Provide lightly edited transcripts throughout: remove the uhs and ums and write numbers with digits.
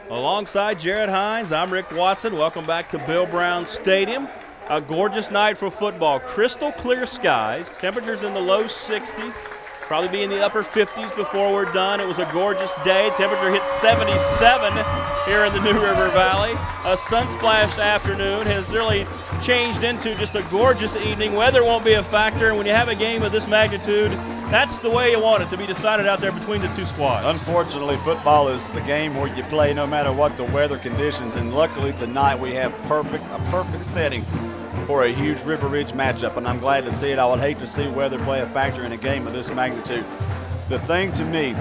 Alongside Jared Hines, I'm Rick Watson. Welcome back to Bill Brown Stadium. A gorgeous night for football. Crystal clear skies. Temperatures in the low 60s. Probably be in the upper 50s before we're done. It was a gorgeous day. Temperature hit 77 here in the New River Valley. A sun-splashed afternoon has really changed into just a gorgeous evening. Weather won't be a factor, and when you have a game of this magnitude, that's the way you want it to be decided out there between the two squads. Unfortunately, football is the game where you play no matter what the weather conditions, and luckily tonight we have a perfect setting for a huge River Ridge matchup, and I'm glad to see it. I would hate to see weather play a factor in a game of this magnitude. The thing to me,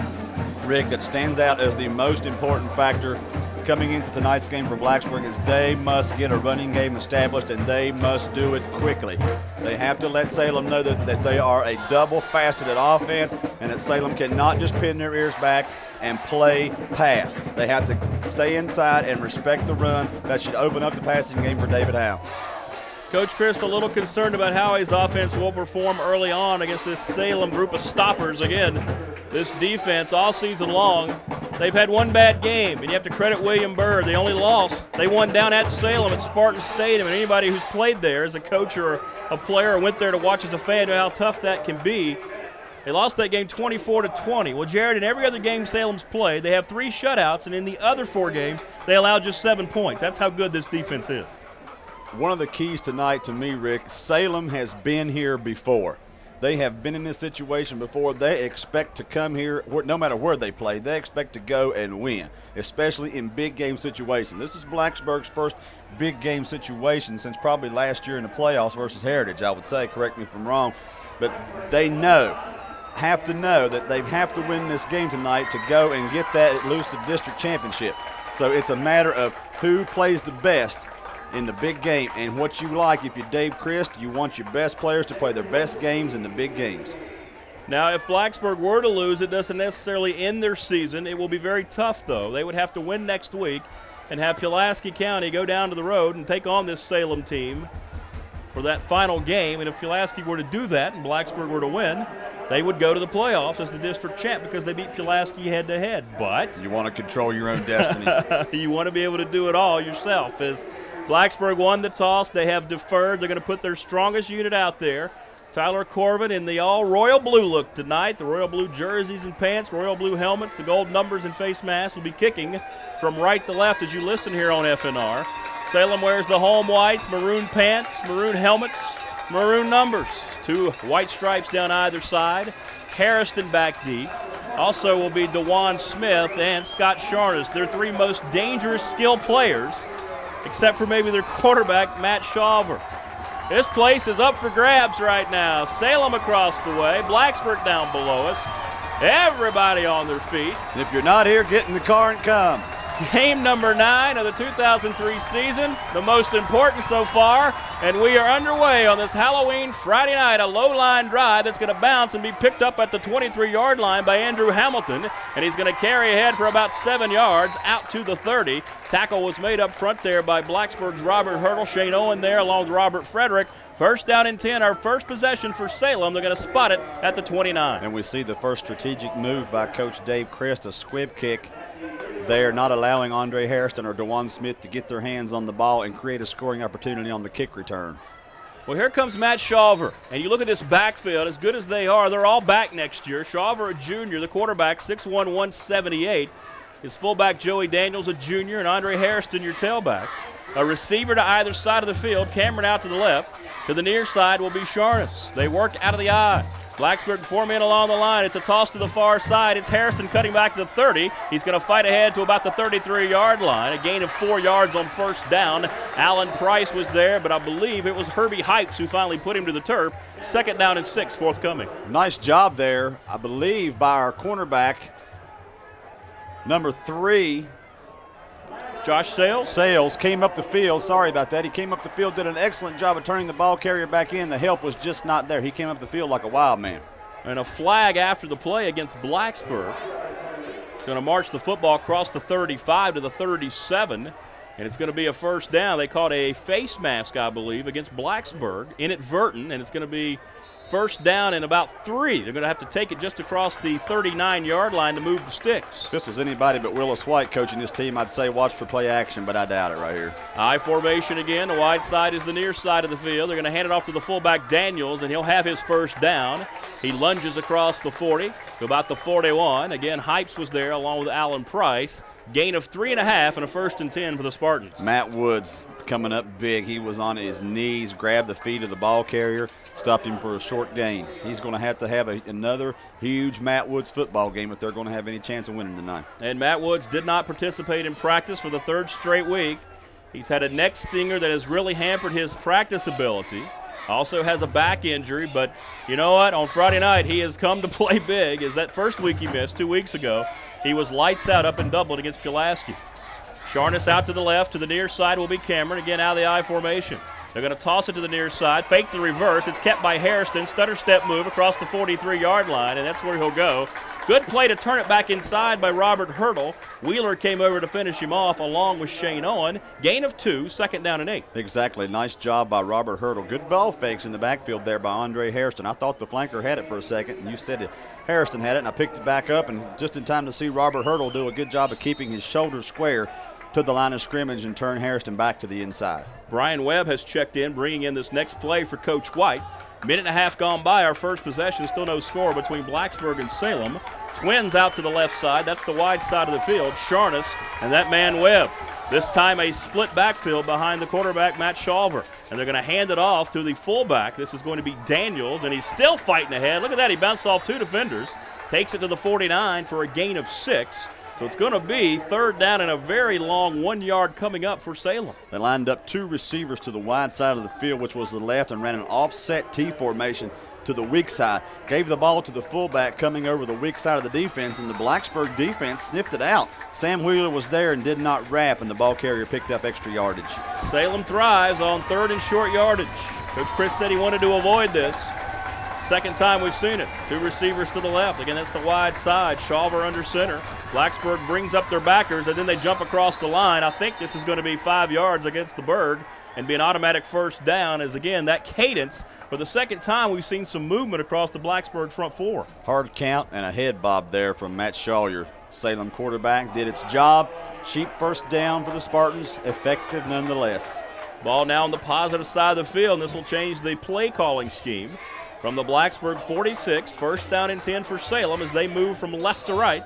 Rick, that stands out as the most important factor coming into tonight's game for Blacksburg is they must get a running game established, and they must do it quickly. They have to let Salem know that they are a double-faceted offense, and that Salem cannot just pin their ears back and play pass. They have to stay inside and respect the run. That should open up the passing game for David Howe. Coach Chris a little concerned about how his offense will perform early on against this Salem group of stoppers. Again, this defense all season long, they've had one bad game, and you have to credit William Byrd. They only lost. They won down at Salem at Spartan Stadium, and anybody who's played there as a coach or a player or went there to watch as a fan know how tough that can be. They lost that game 24-20. Well, Jared, in every other game Salem's played, they have 3 shutouts, and in the other 4 games, they allowed just 7 points. That's how good this defense is. One of the keys tonight to me, Rick, Salem has been here before. They have been in this situation before. They expect to come here, no matter where they play, they expect to go and win, especially in big game situations. This is Blacksburg's first big game situation since probably last year in the playoffs versus Heritage, I would say. Correct me if I'm wrong. But they have to know that they have to win this game tonight to go and get that elusive district championship. So it's a matter of who plays the best in the big game, and what you like, if you're Dave Christ, you want your best players to play their best games in the big games. Now, if Blacksburg were to lose, it doesn't necessarily end their season. It will be very tough, though. They would have to win next week and have Pulaski County go down to the road and take on this Salem team for that final game. And if Pulaski were to do that and Blacksburg were to win, they would go to the playoffs as the district champ because they beat Pulaski head-to-head. But you want to control your own destiny. You want to be able to do it all yourself. As Blacksburg won the toss, they have deferred. They're going to put their strongest unit out there. Tyler Corbin in the all-royal blue look tonight. The royal blue jerseys and pants, royal blue helmets, the gold numbers and face masks will be kicking from right to left as you listen here on FNR. Salem wears the home whites, maroon pants, maroon helmets, maroon numbers. 2 white stripes down either side. Harrison back deep. Also will be DeJuan Smith and Scott Sharnas. They're 3 most dangerous skill players, except for maybe their quarterback, Matt Shawver. This place is up for grabs right now. Salem across the way, Blacksburg down below us. Everybody on their feet. If you're not here, get in the car and come. Game number 9 of the 2003 season, the most important so far, and we are underway on this Halloween Friday night, a low-line drive that's going to bounce and be picked up at the 23-yard line by Andrew Hamilton, and he's going to carry ahead for about 7 yards out to the 30. Tackle was made up front there by Blacksburg's Robert Hurdle, Shane Owen there along with Robert Frederick. First down and 10, our first possession for Salem. They're going to spot it at the 29. And we see the first strategic move by Coach Dave Christ, a squib kick. They're not allowing Andre Harrison or DeJuan Smith to get their hands on the ball and create a scoring opportunity on the kick return. Well, here comes Matt Shawver, and you look at this backfield, as good as they are, they're all back next year. Shawver, a junior, the quarterback, 6'1", 178. His fullback, Joey Daniels, a junior, and Andre Harrison, your tailback. A receiver to either side of the field, Cameron out to the left. To the near side will be Sharnas. They work out of the eye. Blacksburg 4 men along the line. It's a toss to the far side. It's Harrison cutting back to the 30. He's going to fight ahead to about the 33-yard line. A gain of 4 yards on first down. Alan Price was there, but I believe it was Herbie Hypes who finally put him to the turf. 2nd down and 6 forthcoming. Nice job there, I believe, by our cornerback, number 3. Josh Sales? Sales came up the field. Sorry about that. He came up the field, did an excellent job of turning the ball carrier back in. The help was just not there. He came up the field like a wild man. And a flag after the play against Blacksburg. It's going to march the football across the 35 to the 37, and it's going to be a first down. They caught a face mask, I believe, against Blacksburg, inadvertent, and it's going to be first down and about 3. They're going to have to take it just across the 39-yard line to move the sticks. If this was anybody but Willis White coaching this team, I'd say watch for play action, but I doubt it right here. I formation again. The wide side is the near side of the field. They're going to hand it off to the fullback Daniels, and he'll have his first down. He lunges across the 40 to about the 41. Again, Hypes was there along with Alan Price. Gain of 3.5 and a 1st and 10 for the Spartans. Matt Woods coming up big. He was on his knees, grabbed the feet of the ball carrier, stopped him for a short gain. He's going to have another huge Matt Woods football game if they're going to have any chance of winning tonight. And Matt Woods did not participate in practice for the 3rd straight week. He's had a neck stinger that has really hampered his practice ability. Also has a back injury, but you know what? On Friday night, he has come to play big. As that first week he missed 2 weeks ago, he was lights out up in Dublin against Pulaski. Sharness out to the left. To the near side will be Cameron. Again, out of the I formation. They're going to toss it to the near side. Fake the reverse. It's kept by Hairston. Stutter step move across the 43-yard line, and that's where he'll go. Good play to turn it back inside by Robert Hurdle. Wheeler came over to finish him off along with Shane Owen. Gain of 2, 2nd down and 8. Exactly. Nice job by Robert Hurdle. Good ball fakes in the backfield there by Andre Hairston. I thought the flanker had it for a second, and you said it. Hairston had it, and I picked it back up, and just in time to see Robert Hurdle do a good job of keeping his shoulders square to the line of scrimmage and turn Hairston back to the inside. Brian Webb has checked in, bringing in this next play for Coach White. Minute and a half gone by, our first possession, still no score between Blacksburg and Salem. Twins out to the left side. That's the wide side of the field. Sharness and that man Webb. This time a split backfield behind the quarterback, Matt Shawver. And they're going to hand it off to the fullback. This is going to be Daniels, and he's still fighting ahead. Look at that. He bounced off 2 defenders. Takes it to the 49 for a gain of 6. So it's going to be 3rd down and a very long 1 yard coming up for Salem. They lined up 2 receivers to the wide side of the field, which was the left, and ran an offset T formation to the weak side. Gave the ball to the fullback coming over the weak side of the defense, and the Blacksburg defense sniffed it out. Sam Wheeler was there and did not wrap, and the ball carrier picked up extra yardage. Salem thrives on 3rd and short yardage. Coach Chris said he wanted to avoid this. 2nd time we've seen it. 2 receivers to the left. Again, that's the wide side. Shawver under center. Blacksburg brings up their backers, and then they jump across the line. I think this is going to be 5 yards against the Berg and be an automatic 1st down, as, again, that cadence. For the 2nd time, we've seen some movement across the Blacksburg front 4. Hard count and a head bob there from Matt Shaw, your Salem quarterback. Did its job. Cheap 1st down for the Spartans. Effective nonetheless. Ball now on the positive side of the field, and this will change the play calling scheme. From the Blacksburg 46, 1st down and 10 for Salem as they move from left to right.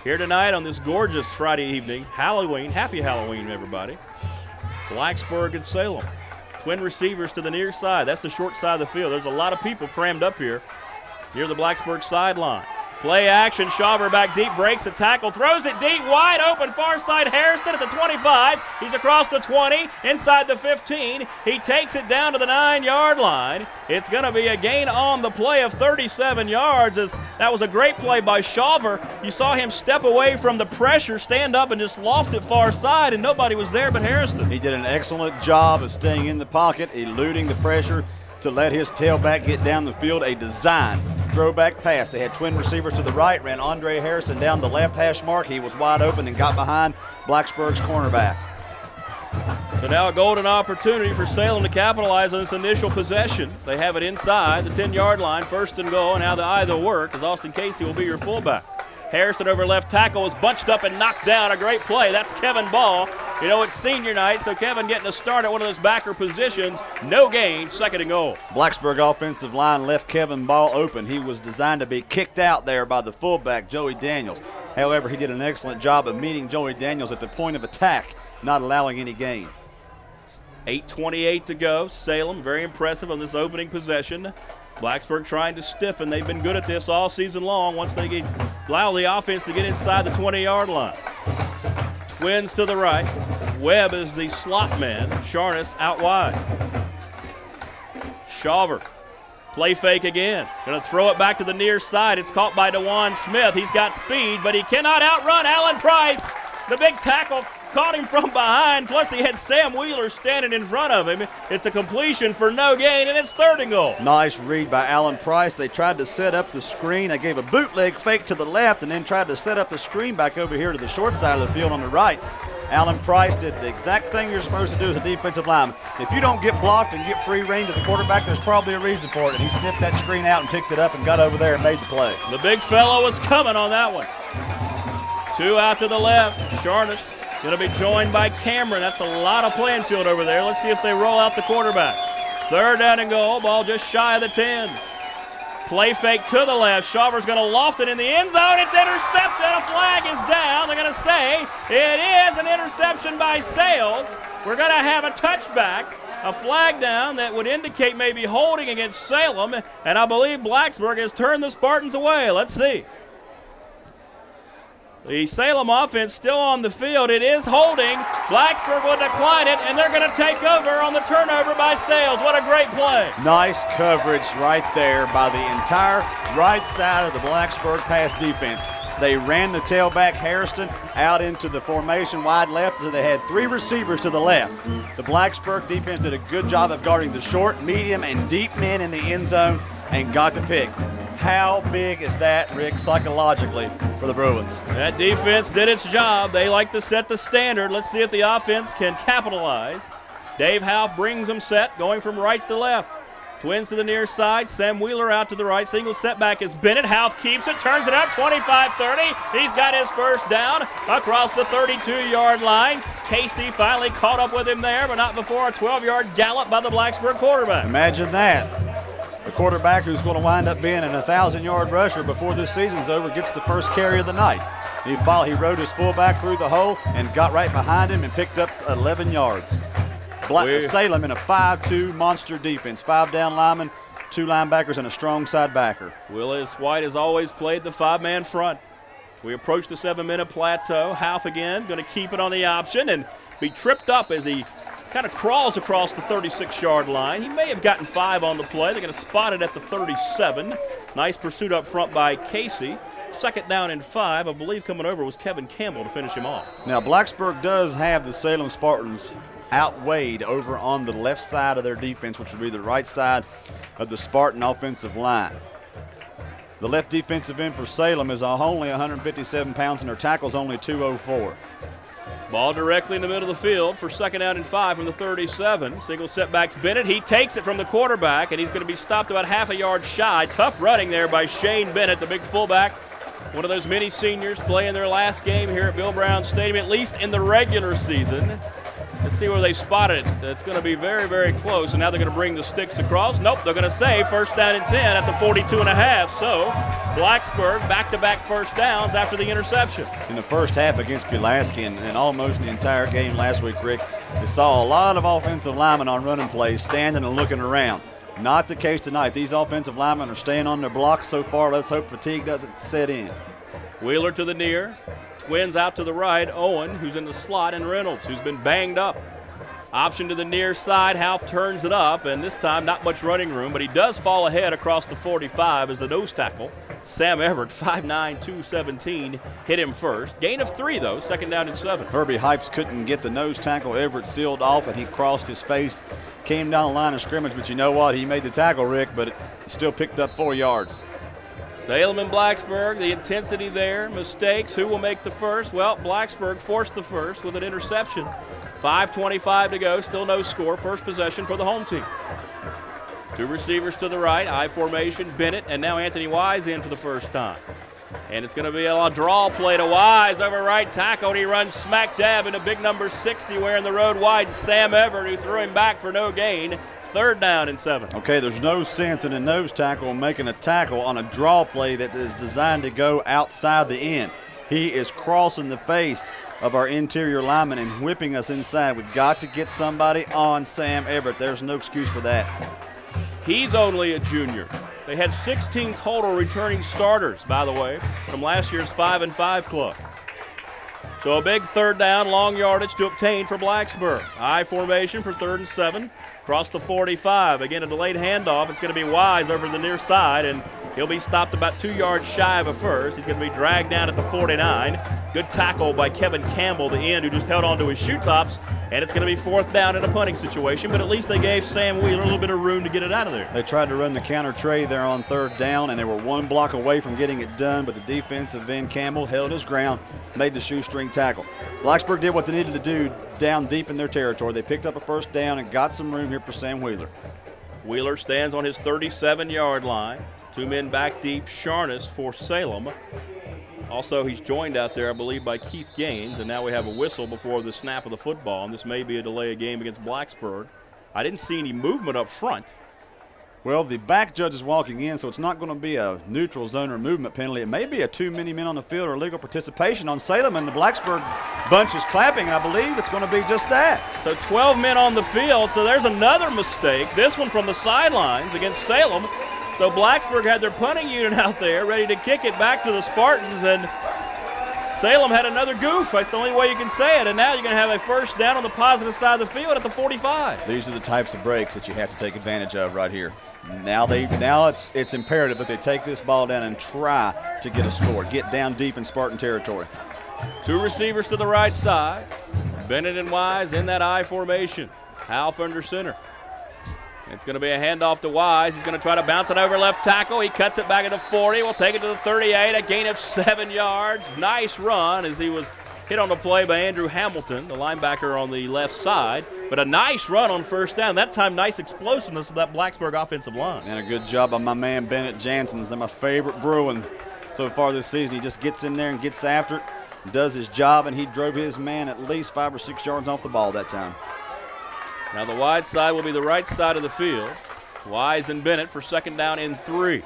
Here tonight on this gorgeous Friday evening, Halloween. Happy Halloween, everybody. Blacksburg and Salem. Twin receivers to the near side. That's the short side of the field. There's a lot of people crammed up here near the Blacksburg sideline. Play action, Shawver back deep, breaks a tackle, throws it deep, wide open, far side, Hairston at the 25. He's across the 20, inside the 15. He takes it down to the 9-yard line. It's going to be a gain on the play of 37 yards. As that was a great play by Shawver. You saw him step away from the pressure, stand up, and just loft it far side, and nobody was there but Hairston. He did an excellent job of staying in the pocket, eluding the pressure to let his tailback get down the field. A design throwback pass. They had twin receivers to the right, ran Andre Harrison down the left hash mark. He was wide open and got behind Blacksburg's cornerback. So now a golden opportunity for Salem to capitalize on this initial possession. They have it inside the 10-yard line, 1st and goal, and how the either work, as Austin Casey will be your fullback. Harrison over left tackle is bunched up and knocked down. A great play. That's Kevin Ball. You know, it's senior night, so Kevin getting a start at one of those backer positions. No gain, 2nd and goal. Blacksburg offensive line left Kevin Ball open. He was designed to be kicked out there by the fullback, Joey Daniels. However, he did an excellent job of meeting Joey Daniels at the point of attack, not allowing any gain. 8:28 to go. Salem very impressive on this opening possession. Blacksburg trying to stiffen. They've been good at this all season long once they allow the offense to get inside the 20-yard line. Twins to the right. Webb is the slot man. Sharness out wide. Shawver. Play fake again. Going to throw it back to the near side. It's caught by DeJuan Smith. He's got speed, but he cannot outrun Alan Price. The big tackle caught him from behind, plus he had Sam Wheeler standing in front of him. It's a completion for no gain, and it's 3rd and goal. Nice read by Alan Price. They tried to set up the screen. They gave a bootleg fake to the left and then tried to set up the screen back over here to the short side of the field on the right. Alan Price did the exact thing you're supposed to do as a defensive lineman. If you don't get blocked and get free rein to the quarterback, there's probably a reason for it. And he sniffed that screen out and picked it up and got over there and made the play. The big fellow was coming on that one. 2 out to the left. Sharness going to be joined by Cameron. That's a lot of playing field over there. Let's see if they roll out the quarterback. 3rd down and goal. Ball just shy of the 10. Play fake to the left. Shawver's going to loft it in the end zone. It's intercepted. A flag is down. They're going to say it is an interception by Sales. We're going to have a touchback, a flag down that would indicate maybe holding against Salem. And I believe Blacksburg has turned the Spartans away. Let's see. The Salem offense still on the field. It is holding. Blacksburg will decline it, and they're going to take over on the turnover by Sales. What a great play. Nice coverage right there by the entire right side of the Blacksburg pass defense. They ran the tailback Harrison out into the formation wide left, so they had 3 receivers to the left. The Blacksburg defense did a good job of guarding the short, medium, and deep men in the end zone and got the pick. How big is that, Rick, psychologically for the Bruins? That defense did its job. They like to set the standard. Let's see if the offense can capitalize. Dave Howe brings them set, going from right to left. Twins to the near side. Sam Wheeler out to the right. Single setback is Bennett. House keeps it, turns it up, 25-30. He's got his first down across the 32-yard line. Casey finally caught up with him there, but not before a 12-yard gallop by the Blacksburg quarterback. Imagine that. The quarterback who's going to wind up being an 1,000-yard rusher before this season's over gets the first carry of the night. He rode his fullback through the hole and got right behind him and picked up 11 yards. Salem in a 5-2 monster defense. 5 down linemen, 2 linebackers, and a strong side backer. Willis White has always played the 5-man front. We approach the 7-minute plateau. Half again going to keep it on the option and be tripped up as he kind of crawls across the 36-yard line. He may have gotten 5 on the play. They're going to spot it at the 37. Nice pursuit up front by Casey. 2nd down and 5. I believe coming over was Kevin Campbell to finish him off. Now, Blacksburg does have the Salem Spartans outweighed over on the left side of their defense, which would be the right side of the Spartan offensive line. The left defensive end for Salem is only 157 pounds, and their tackle's only 204. Ball directly in the middle of the field for 2nd down and 5 from the 37. Single setbacks Bennett. He takes it from the quarterback, and he's going to be stopped about half a yard shy. Tough running there by Shane Bennett, the big fullback. One of those many seniors playing their last game here at Bill Brown Stadium, at least in the regular season. Let's see where they spotted it. It's going to be very, very close, and now they're going to bring the sticks across. Nope, they're going to say 1st down and 10 at the 42.5. So Blacksburg back-to-back first downs after the interception. In the first half against Pulaski and almost the entire game last week, Rick, they saw a lot of offensive linemen on running plays standing and looking around. Not the case tonight. These offensive linemen are staying on their blocks so far. Let's hope fatigue doesn't set in. Wheeler to the near. Twins out to the right. Owen, who's in the slot, and Reynolds, who's been banged up. Option to the near side. Half turns it up, and this time not much running room, but he does fall ahead across the 45 as the nose tackle. Sam Everett, 5'9", 217, hit him first. Gain of 3, though, 2nd down and 7. Herbie Hypes couldn't get the nose tackle. Everett sealed off, and he crossed his face, came down the line of scrimmage, but you know what? He made the tackle, Rick, but it still picked up 4 yards. Salem and Blacksburg, the intensity there, mistakes. Who will make the first? Well, Blacksburg forced the first with an interception. 5:25 to go, still no score. First possession for the home team. 2 receivers to the right, I formation, Bennett, and now Anthony Wise in for the first time. And it's going to be a draw play to Wise over right tackle, and he runs smack dab into big number 60 wearing the road wide, Sam Everett, who threw him back for no gain. 3rd down and 7. Okay, there's no sense in a nose tackle making a tackle on a draw play that is designed to go outside the end. He is crossing the face of our interior lineman and whipping us inside. We've got to get somebody on Sam Everett. There's no excuse for that. He's only a junior. They had 16 total returning starters, by the way, from last year's 5-5 club. So a big 3rd down, long yardage to obtain for Blacksburg. I formation for 3rd and 7. Across the 45. Again, a delayed handoff. It's going to be Wise over the near side, and He'll be stopped about 2 yards shy of a first. He's going to be dragged down at the 49. Good tackle by Kevin Campbell, the end, who just held on to his shoe tops. And it's going to be 4th down in a punting situation, but at least they gave Sam Wheeler a little bit of room to get it out of there. They tried to run the counter trade there on 3rd down, and they were 1 block away from getting it done, but the defensive end, Campbell, held his ground, made the shoestring tackle. Blacksburg did what they needed to do down deep in their territory. They picked up a 1st down and got some room here for Sam Wheeler. Wheeler stands on his 37-yard line. 2 men back deep, Sharness for Salem. Also, he's joined out there, I believe, by Keith Gaines, and now we have a whistle before the snap of the football, and this may be a delay of game against Blacksburg. I didn't see any movement up front. Well, the back judge is walking in, so it's not going to be a neutral zone or movement penalty. It may be a too many men on the field or illegal participation on Salem, and the Blacksburg bunch is clapping, and I believe it's going to be just that. So 12 men on the field, so there's another mistake. This one from the sidelines against Salem. So Blacksburg had their punting unit out there ready to kick it back to the Spartans, and Salem had another goof. That's the only way you can say it. And now you're going to have a 1st down on the positive side of the field at the 45. These are the types of breaks that you have to take advantage of right here. Now it's imperative that they take this ball down and try to get a score, get down deep in Spartan territory. 2 receivers to the right side. Bennett and Wise in that I formation. Half under center. It's going to be a handoff to Wise. He's going to try to bounce it over left tackle. He cuts it back at the 40. We'll take it to the 38, a gain of 7 yards. Nice run as he was hit on the play by Andrew Hamilton, the linebacker on the left side. But a nice run on 1st down. That time, nice explosiveness of that Blacksburg offensive line. And a good job by my man Bennett Jansen. He's my favorite Bruin so far this season. He just gets in there and gets after it, does his job, and he drove his man at least 5 or 6 yards off the ball that time. Now the wide side will be the right side of the field. Wise and Bennett for 2nd down and 3.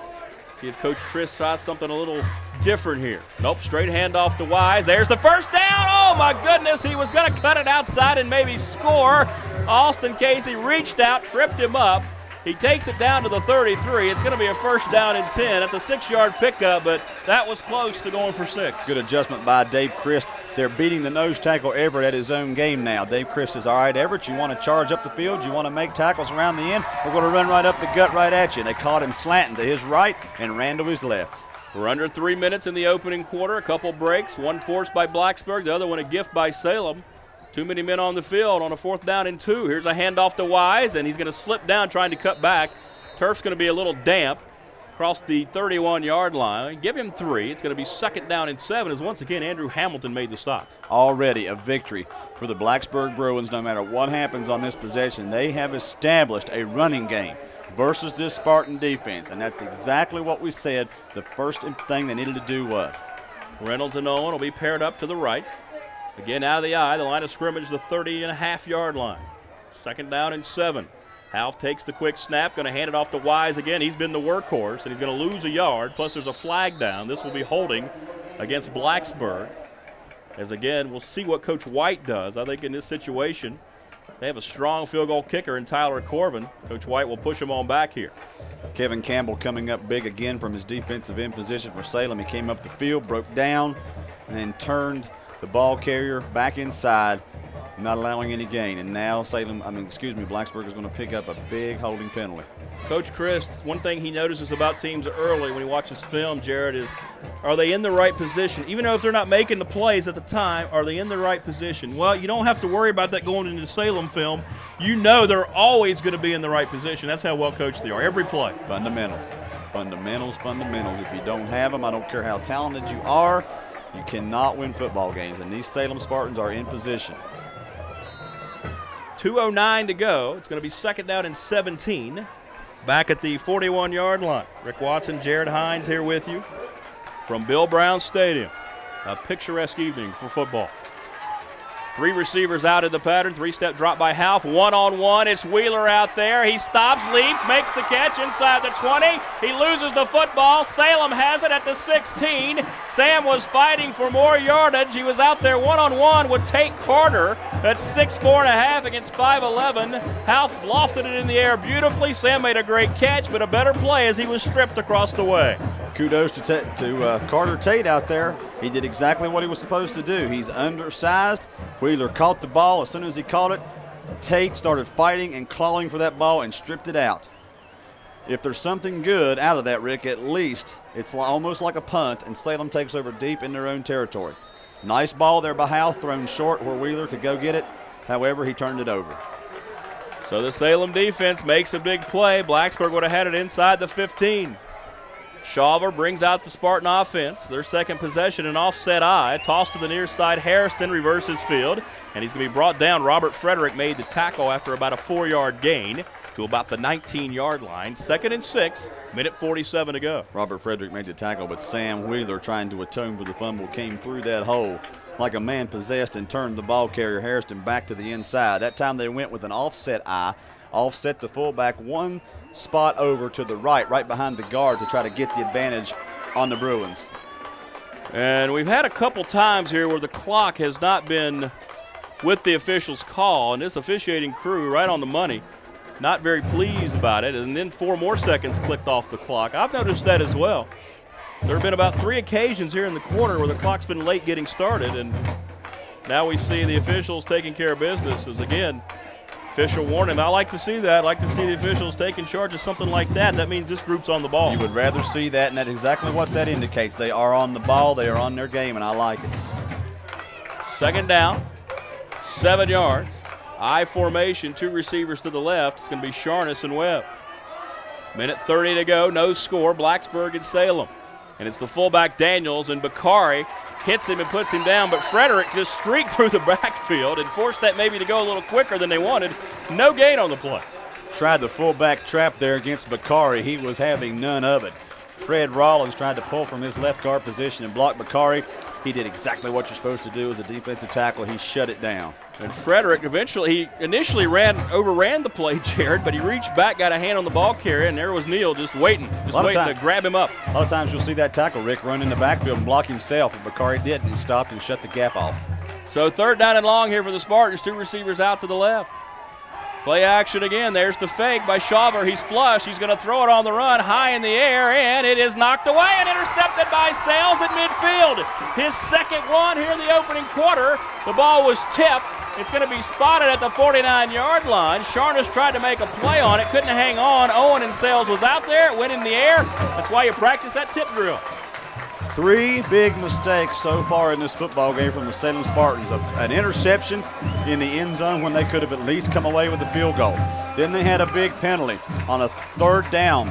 See if Coach Chris tries something a little different here. Nope, straight handoff to Wise. There's the 1st down. Oh my goodness, he was going to cut it outside and maybe score. Austin Casey reached out, tripped him up. He takes it down to the 33. It's going to be a 1st down and 10. That's a 6-yard pickup, but that was close to going for 6. Good adjustment by Dave Christ. They're beating the nose tackle Everett at his own game now. Dave Christ says, all right, Everett, you want to charge up the field? You want to make tackles around the end? We're going to run right up the gut right at you. They caught him slanting to his right and ran to his left. We're under 3 minutes in the opening quarter. A couple breaks, one forced by Blacksburg, the other one a gift by Salem. Too many men on the field on a 4th down and 2. Here's a handoff to Wise, and he's going to slip down trying to cut back. Turf's going to be a little damp across the 31-yard line. Give him 3. It's going to be 2nd down and 7 as once again Andrew Hamilton made the stop. Already a victory for the Blacksburg Bruins. No matter what happens on this possession, they have established a running game versus this Spartan defense, and that's exactly what we said the first thing they needed to do was. Reynolds and Owen will be paired up to the right. Again, out of the eye, the line of scrimmage, the 30.5-yard line. 2nd down and 7. Half takes the quick snap, going to hand it off to Wise again. He's been the workhorse, and he's going to lose a yard, plus there's a flag down. This will be holding against Blacksburg. As again, we'll see what Coach White does. I think in this situation, they have a strong field goal kicker in Tyler Corvin. Coach White will push him on back here. Kevin Campbell coming up big again from his defensive end position for Salem. He came up the field, broke down, and then turned the ball carrier back inside, not allowing any gain. And now Blacksburg is going to pick up a big holding penalty. Coach Chris, one thing he notices about teams early when he watches film, Jared, is are they in the right position? Even though if they're not making the plays at the time, are they in the right position? Well, you don't have to worry about that going into Salem film. You know they're always going to be in the right position. That's how well coached they are, every play. Fundamentals, fundamentals, fundamentals. If you don't have them, I don't care how talented you are, you cannot win football games, and these Salem Spartans are in position. 2:09 to go. It's going to be 2nd down and 17. Back at the 41-yard line. Rick Watson, Jared Hines here with you from Bill Brown Stadium. A picturesque evening for football. 3 receivers out in the pattern. 3-step drop by Half. 1-on-1. It's Wheeler out there. He stops, leaps, makes the catch inside the 20. He loses the football. Salem has it at the 16. Sam was fighting for more yardage. He was out there 1-on-1 with Tate Carter at 6'4.5" against 5'11". Half lofted it in the air beautifully. Sam made a great catch, but a better play as he was stripped across the way. Kudos to Carter Tate out there. He did exactly what he was supposed to do. He's undersized. Wheeler caught the ball. As soon as he caught it, Tate started fighting and clawing for that ball and stripped it out. if there's something good out of that, Rick, at least it's almost like a punt, and Salem takes over deep in their own territory. Nice ball there by Howe, thrown short where Wheeler could go get it. However, he turned it over. So the Salem defense makes a big play. Blacksburg would have had it inside the 15. Shawver brings out the Spartan offense. Their second possession, an offset eye. Toss to the near side. Harrison reverses field, and he's going to be brought down. Robert Frederick made the tackle after about a 4-yard gain to about the 19-yard line. 2nd and 6, minute 47 to go. Robert Frederick made the tackle, but Sam Wheeler, trying to atone for the fumble, came through that hole like a man possessed and turned the ball carrier Harrison back to the inside. That time they went with an offset eye, offset the fullback one spot over to the right behind the guard to try to get the advantage on the Bruins. And we've had a couple times here where the clock has not been with the official's call, and this officiating crew right on the money, not very pleased about it, and then 4 more seconds clicked off the clock. I've noticed that as well. There have been about 3 occasions here in the quarter where the clock's been late getting started, and now we see the officials taking care of business as, again, official warning. I like to see that. I like to see the officials taking charge of something like that. That means this group's on the ball. You would rather see that, and that's exactly what that indicates. They are on the ball. They are on their game, and I like it. 2nd down, 7 yards. I formation, 2 receivers to the left. It's going to be Sharness and Webb. Minute 30 to go, no score, Blacksburg and Salem. And it's the fullback Daniels, and Bakari hits him and puts him down, but Frederick just streaked through the backfield and forced that maybe to go a little quicker than they wanted. No gain on the play. Tried the fullback trap there against Bakari. He was having none of it. Fred Rollins tried to pull from his left guard position and block Bakari. He did exactly what you're supposed to do as a defensive tackle. He shut it down. And Frederick he initially overran the play, Jared, but he reached back, got a hand on the ball carrier, and there was Neal just waiting to grab him up. A lot of times you'll see that tackle, Rick, run in the backfield and block himself, but Bakari didn't. He stopped and shut the gap off. So 3rd down and long here for the Spartans, 2 receivers out to the left. Play action again. There's the fake by Shawver. He's flush. He's going to throw it on the run, high in the air, and it is knocked away and intercepted by Sales at midfield. His 2nd one here in the opening quarter. The ball was tipped. It's going to be spotted at the 49-yard line. Sharness tried to make a play on it, couldn't hang on. Owen and Sales was out there. It went in the air. That's why you practice that tip drill. 3 big mistakes so far in this football game from the Salem Spartans. An interception in the end zone when they could have at least come away with a field goal. Then they had a big penalty on a 3rd down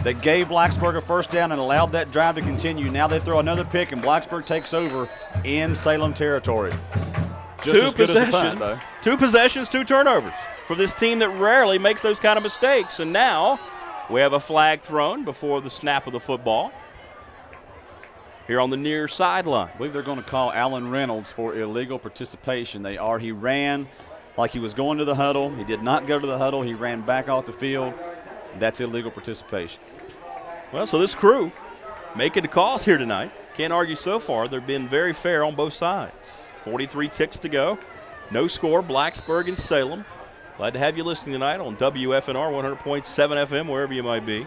that gave Blacksburg a 1st down and allowed that drive to continue. Now they throw another pick, and Blacksburg takes over in Salem territory. Just 2 possessions, 2 possessions, 2 turnovers for this team that rarely makes those kind of mistakes. And now we have a flag thrown before the snap of the football here on the near sideline. I believe they're going to call Alan Reynolds for illegal participation. He ran like he was going to the huddle. He did not go to the huddle. He ran back off the field. That's illegal participation. Well, so this crew making the calls here tonight. Can't argue so far. They've been very fair on both sides. 43 ticks to go. No score, Blacksburg and Salem. Glad to have you listening tonight on WFNR 100.7 FM, wherever you might be.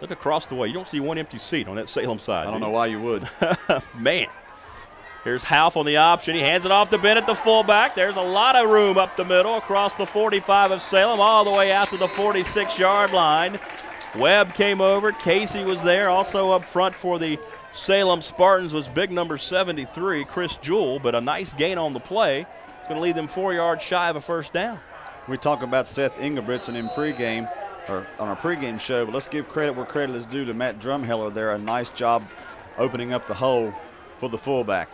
Look across the way. You don't see one empty seat on that Salem side. I don't know why you would. Man. Here's Half on the option. He hands it off to Bennett, the fullback. There's a lot of room up the middle across the 45 of Salem, all the way out to the 46-yard line. Webb came over. Casey was there. Also up front for the Salem Spartans was big number 73, Chris Jewell, but a nice gain on the play. It's going to lead them 4 yards shy of a 1st down. We talk about Seth Ingebrigtsen in pregame, or on our pregame show, but let's give credit where credit is due to Matt Drumheller there. A nice job opening up the hole for the fullback.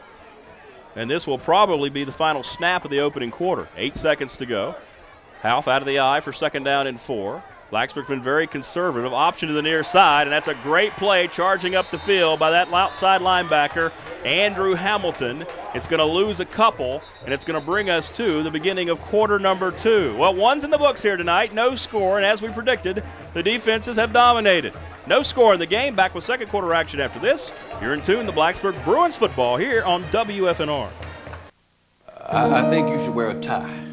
And this will probably be the final snap of the opening quarter. 8 seconds to go. Half out of the eye for 2nd down and 4. Blacksburg's been very conservative. Option to the near side, and that's a great play charging up the field by that outside linebacker, Andrew Hamilton. It's going to lose a couple, and it's going to bring us to the beginning of quarter number 2. Well, 1's in the books here tonight, no score, and as we predicted, the defenses have dominated. No score in the game. Back with 2nd quarter action after this. You're in tune to Blacksburg Bruins football here on WFNR. I think you should wear a tie.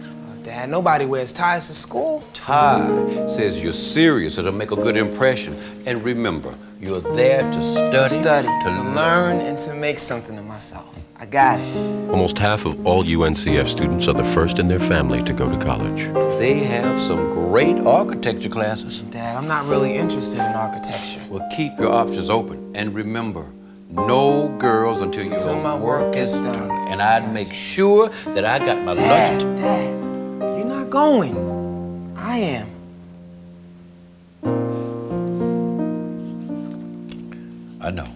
Dad, nobody wears ties to school. Tie says you're serious. It'll make a good impression. And remember, You're there to study, to learn, and to make something of myself. I got it. Almost half of all UNCF students are the first in their family to go to college. They have some great architecture classes. Dad, I'm not really interested in architecture. Well, keep your options open. And remember, no girls until my your work is done. And I'd make sure that I got my lunch. Dad, you're not going. I am. I know.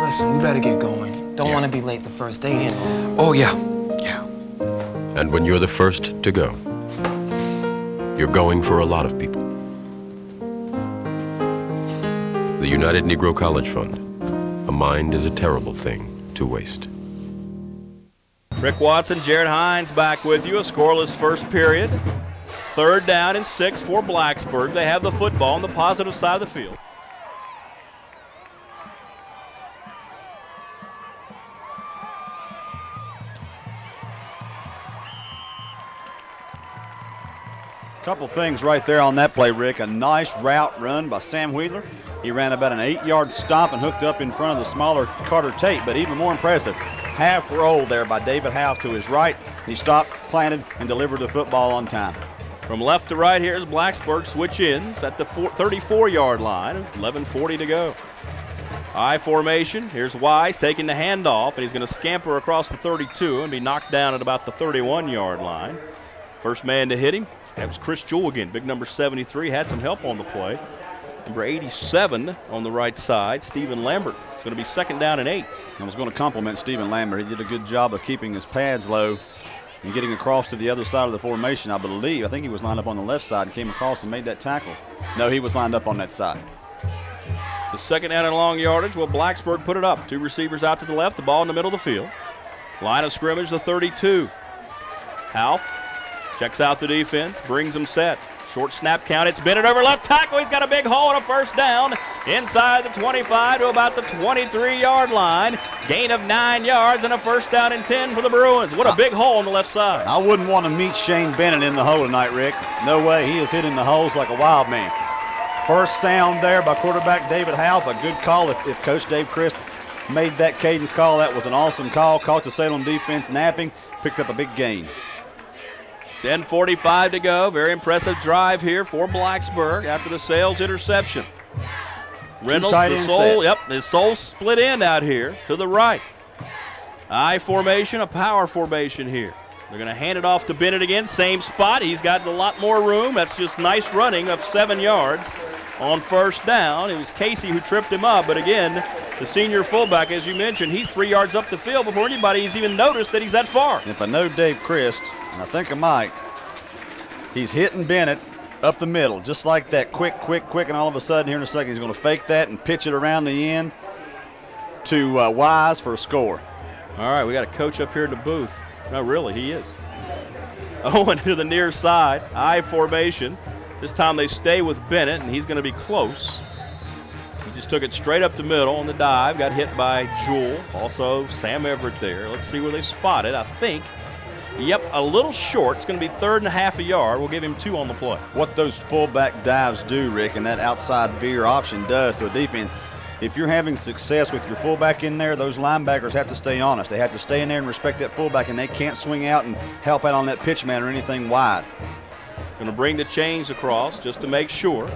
Listen, we better get going. Don't want to be late the first day in. Oh, yeah. And when you're the first to go, you're going for a lot of people. The United Negro College Fund. A mind is a terrible thing to waste. Rick Watson, Jared Hines back with you. A scoreless first period. 3rd down and 6 for Blacksburg. They have the football on the positive side of the field. Couple things right there on that play, Rick. A nice route run by Sam Wheeler. He ran about an 8-yard stop and hooked up in front of the smaller Carter Tate, but even more impressive, half roll there by David Howe to his right. He stopped, planted, and delivered the football on time. From left to right, here's Blacksburg switch ins at the 34-yard line. 11:40 to go. I formation. Here's Wise taking the handoff, and he's going to scamper across the 32 and be knocked down at about the 31-yard line. First man to hit him, that was Chris Jewell again. Big number 73 had some help on the play. Number 87 on the right side, Stephen Lambert. It's going to be 2nd down and 8. I was going to compliment Stephen Lambert. He did a good job of keeping his pads low and getting across to the other side of the formation, I believe. I think he was lined up on the left side and came across and made that tackle. No, he was lined up on that side. So 2nd down and long yardage. Well, Blacksburg put it up. 2 receivers out to the left, the ball in the middle of the field. Line of scrimmage, the 32. Half checks out the defense, brings them set. Short snap count, it's Bennett over left tackle. He's got a big hole and a 1st down inside the 25 to about the 23-yard line. Gain of 9 yards and a 1st down and 10 for the Bruins. What a big hole on the left side. I wouldn't want to meet Shane Bennett in the hole tonight, Rick. No way. He is hitting the holes like a wild man. First sound there by quarterback David Howe. A good call if Coach Dave Christ made that cadence call. That was an awesome call. Caught the Salem defense napping. Picked up a big gain. 10:45 to go. Very impressive drive here for Blacksburg after the Sales interception. Reynolds, the sole, his sole split end out here to the right. I formation, a power formation here. They're going to hand it off to Bennett again. Same spot. He's got a lot more room. That's just nice running of 7 yards on 1st down. It was Casey who tripped him up, but again, the senior fullback, as you mentioned, he's 3 yards up the field before anybody's even noticed that he's that far. If I know Dave Christ, and I think I might, he's hitting Bennett up the middle, just like that, quick, and all of a sudden here in a second he's going to fake that and pitch it around the end to Wise for a score. All right, we got a coach up here in the booth. No, really, he is. Owen to the near side, I formation. This time they stay with Bennett, and he's going to be close. He just took it straight up the middle on the dive, got hit by Jewell. Also, Sam Everett there. Let's see where they spot it. I think, yep, a little short. It's going to be 3rd and a half a yard. We'll give him 2 on the play. What those fullback dives do, Rick, and that outside veer option does to a defense, if you're having success with your fullback in there, those linebackers have to stay honest. They have to stay in there and respect that fullback, and they can't swing out and help out on that pitch man or anything wide. Going to bring the chains across just to make sure.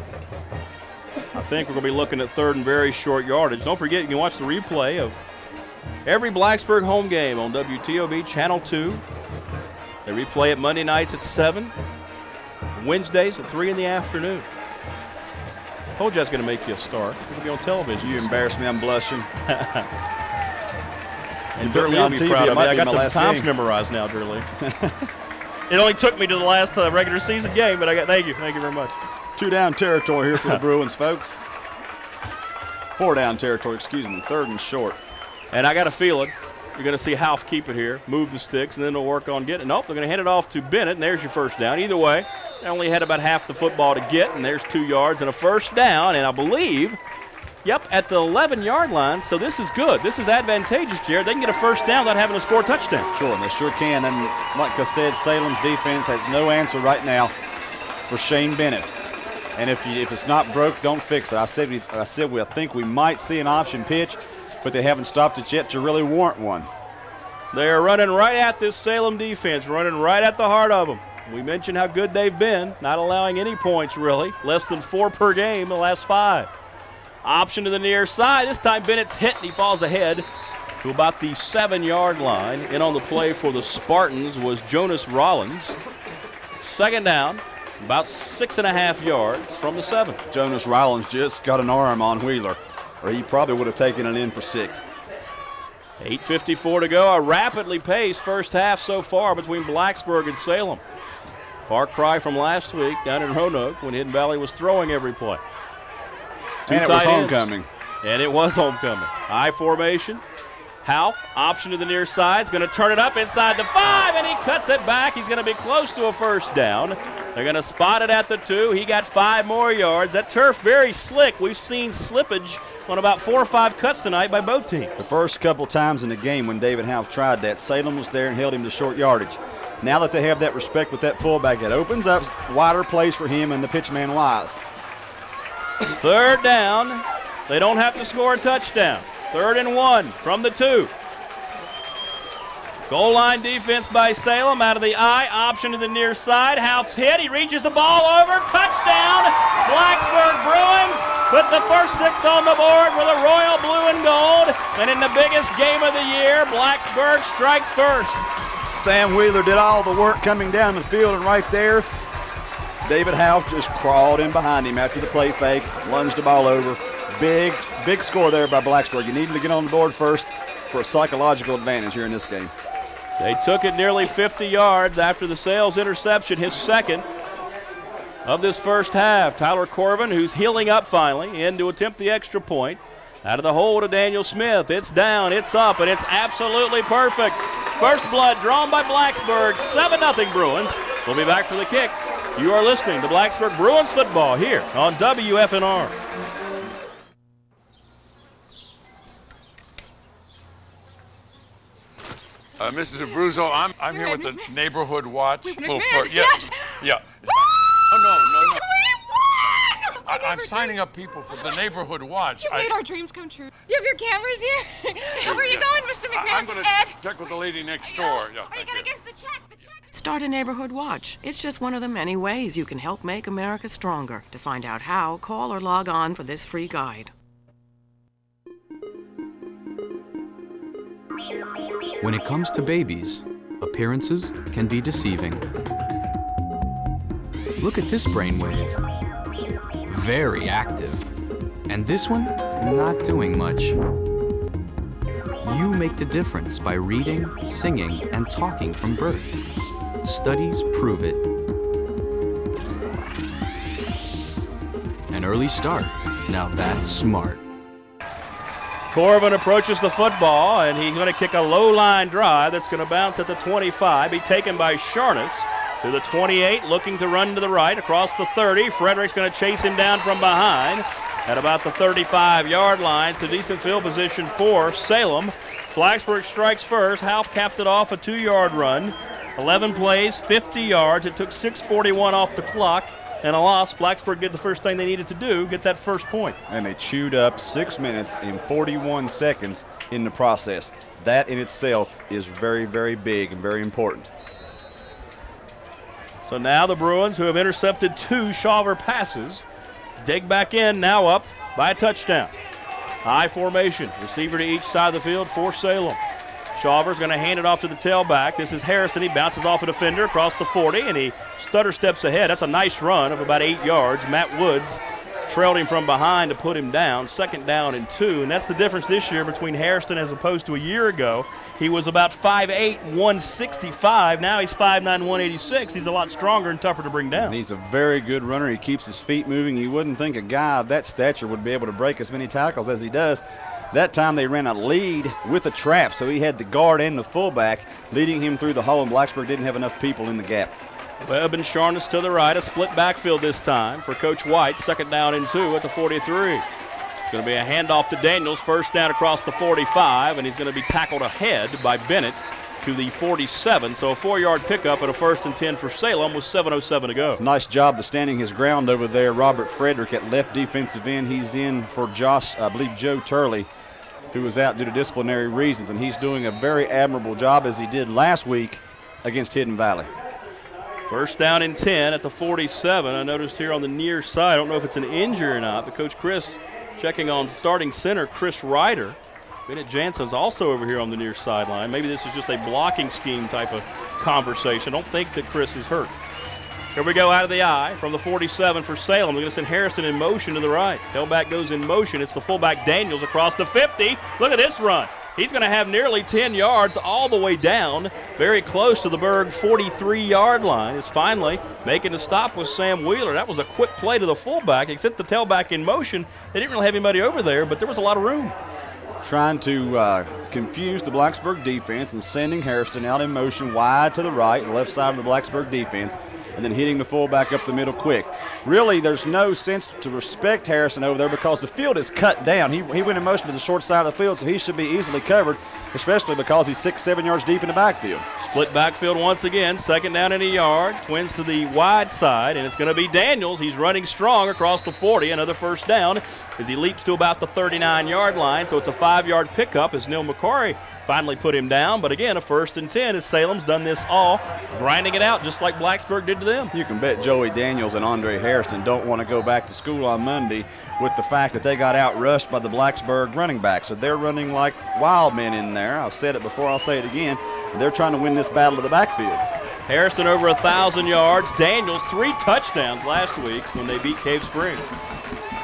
I think we're going to be looking at 3rd and very short yardage. Don't forget, you can watch the replay of every Blacksburg home game on WTOB Channel 2. They replay it Monday nights at 7, Wednesdays at 3 in the afternoon. Told you I was going to make you a star. You're going to be on television. You embarrassed me. I'm blushing. And Durley will be proud of me. I got the times memorized now, Durley. It only took me to the last regular season game, but thank you very much. 2 down territory here for the Bruins, folks. 4 down territory, excuse me, 3rd and short. And I got a feeling you're going to see Half keep it here, move the sticks, and then they'll work on getting it. Nope, they're going to hand it off to Bennett, and there's your 1st down. Either way, they only had about half the football to get, and there's 2 yards and a 1st down, and I believe, yep, at the 11-yard line, so this is good. This is advantageous, Jared. They can get a 1st down without having to score a touchdown. Sure, they sure can, and like I said, Salem's defense has no answer right now for Shane Bennett. And if it's not broke, don't fix it. I said I think we might see an option pitch, but they haven't stopped it yet to really warrant one. They're running right at this Salem defense, running right at the heart of them. We mentioned how good they've been, not allowing any points really, less than 4 per game in the last 5. Option to the near side. This time Bennett's hit and he falls ahead to about the 7-yard line. In on the play for the Spartans was Jonas Rollins. Second down, about 6.5 yards from the 7. Jonas Rollins just got an arm on Wheeler, or he probably would have taken it in for 6. 8:54 to go. A rapidly paced first half so far between Blacksburg and Salem. Far cry from last week down in Roanoke when Hidden Valley was throwing every play. And it was homecoming. And it was homecoming. I formation. Half, option to the near side, is going to turn it up inside the 5, and he cuts it back. He's going to be close to a first down. They're going to spot it at the 2. He got 5 more yards. That turf very slick. We've seen slippage on about 4 or 5 cuts tonight by both teams. The first couple times in the game when David House tried that, Salem was there and held him to short yardage. Now that they have that respect with that fullback, it opens up wider plays for him and the pitchman Wise. Third down. They don't have to score a touchdown. 3rd and 1 from the 2. Goal line defense by Salem out of the I. Option to the near side. House hit. He reaches the ball over. Touchdown. Blacksburg Bruins put the first 6 on the board with a royal blue and gold. And in the biggest game of the year, Blacksburg strikes first. Sam Wheeler did all the work coming down the field, and right there, David House just crawled in behind him after the play fake, lunged the ball over. Big score there by Blacksburg. You need to get on the board first for a psychological advantage here in this game. They took it nearly 50 yards after the Sales interception, his second of this first half. Tyler Corbin, who's healing up finally, in to attempt the extra point. Out of the hole to Daniel Smith. It's down, it's up, and it's absolutely perfect. First blood drawn by Blacksburg, 7-0 Bruins. We'll be back for the kick. You are listening to Blacksburg Bruins football here on WFNR. Mrs. Abruzzo, I'm here with the Neighborhood Watch. Yes! Yeah. Oh, no. I'm signing up people for the Neighborhood Watch. You've made our dreams come true. You have your cameras here? Where are you going, Mr. McMahon? I'm going to check with the lady next door. Yeah, are you going to get the check? Start a Neighborhood Watch. It's just one of the many ways you can help make America stronger. To find out how, call or log on for this free guide. When it comes to babies, appearances can be deceiving. Look at this brainwave. Very active. And this one, not doing much. You make the difference by reading, singing, and talking from birth. Studies prove it. An early start. Now that's smart. Corbin approaches the football, and he's going to kick a low-line drive that's going to bounce at the 25. Be taken by Sharness to the 28, looking to run to the right across the 30. Frederick's going to chase him down from behind at about the 35-yard line. It's a decent field position for Salem. Blacksburg strikes first. Half capped it off a 2-yard run. 11 plays, 50 yards. It took 6:41 off the clock. And a loss. Blacksburg did the first thing they needed to do, get that first point. And they chewed up 6 minutes and 41 seconds in the process. That in itself is very, very big and very important. So now the Bruins, who have intercepted 2 Shawver passes, dig back in, now up by a touchdown. High formation, receiver to each side of the field for Salem. Shawver's going to hand it off to the tailback. This is Harrison. He bounces off a defender across the 40, and he stutter steps ahead. That's a nice run of about 8 yards. Matt Woods trailed him from behind to put him down. 2nd down and 2, and that's the difference this year between Harrison as opposed to a year ago. He was about 5'8", 165. Now he's 5'9", 186. He's a lot stronger and tougher to bring down. And he's a very good runner. He keeps his feet moving. You wouldn't think a guy of that stature would be able to break as many tackles as he does. That time they ran a lead with a trap, so he had the guard and the fullback leading him through the hole, and Blacksburg didn't have enough people in the gap. Webb and Sharness to the right, a split backfield this time for Coach White. 2nd down and 2 at the 43. It's going to be a handoff to Daniels, 1st down across the 45, and he's going to be tackled ahead by Bennett to the 47. So a 4-yard pickup and a 1st and 10 for Salem with 7:07 to go. Nice job of standing his ground over there. Robert Frederick at left defensive end. He's in for Joe Turley, who was out due to disciplinary reasons, and he's doing a very admirable job as he did last week against Hidden Valley. 1st down and 10 at the 47. I noticed here on the near side, I don't know if it's an injury or not, but Coach Chris checking on starting center Chris Ryder. Bennett Jansen's also over here on the near sideline. Maybe this is just a blocking scheme type of conversation. I don't think that Chris is hurt. Here we go out of the eye from the 47 for Salem. They're going to send Harrison in motion to the right. Tailback goes in motion. It's the fullback Daniels across the 50. Look at this run. He's going to have nearly 10 yards all the way down, very close to the Berg 43-yard line. It's finally making the stop with Sam Wheeler. That was a quick play to the fullback, except the tailback in motion. They didn't really have anybody over there, but there was a lot of room. Trying to confuse the Blacksburg defense and sending Harrison out in motion wide to the right, the left side of the Blacksburg defense, and then hitting the fullback up the middle quick. Really, there's no sense to respect Harrison over there because the field is cut down. He went in motion to the short side of the field, so he should be easily covered, especially because he's 6-7 yards deep in the backfield. Split backfield once again, 2nd down and a yard. Twins to the wide side, and it's going to be Daniels. He's running strong across the 40. Another 1st down as he leaps to about the 39-yard line, so it's a 5-yard pickup as Neil McCory finally put him down. But again, a 1st and 10 as Salem's done this all, grinding it out just like Blacksburg did to them. You can bet Joey Daniels and Andre Harrison don't want to go back to school on Monday with the fact that they got outrushed by the Blacksburg running back. So they're running like wild men in there. I've said it before, I'll say it again. They're trying to win this battle of the backfields. Harrison over 1,000 yards. Daniels 3 touchdowns last week when they beat Cave Spring.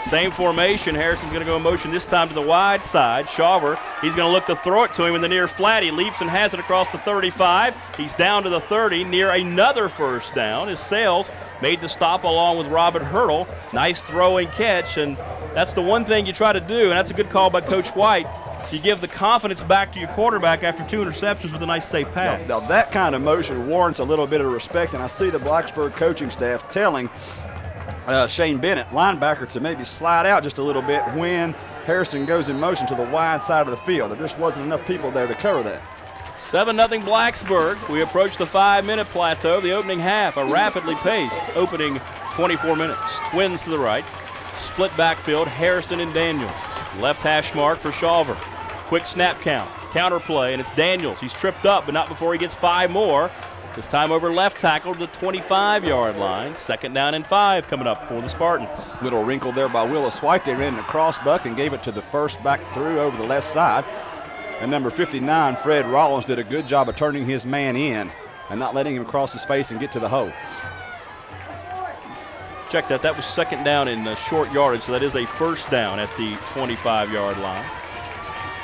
Same formation. Harrison's going to go in motion this time to the wide side. Shawver, he's going to look to throw it to him in the near flat. He leaps and has it across the 35. He's down to the 30 near another 1st down. His Sales made the stop along with Robert Hurdle. Nice throw and catch, and that's the one thing you try to do, and that's a good call by Coach White. You give the confidence back to your quarterback after 2 interceptions with a nice safe pass. Now that kind of motion warrants a little bit of respect, and I see the Blacksburg coaching staff telling Shane Bennett, linebacker, to maybe slide out just a little bit when Harrison goes in motion to the wide side of the field. There just wasn't enough people there to cover that. 7-0 Blacksburg. We approach the 5-minute plateau. The opening half, a rapidly paced opening 24 minutes. Twins to the right. Split backfield, Harrison and Daniels. Left hash mark for Shawver. Quick snap count. Counter play, and it's Daniels. He's tripped up, but not before he gets 5 more. This time over left tackle to the 25-yard line. 2nd down and 5 coming up for the Spartans. Little wrinkle there by Willis White. They ran a cross buck and gave it to the first back through over the left side. And number 59, Fred Rollins, did a good job of turning his man in and not letting him cross his face and get to the hole. Check that. That was 2nd down in short yardage, so that is a 1st down at the 25-yard line.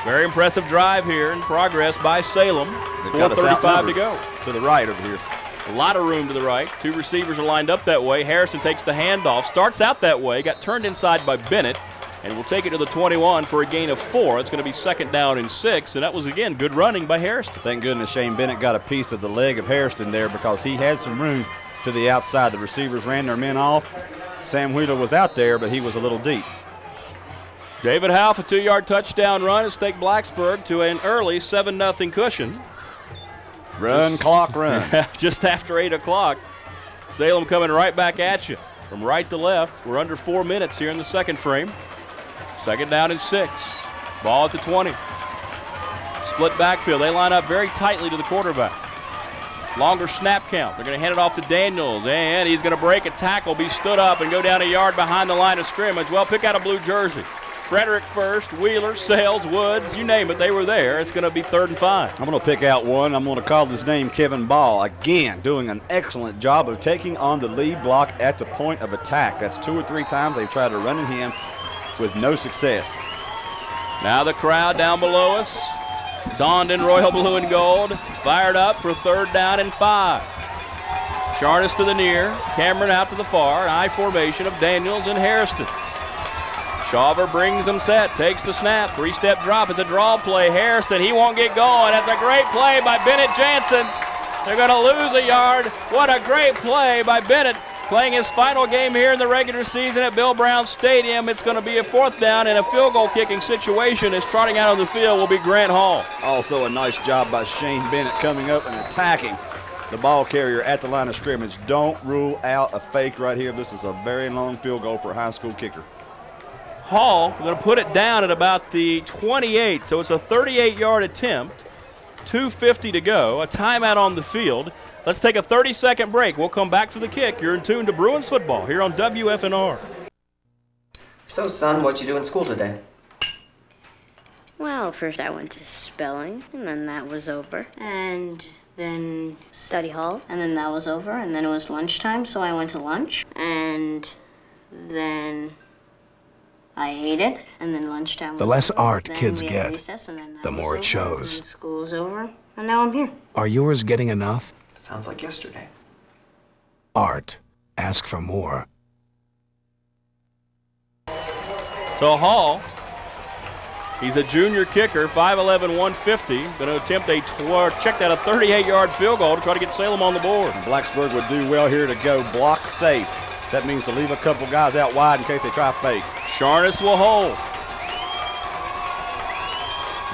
Very impressive drive here in progress by Salem. 4:35 to go. To the right over here. A lot of room to the right. 2 receivers are lined up that way. Harrison takes the handoff, starts out that way, got turned inside by Bennett, and will take it to the 21 for a gain of 4. It's going to be 2nd down and 6, and that was, again, good running by Harrison. Thank goodness Shane Bennett got a piece of the leg of Harrison there because he had some room to the outside. The receivers ran their men off. Sam Wheeler was out there, but he was a little deep. David Half, a 2-yard touchdown run has taken Blacksburg to an early 7-0 cushion. Run, clock, run. Just after 8 o'clock. Salem coming right back at you from right to left. We're under 4 minutes here in the second frame. 2nd down and 6. Ball at the 20. Split backfield. They line up very tightly to the quarterback. Longer snap count. They're going to hand it off to Daniels, and he's going to break a tackle, be stood up, and go down a yard behind the line of scrimmage. Well, pick out a blue jersey. Frederick first, Wheeler, Sales, Woods, you name it, they were there. It's going to be 3rd and 5. I'm going to pick out one. I'm going to call his name Kevin Ball. Again, doing an excellent job of taking on the lead block at the point of attack. That's 2 or 3 times they've tried to run at him with no success. Now the crowd down below us, donned in royal blue and gold, fired up for 3rd down and 5. Charnas to the near, Cameron out to the far, an I formation of Daniels and Harrison. Shawver brings him set, takes the snap, 3-step drop. It's a draw play. Harrison, he won't get going. That's a great play by Bennett Jansen. They're going to lose a yard. What a great play by Bennett. playing his final game here in the regular season at Bill Brown Stadium. It's going to be a 4th down and a field goal kicking situation as trotting out on the field will be Grant Hall. Also a nice job by Shane Bennett coming up and attacking the ball carrier at the line of scrimmage. Don't rule out a fake right here. This is a very long field goal for a high school kicker. Hall going to put it down at about the 28, so it's a 38-yard attempt. 2:50 to go, a timeout on the field. Let's take a 30-second break. We'll come back for the kick. You're in tune to Bruins football here on WFNR. So, son, what'd you do in school today? Well, first I went to spelling, and then that was over. And then study hall, and then that was over. And then it was lunchtime, so I went to lunch. And then I ate it, and then lunchtime. The less art then kids we had get, recess, and then the more it over, shows. and school was over, and now I'm here. Are yours getting enough? Sounds like yesterday. Art. Ask for more. So Hall, he's a junior kicker, 5'11", 150. Going to attempt check that a 38-yard field goal to try to get Salem on the board. Blacksburg would do well here to go block safe. That means to leave a couple guys out wide in case they try fake. Sharness will hold.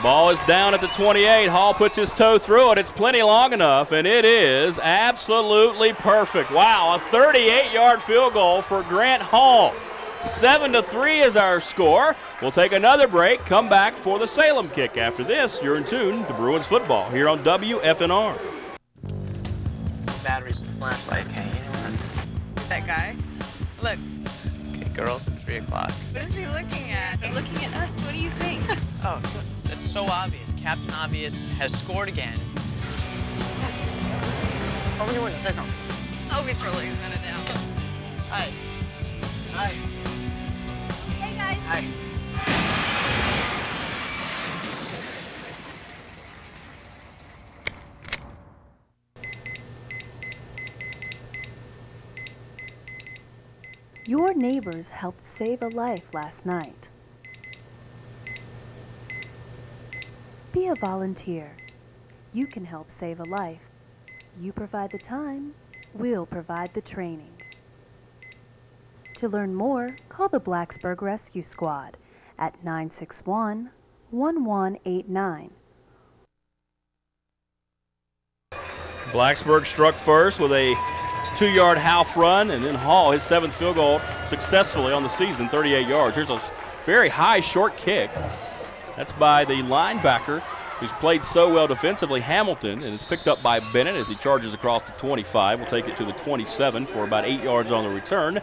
Ball is down at the 28. Hall puts his toe through it. It's plenty long enough, and it is absolutely perfect. Wow, a 38-yard field goal for Grant Hall. 7-3 is our score. We'll take another break, come back for the Salem kick. After this, you're in tune to Bruins football here on WFNR. Batteries and flashlight. Okay, you know what? That guy. Look. Okay, girls at 3 o'clock. What is he looking at? They're looking at us. What do you think? Oh, that's so obvious. Captain Obvious has scored again. Open your window, say something. Oh, he's really gonna down. Hi. Hi. Hey, guys. Hi. Your neighbors helped save a life last night. Be a volunteer. You can help save a life. You provide the time, we'll provide the training. To learn more, call the Blacksburg Rescue Squad at 961-1189. Blacksburg struck first with a 2-yard half run, and then Hall, his 7th field goal successfully on the season, 38 yards. Here's a very high short kick. That's by the linebacker who's played so well defensively, Hamilton, and it's picked up by Bennett as he charges across the 25. We'll take it to the 27 for about 8 yards on the return.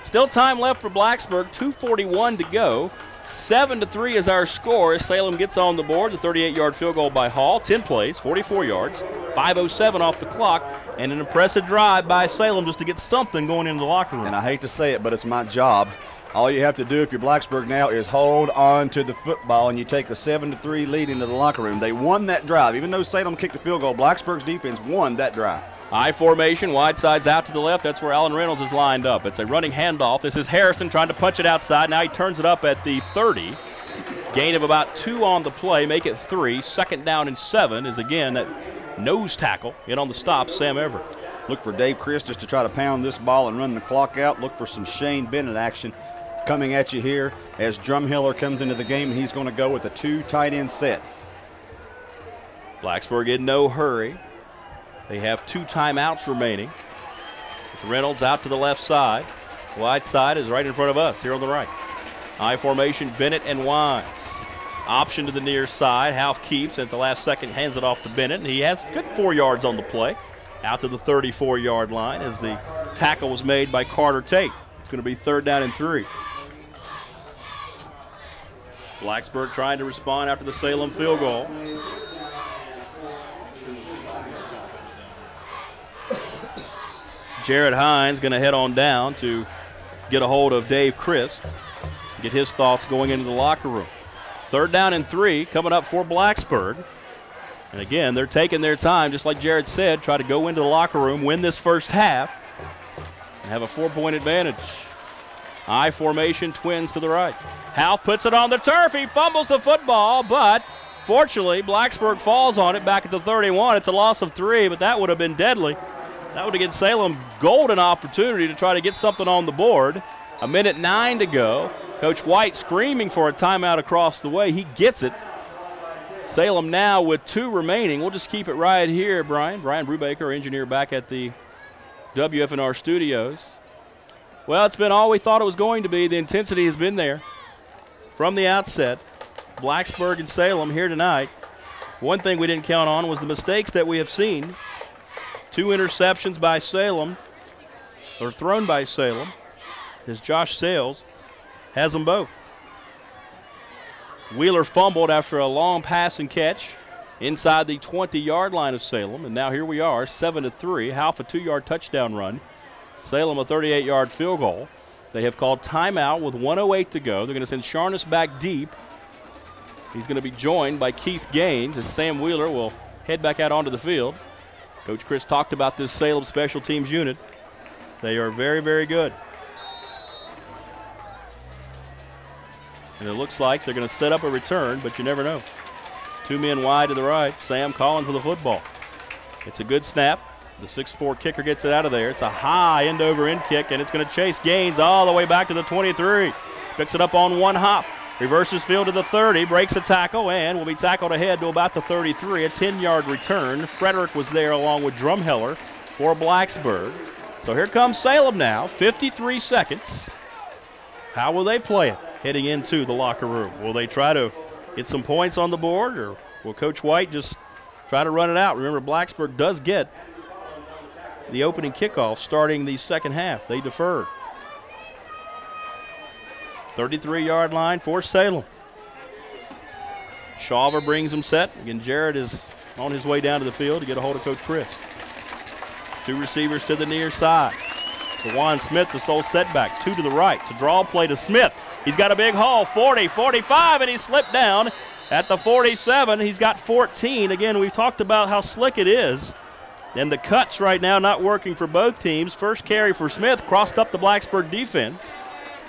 Still time left for Blacksburg, 2:41 to go. 7-3 is our score as Salem gets on the board. The 38-yard field goal by Hall, 10 plays, 44 yards, 5:07 off the clock, and an impressive drive by Salem just to get something going into the locker room. And I hate to say it, but it's my job. All you have to do if you're Blacksburg now is hold on to the football, and you take a 7-3 lead into the locker room. They won that drive. Even though Salem kicked the field goal, Blacksburg's defense won that drive. I formation, wide sides out to the left. That's where Allen Reynolds is lined up. It's a running handoff. This is Harrison trying to punch it outside. Now he turns it up at the 30. Gain of about 2 on the play, make it 3. 2nd down and 7 is again that nose tackle in on the stop, Sam Everett. Look for Dave Christus to try to pound this ball and run the clock out. Look for some Shane Bennett action coming at you here as Drumhiller comes into the game, and he's going to go with a 2 tight end set. Blacksburg in no hurry. They have 2 timeouts remaining. With Reynolds out to the left side. Wide side is right in front of us here on the right. I formation, Bennett and Wines. Option to the near side. Half keeps at the last second, hands it off to Bennett, and he has good 4 yards on the play. Out to the 34-yard line as the tackle was made by Carter Tate. It's going to be 3rd down and 3. Blacksburg trying to respond after the Salem field goal. Jared Hines going to head on down to get a hold of Dave Christ, get his thoughts going into the locker room. 3rd down and 3 coming up for Blacksburg. And again, they're taking their time, just like Jared said, try to go into the locker room, win this first half, and have a 4-point advantage. I formation, Twins to the right. Half puts it on the turf. He fumbles the football, but fortunately, Blacksburg falls on it back at the 31. It's a loss of 3, but that would have been deadly. That would have given Salem golden opportunity to try to get something on the board. 1:09 to go. Coach White screaming for a timeout across the way. He gets it. Salem now with 2 remaining. We'll just keep it right here, Brian. Brian Brubaker, our engineer, back at the WFNR studios. Well, it's been all we thought it was going to be. The intensity has been there from the outset. Blacksburg and Salem here tonight. One thing we didn't count on was the mistakes that we have seen. 2 interceptions by Salem, or thrown by Salem, as Josh Sales has them both. Wheeler fumbled after a long pass and catch inside the 20-yard line of Salem, and now here we are, 7-3. Half a 2-yard touchdown run. Salem a 38-yard field goal. They have called timeout with 1:08 to go. They're going to send Sharness back deep. He's going to be joined by Keith Gaines as Sam Wheeler will head back out onto the field. Coach Chris talked about this Salem special teams unit. They are very, very good. And it looks like they're going to set up a return, but you never know. 2 men wide to the right. Sam calling for the football. It's a good snap. The 6'4" kicker gets it out of there. It's a high end-over-end kick, and it's going to chase Gaines all the way back to the 23. Picks it up on one hop. Reverses field to the 30, breaks a tackle, and will be tackled ahead to about the 33. A 10-yard return. Frederick was there along with Drumheller for Blacksburg. So here comes Salem now, 53 seconds. How will they play it heading into the locker room? Will they try to get some points on the board, or will Coach White just try to run it out? Remember, Blacksburg does get the opening kickoff starting the second half. They deferred. 33-yard line for Salem. Shawver brings him set. Again, Jarrett is on his way down to the field to get a hold of Coach Chris. 2 receivers to the near side. DeJuan Smith, the sole setback. 2 to the right. To draw play to Smith. He's got a big haul. 40, 45, and he slipped down at the 47. He's got 14. Again, we've talked about how slick it is. And the cuts right now not working for both teams. First carry for Smith crossed up the Blacksburg defense.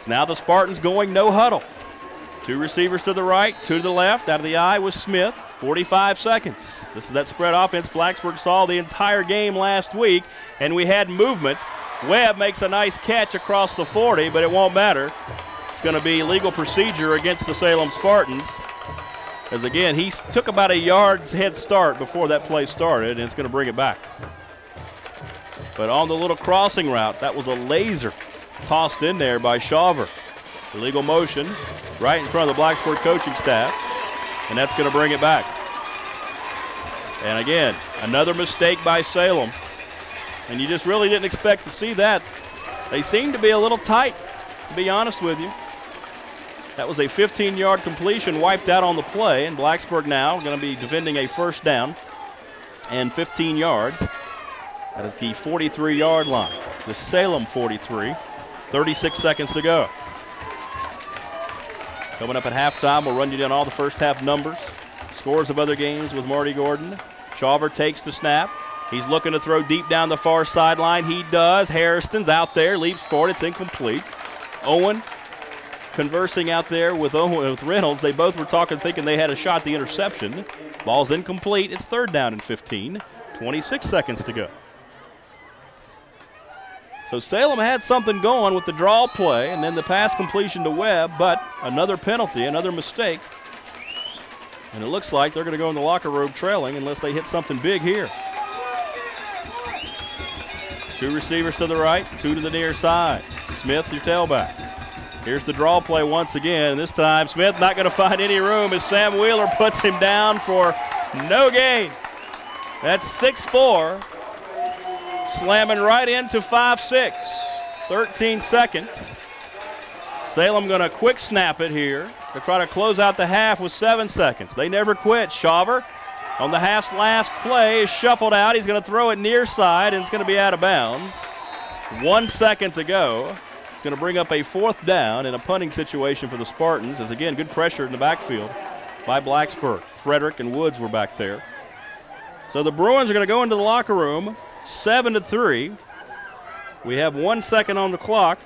So now the Spartans going no huddle. 2 receivers to the right, 2 to the left. Out of the eye was Smith. 45 seconds. This is that spread offense Blacksburg saw the entire game last week, and we had movement. Webb makes a nice catch across the 40, but it won't matter. It's going to be legal procedure against the Salem Spartans. As again, he took about a yard's head start before that play started, and it's going to bring it back. But on the little crossing route, that was a laser tossed in there by Shawver. Illegal motion right in front of the Blacksburg coaching staff, and that's going to bring it back. And again, another mistake by Salem, and you just really didn't expect to see that. They seem to be a little tight, to be honest with you. That was a 15-yard completion wiped out on the play, and Blacksburg now going to be defending a first down and 15 yards at the 43-yard line. The Salem 43, 36 seconds to go. Coming up at halftime, we'll run you down all the first half numbers, scores of other games with Marty Gordon. Shawver takes the snap. He's looking to throw deep down the far sideline. He does. Harrison's out there, leaps forward. It's incomplete. Owen conversing out there with Reynolds. They both were talking, thinking they had a shot at the interception. Ball's incomplete. It's third down and 15. 26 seconds to go. So Salem had something going with the draw play and then the pass completion to Webb, but another penalty, another mistake. And it looks like they're going to go in the locker room trailing unless they hit something big here. 2 receivers to the right, 2 to the near side. Smith, your tailback. Here's the draw play once again. This time Smith not going to find any room as Sam Wheeler puts him down for no gain. That's 6'4", slamming right into 5'6". 13 seconds. Salem going to quick snap it here to try to close out the half with 7 seconds. They never quit. Shawver on the half's last play is shuffled out. He's going to throw it near side, and it's going to be out of bounds. 1 second to go. It's going to bring up a fourth down in a punting situation for the Spartans, as again, good pressure in the backfield by Blacksburg. Frederick and Woods were back there. So the Bruins are going to go into the locker room, 7-3. We have 1 second on the clock.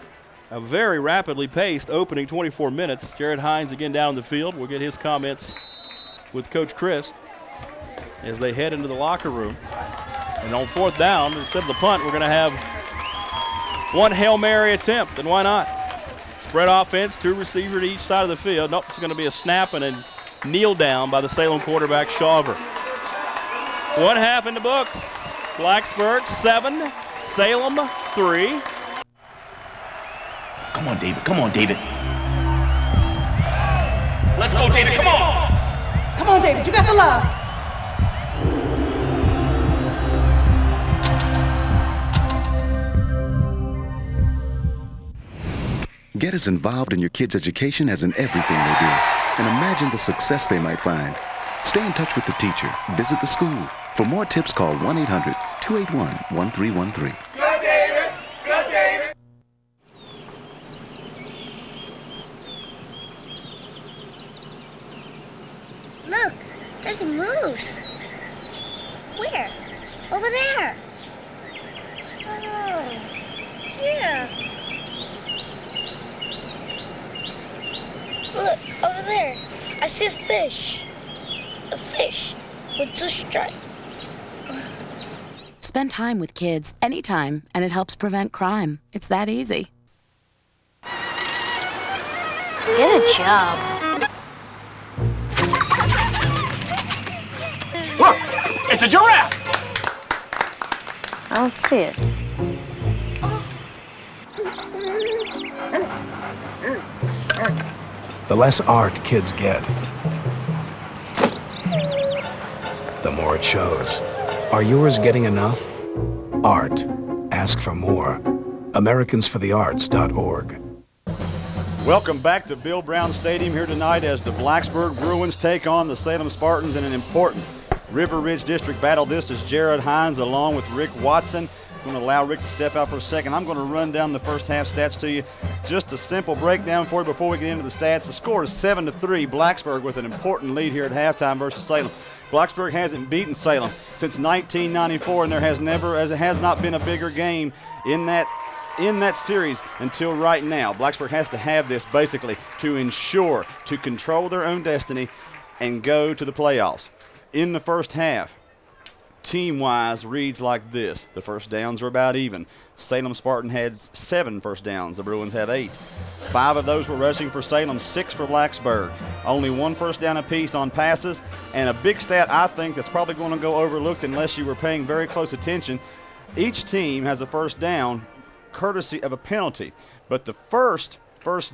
A very rapidly paced opening 24 minutes. Jared Hines again down the field. We'll get his comments with Coach Chris as they head into the locker room. And on 4th down, instead of the punt, we're going to have one Hail Mary attempt, and why not? Spread offense, 2 receivers to each side of the field. Nope, it's going to be a snap and a kneel down by the Salem quarterback, Shawver. 1 half in the books. Blacksburg 7, Salem 3. Come on, David. Come on, David. Let's go, David. Come on. Come on, David. You got the love. Get as involved in your kids' education as in everything they do, and imagine the success they might find. Stay in touch with the teacher. Visit the school. For more tips, call 1-800-281-1313. Go, David. Go, David. Look, there's a moose. Where? Over there. Oh, yeah. Look, over there. I see a fish. A fish with 2 stripes. Spend time with kids anytime, and it helps prevent crime. It's that easy. Get a job. Look, it's a giraffe. I don't see it. The less art kids get, the more it shows. Are yours getting enough? Art. Ask for more. AmericansForTheArts.org. Welcome back to Bill Brown Stadium here tonight as the Blacksburg Bruins take on the Salem Spartans in an important River Ridge District battle. This is Jared Hines along with Rick Watson. I'm going to allow Rick to step out for a second. I'm going to run down the first half stats to you. Just a simple breakdown for you before we get into the stats. The score is 7-3. Blacksburg with an important lead here at halftime versus Salem. Blacksburg hasn't beaten Salem since 1994, and there has not been a bigger game in that series until right now. Blacksburg has to have this basically to ensure to control their own destiny and go to the playoffs. In the first half, team-wise reads like this. The first downs are about even. Salem Spartan had 7 first downs. The Bruins had 8. 5 of those were rushing for Salem, 6 for Blacksburg. Only 1 first down apiece on passes. And a big stat I think that's probably going to go overlooked unless you were paying very close attention. Each team has a first down courtesy of a penalty. But the first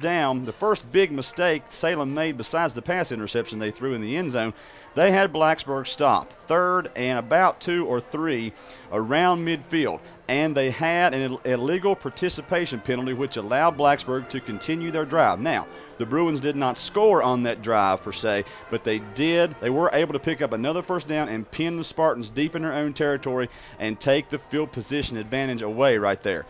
down, the first big mistake Salem made besides the pass interception they threw in the end zone, they had Blacksburg stopped 3rd and about 2 or 3 around midfield. And they had an illegal participation penalty which allowed Blacksburg to continue their drive. Now, the Bruins did not score on that drive per se, but they were able to pick up another first down and pin the Spartans deep in their own territory and take the field position advantage away right there.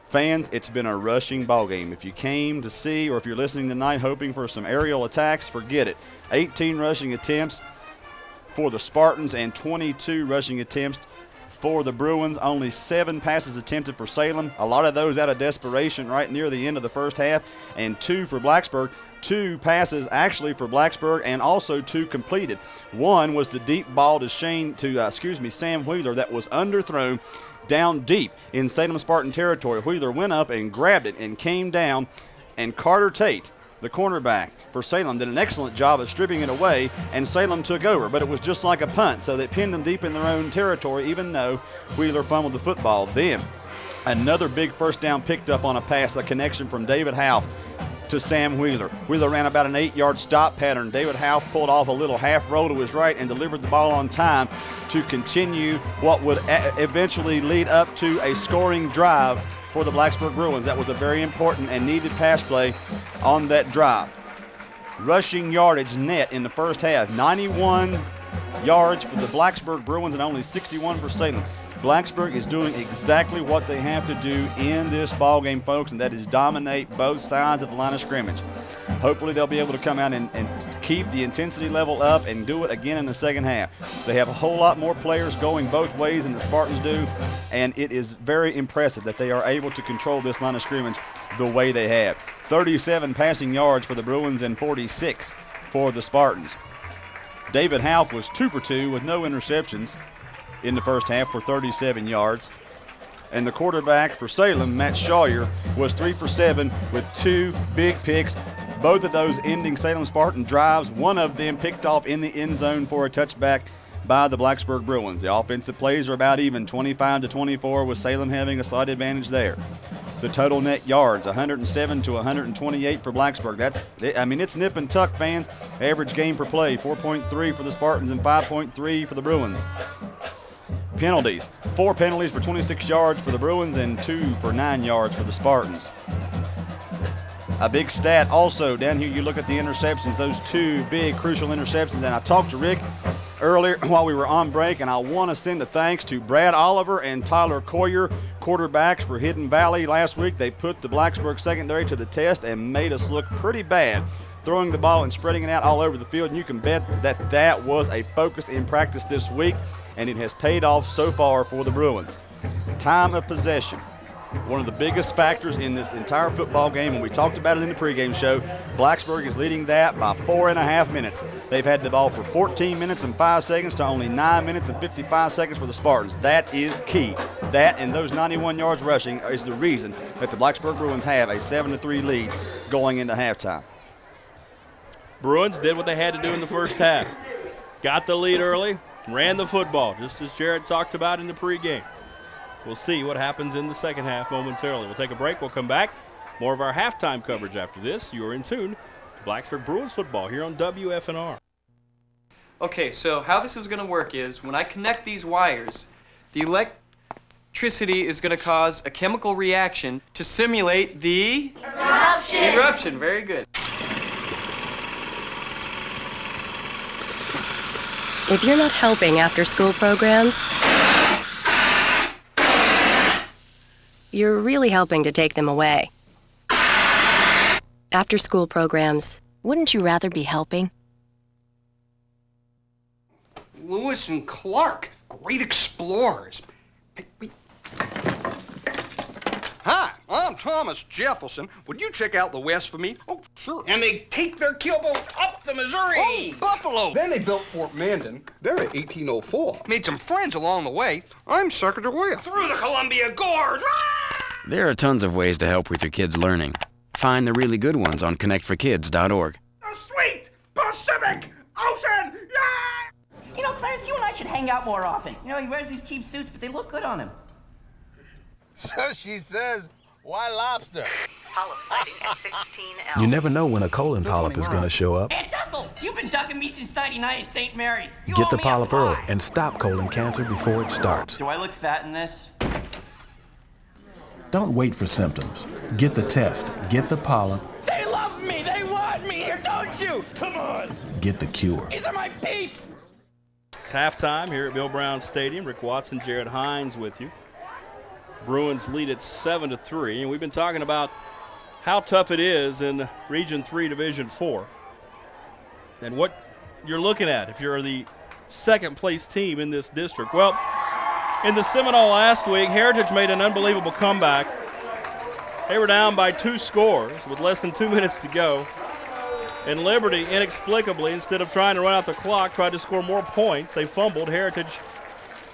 Fans, it's been a rushing ball game. If you came to see or if you're listening tonight hoping for some aerial attacks, forget it. 18 rushing attempts for the Spartans and 22 rushing attempts for the Bruins. Only 7 passes attempted for Salem. A lot of those out of desperation right near the end of the first half, and 2 for Blacksburg. 2 passes actually for Blacksburg and also 2 completed. One was the deep ball to Sam Wheeler that was underthrown down deep in Salem Spartan territory. Wheeler went up and grabbed it and came down, and Carter Tate, the cornerback for Salem, did an excellent job of stripping it away, and Salem took over. But it was just like a punt, so they pinned them deep in their own territory, even though Wheeler fumbled the football. Then another big first down picked up on a pass, a connection from David Half to Sam Wheeler. Wheeler ran about an 8-yard stop pattern. David Half pulled off a little half roll to his right and delivered the ball on time to continue what would eventually lead up to a scoring drive for the Blacksburg Bruins. That was a very important and needed pass play on that drive. Rushing yardage net in the first half, 91 yards for the Blacksburg Bruins and only 61 for Salem. Blacksburg is doing exactly what they have to do in this ball game, folks, and that is dominate both sides of the line of scrimmage. Hopefully they'll be able to come out and keep the intensity level up and do it again in the second half. They have a whole lot more players going both ways than the Spartans do, and it is very impressive that they are able to control this line of scrimmage the way they have. 37 passing yards for the Bruins and 46 for the Spartans. David Half was 2 for 2 with no interceptions. in the first half for 37 yards. And the quarterback for Salem, Matt Shawyer, was 3 for 7 with 2 big picks, both of those ending Salem Spartan drives, one of them picked off in the end zone for a touchback by the Blacksburg Bruins. The offensive plays are about even, 25-24, with Salem having a slight advantage there. The total net yards, 107 to 128 for Blacksburg. It's nip and tuck, fans. Average game per play, 4.3 for the Spartans and 5.3 for the Bruins. Penalties, 4 penalties for 26 yards for the Bruins and 2 for 9 yards for the Spartans. A big stat also down here, you look at the interceptions, those 2 big crucial interceptions. And I talked to Rick earlier while we were on break, and I want to send a thanks to Brad Oliver and Tyler Coyer, quarterbacks for Hidden Valley last week. They put the Blacksburg secondary to the test and made us look pretty bad, throwing the ball and spreading it out all over the field. And you can bet that that was a focus in practice this week, and it has paid off so far for the Bruins. Time of possession, one of the biggest factors in this entire football game, and we talked about it in the pregame show. Blacksburg is leading that by 4.5 minutes. They've had the ball for 14 minutes and 5 seconds to only 9 minutes and 55 seconds for the Spartans. That is key. That and those 91 yards rushing is the reason that the Blacksburg Bruins have a 7-3 lead going into halftime. Bruins did what they had to do in the first half. Got the lead early, ran the football, just as Jared talked about in the pregame. We'll see what happens in the second half momentarily. We'll take a break. We'll come back. More of our halftime coverage after this. You're in tune to Blacksburg Bruins football here on WFNR. Okay, so how this is going to work is when I connect these wires, the electricity is going to cause a chemical reaction to simulate the Eruption. Eruption. Very good. If you're not helping after-school programs, you're really helping to take them away. After-school programs, Wouldn't you rather be helping? Lewis and Clark, great explorers. Hi, I'm Thomas Jefferson. Would you check out the West for me? Oh, sure. And they take their keelboat up the Missouri. Oh, Buffalo. Then they built Fort Mandan. They're at 1804. Made some friends along the way. I'm Secretary through the Columbia Gorge. There are tons of ways to help with your kids' learning. Find the really good ones on connectforkids.org. The sweet Pacific Ocean! Yeah! You know, Clarence, you and I should hang out more often. You know, he wears these cheap suits, but they look good on him. So she says, why lobster? You never know when a colon polyp is going to show up. Aunt Ethel, you've been ducking me since '99 at St. Mary's. You Get owe the me a polyp pie. early and stop colon cancer before it starts. Do I look fat in this? Don't wait for symptoms. Get the test. Get the polyp. They love me. They want me here, don't you? Come on. Get the cure. These are my peeps. It's halftime here at Bill Brown Stadium. Rick Watson, Jared Hines with you. Bruins lead at 7-3, and we've been talking about how tough it is in Region 3, Division 4, and what you're looking at if you're the second-place team in this district. Well, in the Seminole last week, Heritage made an unbelievable comeback. They were down by 2 scores with less than 2 minutes to go, and Liberty, inexplicably, instead of trying to run out the clock, tried to score more points. They fumbled. Heritage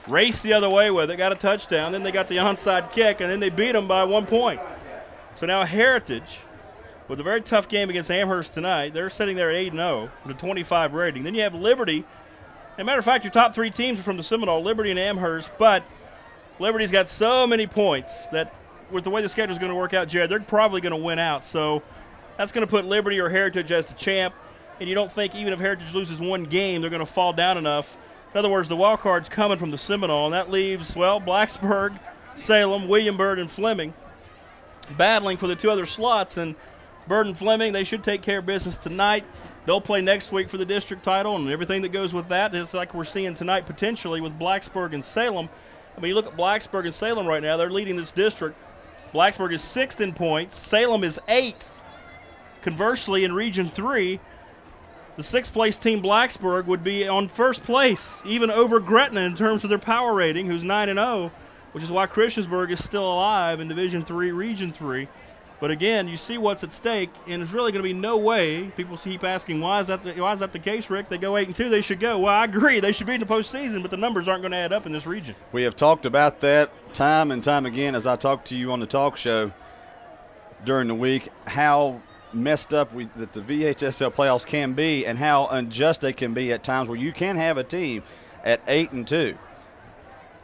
raced the other way with it, got a touchdown, then they got the onside kick, and then they beat them by 1 point. So now Heritage, with a very tough game against Amherst tonight, they're sitting there at 8-0 with a 25 rating. Then you have Liberty. As a matter of fact, your top 3 teams are from the Seminole, Liberty and Amherst, but Liberty's got so many points that with the way the schedule is going to work out, Jared, they're probably going to win out. So that's going to put Liberty or Heritage as the champ, and you don't think even if Heritage loses 1 game, they're going to fall down enough. In other words, the wild card's coming from the Seminole, and that leaves, well, Blacksburg, Salem, Williamsburg, and Fleming battling for the 2 other slots. And Bird and Fleming, they should take care of business tonight. They'll play next week for the district title and everything that goes with that. It's like we're seeing tonight potentially with Blacksburg and Salem. I mean, you look at Blacksburg and Salem right now. They're leading this district. Blacksburg is 6th in points. Salem is 8th. Conversely, in Region 3, the 6th-place team, Blacksburg, would be on 1st place, even over Gretna in terms of their power rating, who's 9-0, which is why Christiansburg is still alive in Division 3, Region 3. But again, you see what's at stake, and there's really going to be no way. People keep asking, why is that the case, Rick? They go 8-2, they should go. Well, I agree, they should be in the postseason, but the numbers aren't going to add up in this region. We have talked about that time and time again as I talked to you on the talk show during the week, how messed up that the VHSL playoffs can be and how unjust they can be at times, where you can have a team at 8-2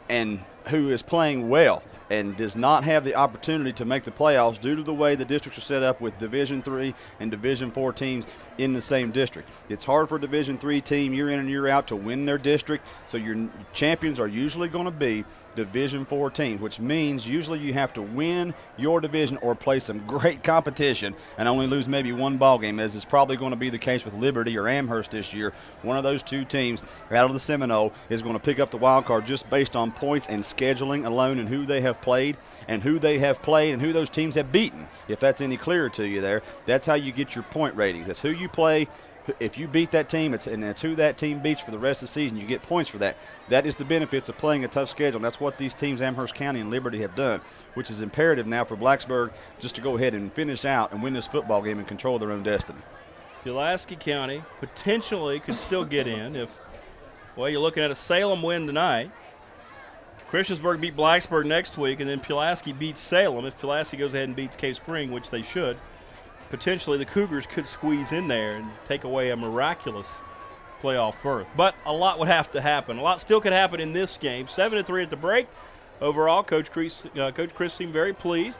and who is playing well and does not have the opportunity to make the playoffs due to the way the districts are set up with Division III and Division IV teams in the same district. It's hard for a Division III team year in and year out to win their district, so your champions are usually going to be Division IV teams, which means usually you have to win your division or play some great competition and only lose maybe one ball game, as is probably going to be the case with Liberty or Amherst this year. One of those two teams out of the Seminole is going to pick up the wild card just based on points and scheduling alone and who they have played and who those teams have beaten. If that's any clearer to you there, that's how you get your point ratings. That's who you play. If you beat that team, and that's who that team beats for the rest of the season, you get points for that. That is the benefits of playing a tough schedule, and that's what these teams, Amherst County and Liberty, have done, which is imperative now for Blacksburg just to go ahead and finish out and win this football game and control their own destiny. Pulaski County potentially could still get in if, well, you're looking at a Salem win tonight. Christiansburg beat Blacksburg next week, and then Pulaski beats Salem. If Pulaski goes ahead and beats Cave Spring, which they should, potentially the Cougars could squeeze in there and take away a miraculous playoff berth. But a lot would have to happen. A lot still could happen in this game. 7-3 at the break. Overall, Coach Chris seemed very pleased,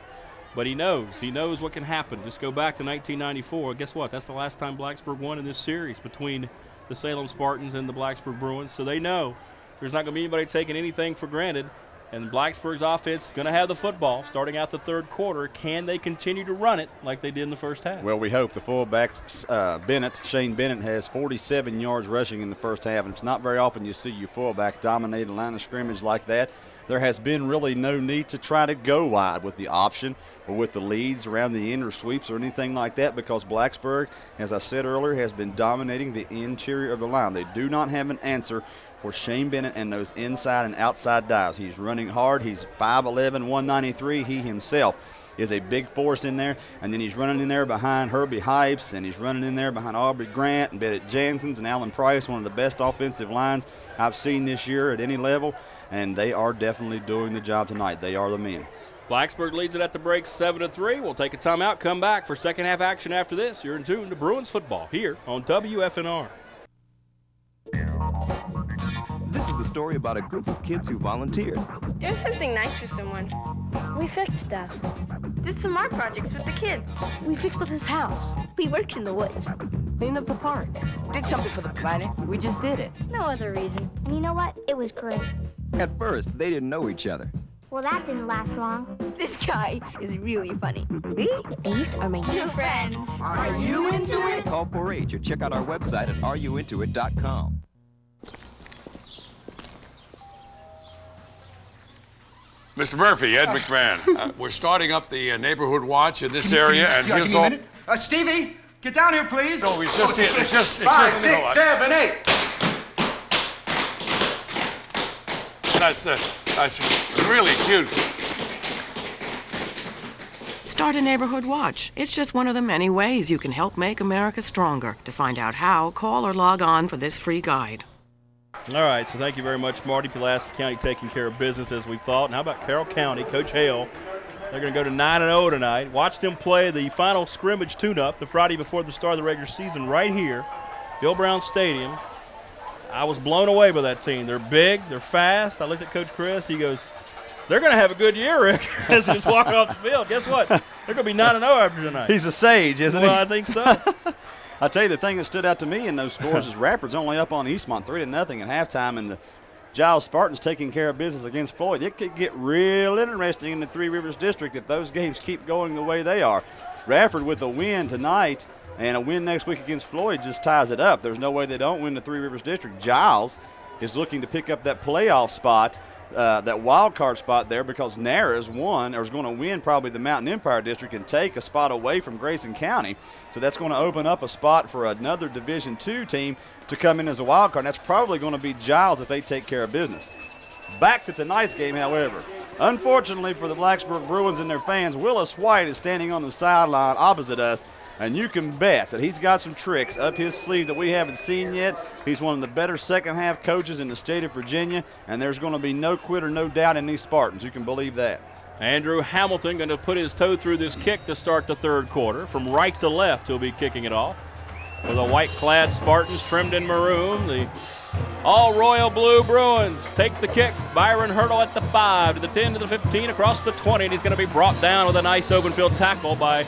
but he knows what can happen. Just go back to 1994. Guess what? That's the last time Blacksburg won in this series between the Salem Spartans and the Blacksburg Bruins. So they know there's not going to be anybody taking anything for granted. And Blacksburg's offense is going to have the football starting out the third quarter. Can they continue to run it like they did in the first half? Well, we hope. The fullback, Shane Bennett, has 47 yards rushing in the first half, and it's not very often you see your fullback dominate a line of scrimmage like that. There has been really no need to try to go wide with the option or with the leads around the end or sweeps or anything like that, because Blacksburg, as I said earlier, has been dominating the interior of the line. They do not have an answer for Shane Bennett and those inside and outside dives. He's running hard. He's 5'11", 193. He himself is a big force in there. And then he's running in there behind Herbie Hypes, and he's running in there behind Aubrey Grant and Bennett Jansen's and Alan Price, one of the best offensive lines I've seen this year at any level. And they are definitely doing the job tonight. They are the men. Blacksburg leads it at the break 7-3. We'll take a timeout, come back for second half action after this. You're in tune to Bruins football here on WFNR. This is the story about a group of kids who volunteered. Doing something nice for someone. We fixed stuff. Did some art projects with the kids. We fixed up his house. We worked in the woods. Cleaned up the park. Did something for the planet. We just did it. No other reason. And you know what? It was great. At first, they didn't know each other. Well, that didn't last long. This guy is really funny. These are my new friends. Are you into it? Call 4-H or check out our website at areyouintoit.com. Mr. Murphy, Ed McMahon. We're starting up the neighborhood watch in this area, and here's all. Stevie, get down here, please. No, it's just it. It's just 5, 6, 7, 8. That's really cute. Start a neighborhood watch. It's just one of the many ways you can help make America stronger. To find out how, call or log on for this free guide. All right, so thank you very much, Marty. Pulaski County taking care of business as we thought. And how about Carroll County, Coach Hale? They're going to go to 9-0 tonight. Watch them play the final scrimmage tune-up the Friday before the start of the regular season right here, Bill Brown Stadium. I was blown away by that team. They're big, they're fast. I looked at Coach Chris. He goes, they're going to have a good year, Rick, as he's walking off the field. Guess what? They're going to be 9-0 after tonight. He's a sage, isn't he? Well, I think so. I'll tell you, the thing that stood out to me in those scores is Rafford's only up on Eastmont 3-0 at halftime, and the Giles Spartans taking care of business against Floyd. It could get real interesting in the Three Rivers District if those games keep going the way they are. Rafford with a win tonight and a win next week against Floyd just ties it up. There's no way they don't win the Three Rivers District. Giles is looking to pick up that playoff spot, that wild card spot there, because Naras won, or is going to win probably the Mountain Empire District and take a spot away from Grayson County. So that's going to open up a spot for another Division II team to come in as a wild card. And that's probably going to be Giles if they take care of business. Back to tonight's game, however. Unfortunately for the Blacksburg Bruins and their fans, Willis White is standing on the sideline opposite us, and you can bet that he's got some tricks up his sleeve that we haven't seen yet. He's one of the better second-half coaches in the state of Virginia, and there's going to be no quitter, no doubt in these Spartans. You can believe that. Andrew Hamilton going to put his toe through this kick to start the third quarter. From right to left, he'll be kicking it off. With the white-clad Spartans trimmed in maroon, the all royal blue Bruins take the kick. Byron Hurdle at the 5, to the 10, to the 15, across the 20, and he's going to be brought down with a nice open field tackle by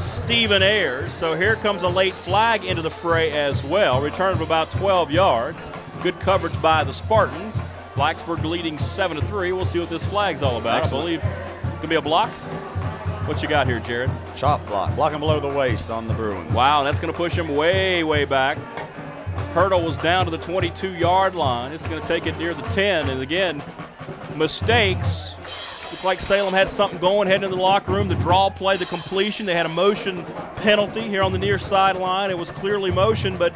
Stephen Ayers. So here comes a late flag into the fray as well. Return of about 12 yards. Good coverage by the Spartans. Blacksburg leading 7-3. We'll see what this flag's all about. Excellent. I believe it could be a block. What you got here, Jared? Chop block, blocking below the waist on the Bruins. Wow, that's going to push him way, way back. Hurdle was down to the 22-yard line. It's going to take it near the 10. And again, mistakes. Looked like Salem had something going heading into the locker room. The draw play, the completion. They had a motion penalty here on the near sideline. It was clearly motion, but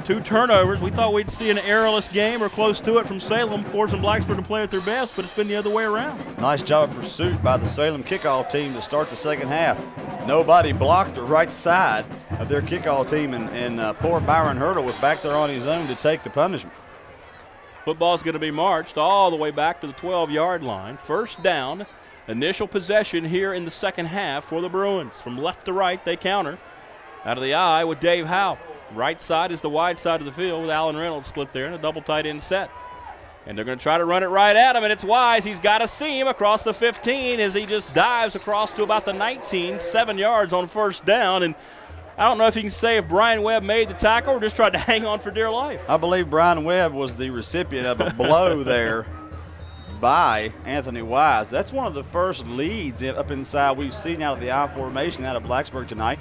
2 turnovers. We thought we'd see an errorless game or close to it from Salem, forcing Blacksburg to play at their best, but it's been the other way around. Nice job of pursuit by the Salem kickoff team to start the second half. Nobody blocked the right side of their kickoff team, and poor Byron Hurdle was back there on his own to take the punishment. Football's going to be marched all the way back to the 12-yard line. First down, initial possession here in the second half for the Bruins. From left to right, they counter. Out of the eye with Dave Howe. Right side is the wide side of the field with Alan Reynolds split there in a double tight end set. And they're going to try to run it right at him, and it's Wise. He's got a seam across the 15 as he just dives across to about the 19, 7 yards on first down. And I don't know if you can say if Brian Webb made the tackle or just tried to hang on for dear life. I believe Brian Webb was the recipient of a blow there by Anthony Wise. That's one of the first leads up inside we've seen out of the I formation out of Blacksburg tonight.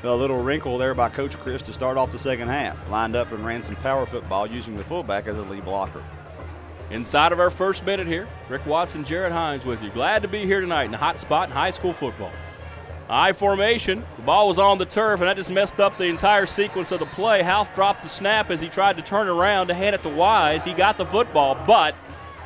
A little wrinkle there by Coach Chris to start off the second half. Lined up and ran some power football using the fullback as a lead blocker. Inside of our first minute here, Rick Watson, Jared Hines with you. Glad to be here tonight in the hot spot in high school football. I formation. The ball was on the turf, and that just messed up the entire sequence of the play. Half dropped the snap as he tried to turn around to hand it to Wise. He got the football, but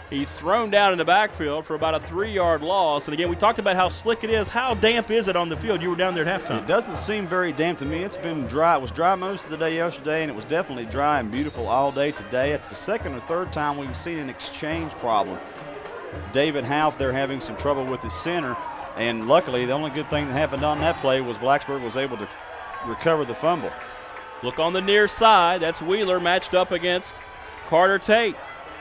he's thrown down in the backfield for about a 3-yard loss. And again, we talked about how slick it is. How damp is it on the field? You were down there at halftime. It doesn't seem very damp to me. It's been dry. It was dry most of the day yesterday, and it was definitely dry and beautiful all day today. It's the second or third time we've seen an exchange problem. David Half, they're having some trouble with his center, and luckily the only good thing that happened on that play was Blacksburg was able to recover the fumble. Look on the near side. That's Wheeler matched up against Carter Tate.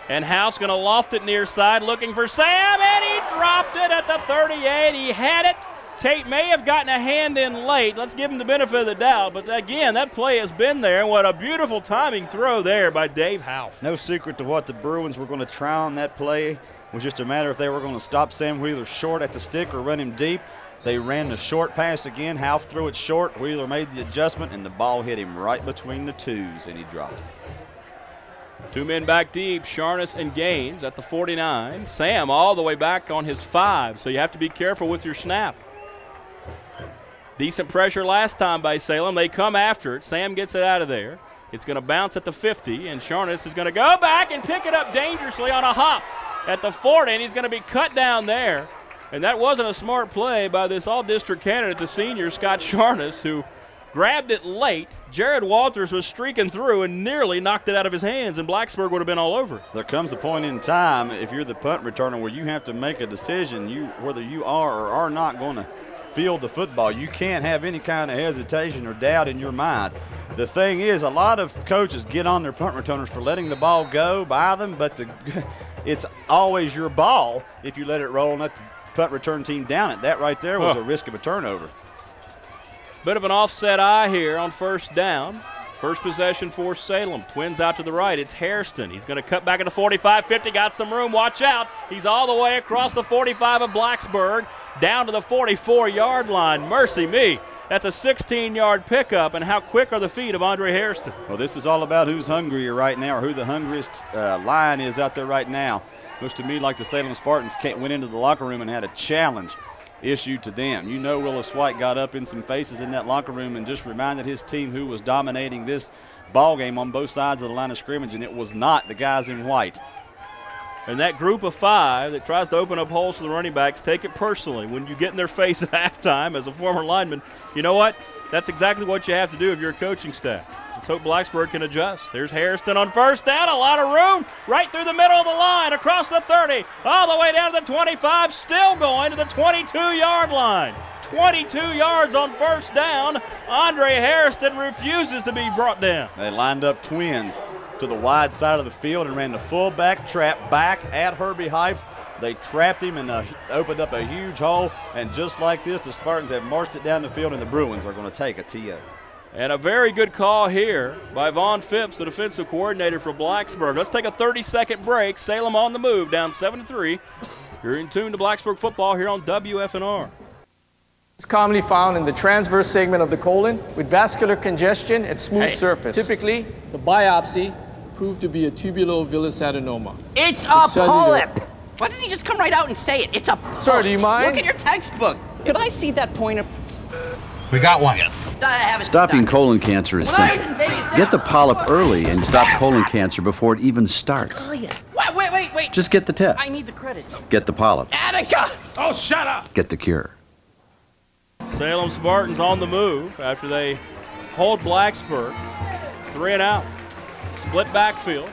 And House going to loft it near side, looking for Sam, and he dropped it at the 38. He had it. Tate may have gotten a hand in late. Let's give him the benefit of the doubt. But again, that play has been there. And what a beautiful timing throw there by Dave House. No secret to what the Bruins were going to try on that play. It was just a matter if they were going to stop Sam Wheeler short at the stick or run him deep. They ran the short pass again. House threw it short. Wheeler made the adjustment, and the ball hit him right between the twos, and he dropped it. 2 men back deep, Sharness and Gaines at the 49. Sam all the way back on his 5, so you have to be careful with your snap. Decent pressure last time by Salem. They come after it. Sam gets it out of there. It's going to bounce at the 50, and Sharness is going to go back and pick it up dangerously on a hop at the 40, and he's going to be cut down there. And that wasn't a smart play by this all-district candidate, the senior Scott Sharness, who grabbed it late. Jared Walters was streaking through and nearly knocked it out of his hands, and Blacksburg would have been all over. There comes a point in time, if you're the punt returner, where you have to make a decision whether you are or are not going to field the football. You can't have any kind of hesitation or doubt in your mind. The thing is, a lot of coaches get on their punt returners for letting the ball go by them, but it's always your ball if you let it roll and let the punt return team down it. That right there was a risk of a turnover. Bit of an offset eye here on first down. First possession for Salem. Twins out to the right. It's Hairston. He's going to cut back at the 45, 50. Got some room. Watch out. He's all the way across the 45 of Blacksburg down to the 44-yard line. Mercy me. That's a 16-yard pickup, and how quick are the feet of Andre Hairston? Well, this is all about who's hungrier right now, or who the hungriest line is out there right now. Looks to me like the Salem Spartans went into the locker room and had a challenge issued to them. You know, Willis White got up in some faces in that locker room and just reminded his team who was dominating this ball game on both sides of the line of scrimmage, and it was not the guys in white. And that group of 5 that tries to open up holes for the running backs take it personally. When you get in their face at halftime as a former lineman, you know what? That's exactly what you have to do if you're a coaching staff. Let's hope Blacksburg can adjust. There's Hairston on first down. A lot of room right through the middle of the line, across the 30, all the way down to the 25, still going to the 22-yard line. 22 yards on first down. Andre Hairston refuses to be brought down. They lined up twins to the wide side of the field and ran the fullback trap back at Herbie Hypes. They trapped him and opened up a huge hole. And just like this, the Spartans have marched it down the field, and the Bruins are going to take a TO. And a very good call here by Vaughn Phipps, the defensive coordinator for Blacksburg. Let's take a 30-second break. Salem on the move, down 7-3. You're in tune to Blacksburg football here on WFNR. It's commonly found in the transverse segment of the colon with vascular congestion and smooth surface. Typically, the biopsy proved to be a tubulovillous adenoma. It's a polyp. Why doesn't he just come right out and say it? It's a polyp. Sir, do you mind? Look at your textbook. Could I see that pointer? We got one. Stopping colon cancer is simple. Get the polyp early and stop colon cancer before it even starts. Wait. Just get the test. I need the credits. Get the polyp. Attica! Oh, shut up! Get the cure. Salem Spartans on the move after they hold Blacksburg. 3 and out. Split backfield.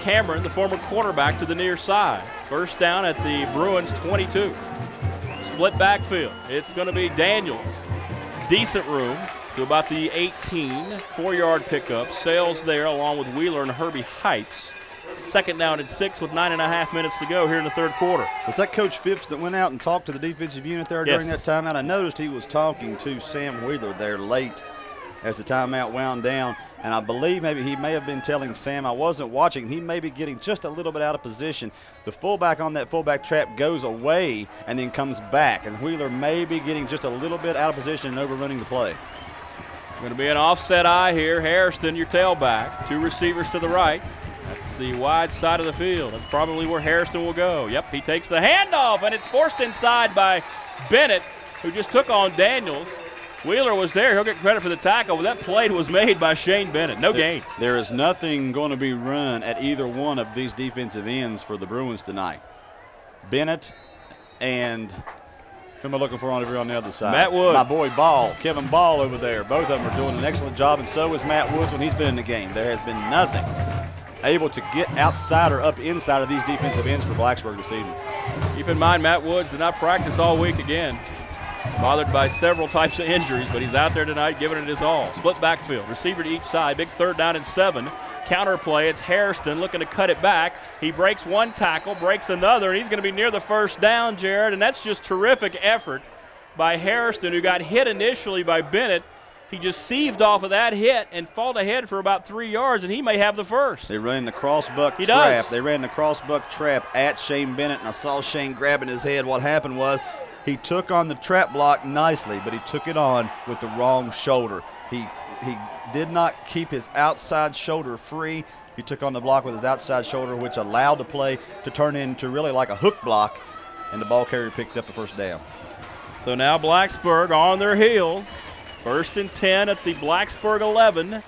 Cameron, the former quarterback, to the near side. First down at the Bruins 22. Split backfield. It's going to be Daniels. Decent room to about the 18. 4-yard pickup. Sales there along with Wheeler and Herbie Hypes. Second down at 6 with 9.5 minutes to go here in the third quarter. Was that Coach Phipps that went out and talked to the defensive unit there during that timeout? I noticed he was talking to Sam Wheeler there late as the timeout wound down. And I believe maybe he may have been telling Sam, I wasn't watching, he may be getting just a little bit out of position. The fullback on that fullback trap goes away and then comes back. And Wheeler may be getting just a little bit out of position and overrunning the play. Going to be an offset eye here. Hairston, your tailback. 2 receivers to the right. That's the wide side of the field. That's probably where Hairston will go. Yep, he takes the handoff, and it's forced inside by Bennett, who just took on Daniels. Wheeler was there. He'll get credit for the tackle, but that play was made by Shane Bennett. No gain. There is nothing going to be run at either one of these defensive ends for the Bruins tonight. Bennett and who am I looking for on the other side? Matt Woods. My boy Ball, Kevin Ball over there. Both of them are doing an excellent job, and so is Matt Woods when he's been in the game. There has been nothing able to get outside or up inside of these defensive ends for Blacksburg this evening. Keep in mind, Matt Woods did not practice all week again. Bothered by several types of injuries, but he's out there tonight giving it his all. Split backfield, receiver to each side, big third down and 7. Counter play, it's Hairston looking to cut it back. He breaks one tackle, breaks another, and he's going to be near the first down, Jared, and that's just terrific effort by Hairston, who got hit initially by Bennett. He just sieved off of that hit and fought ahead for about 3 yards, and he may have the first. They ran the crossbuck trap. They ran the crossbuck trap at Shane Bennett, and I saw Shane grabbing his head. What happened was he took on the trap block nicely, but he took it on with the wrong shoulder. He did not keep his outside shoulder free. He took on the block with his outside shoulder, which allowed the play to turn into really like a hook block, and the ball carrier picked up the first down. So now Blacksburg on their heels. 1st and 10 at the Blacksburg 11.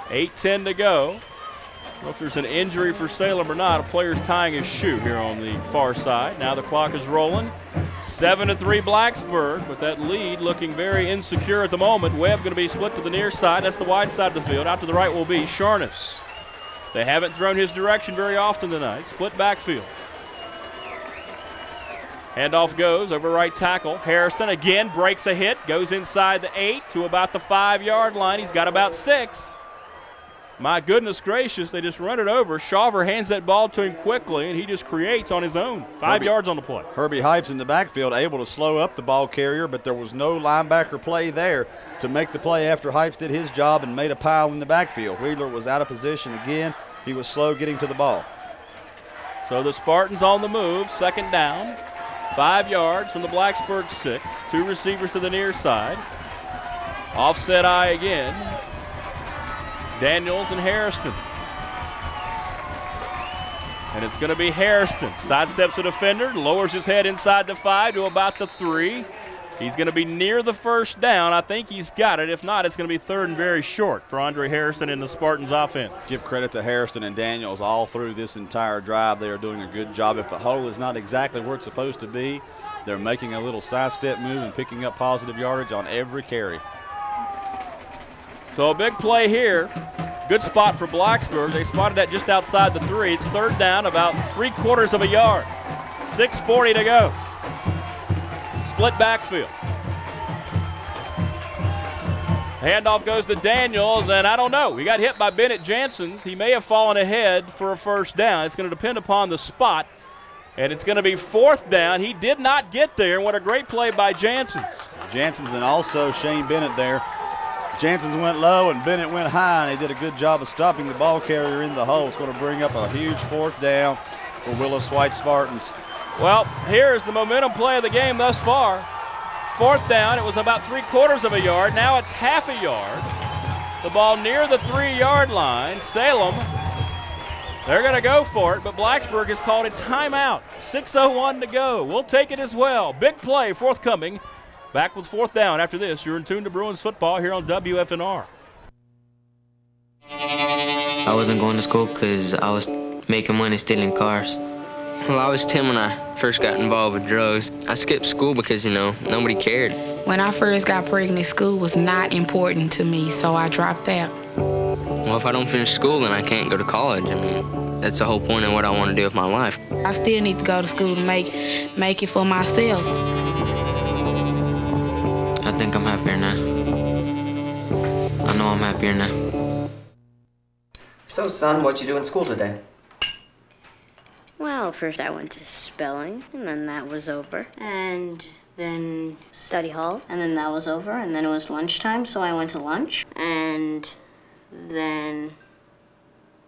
8:10 to go. I don't know if there's an injury for Salem or not. A player's tying his shoe here on the far side. Now the clock is rolling. 7-3 Blacksburg, but that lead looking very insecure at the moment. Webb going to be split to the near side. That's the wide side of the field. Out to the right will be Sharness. They haven't thrown his direction very often tonight. Split backfield. Handoff goes over right tackle. Hairston again breaks a hit, goes inside the 8 to about the 5-yard line. He's got about 6. My goodness gracious, they just run it over. Shawver hands that ball to him quickly, and he just creates on his own. 5 yards on the play. Herbie Hypes in the backfield able to slow up the ball carrier, but there was no linebacker play there to make the play after Hypes did his job and made a pile in the backfield. Wheeler was out of position again. He was slow getting to the ball. So the Spartans on the move, 2nd down. 5 yards from the Blacksburg 6. 2 receivers to the near side. Offset eye again. Daniels and Hairston. And it's going to be Hairston. Sidesteps a defender, lowers his head inside the 5 to about the 3. He's going to be near the first down. I think he's got it. If not, it's going to be third and very short for Andre Harrison and the Spartans offense. Give credit to Harrison and Daniels all through this entire drive. They are doing a good job. If the hole is not exactly where it's supposed to be, they're making a little sidestep move and picking up positive yardage on every carry. So a big play here. Good spot for Blacksburg. They spotted that just outside the 3. It's third down, about 3/4 of a yard. 6:40 to go. Split backfield. Handoff goes to Daniels, and I don't know. He got hit by Bennett Jansen. He may have fallen ahead for a first down. It's going to depend upon the spot, and it's going to be fourth down. He did not get there, and what a great play by Jansen's. Jansen's and also Shane Bennett there. Jansen's went low and Bennett went high, and they did a good job of stopping the ball carrier in the hole. It's going to bring up a huge fourth down for Willis White Spartans. Well, here's the momentum play of the game thus far. Fourth down, it was about 3/4 of a yard. Now it's half a yard. The ball near the 3-yard line. Salem, they're going to go for it, but Blacksburg has called a timeout. 6:01 to go. We'll take it as well. Big play forthcoming. Back with fourth down after this. You're in tune to Bruins football here on WFNR. I wasn't going to school because I was making money stealing cars. Well, I was 10 when I first got involved with drugs. I skipped school because, nobody cared. When I first got pregnant, school was not important to me, so I dropped out. Well, if I don't finish school, then I can't go to college. That's the whole point of what I want to do with my life. I still need to go to school to make it for myself. I think I'm happier now. I know I'm happier now. So, son, what'd you do in school today? Well, first I went to spelling, and then that was over. And then study hall, and then that was over. And then it was lunchtime, so I went to lunch. And then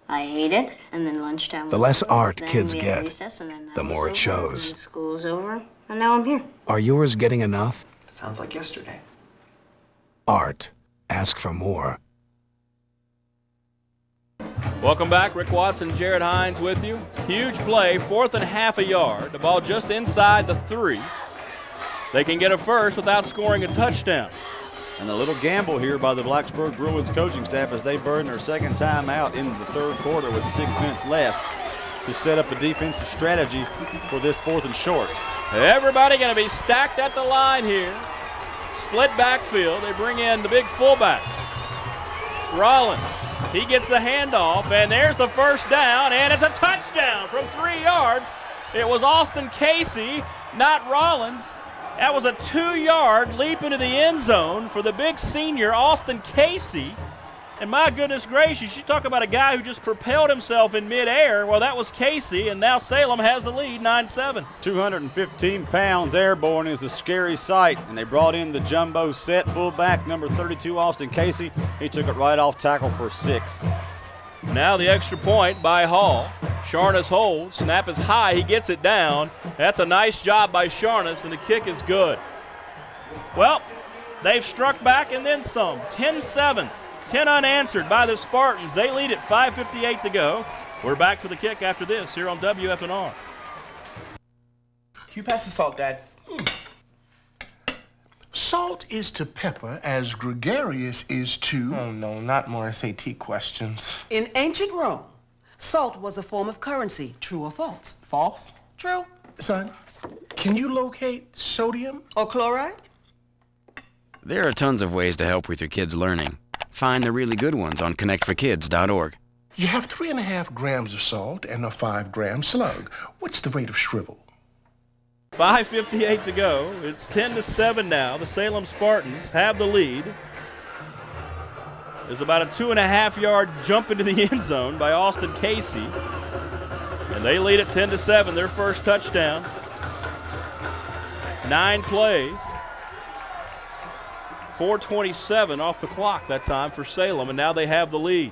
I ate it, and then lunchtime was The less over. art Then kids we had get, recess, and then that the was more it over, shows. And school was over, and now I'm here. Are yours getting enough? Sounds like yesterday. Art. Ask for more. Welcome back. Rick Watson, Jared Hines with you. Huge play, 4th and half a yard. The ball just inside the 3. They can get a first without scoring a touchdown. And a little gamble here by the Blacksburg Bruins coaching staff as they burn their second time out in the third quarter with 6 minutes left to set up a defensive strategy for this 4th and short. Everybody going to be stacked at the line here. Split backfield. They bring in the big fullback, Rollins. He gets the handoff, and there's the first down, and it's a touchdown from 3 yards. It was Austin Casey, not Rollins. That was a 2-yard leap into the end zone for the big senior, Austin Casey. And my goodness gracious, you talk about a guy who just propelled himself in midair. Well, that was Casey, and now Salem has the lead, 9-7. 215 pounds airborne is a scary sight, and they brought in the jumbo set fullback, number 32, Austin Casey. He took it right off tackle for 6. Now the extra point by Hall. Sharness holds, snap is high, he gets it down. That's a nice job by Sharness, and the kick is good. Well, they've struck back and then some, 10-7. 10 unanswered by the Spartans. They lead at 5:58 to go. We're back for the kick after this here on WFNR. Can you pass the salt, Dad? Salt is to pepper as gregarious is to... Oh, no, not more SAT questions. In ancient Rome, salt was a form of currency. True or false? False? True. Son, can you locate sodium? Or chloride? There are tons of ways to help with your kids' learning. Find the really good ones on connectforkids.org. You have 3.5 grams of salt and a 5-gram slug. What's the rate of shrivel? 5:58 to go. It's 10-7 now. The Salem Spartans have the lead. There's about a 2.5-yard jump into the end zone by Austin Casey. And they lead at 10-7, their first touchdown. 9 plays. 4:27 off the clock that time for Salem, and now they have the lead.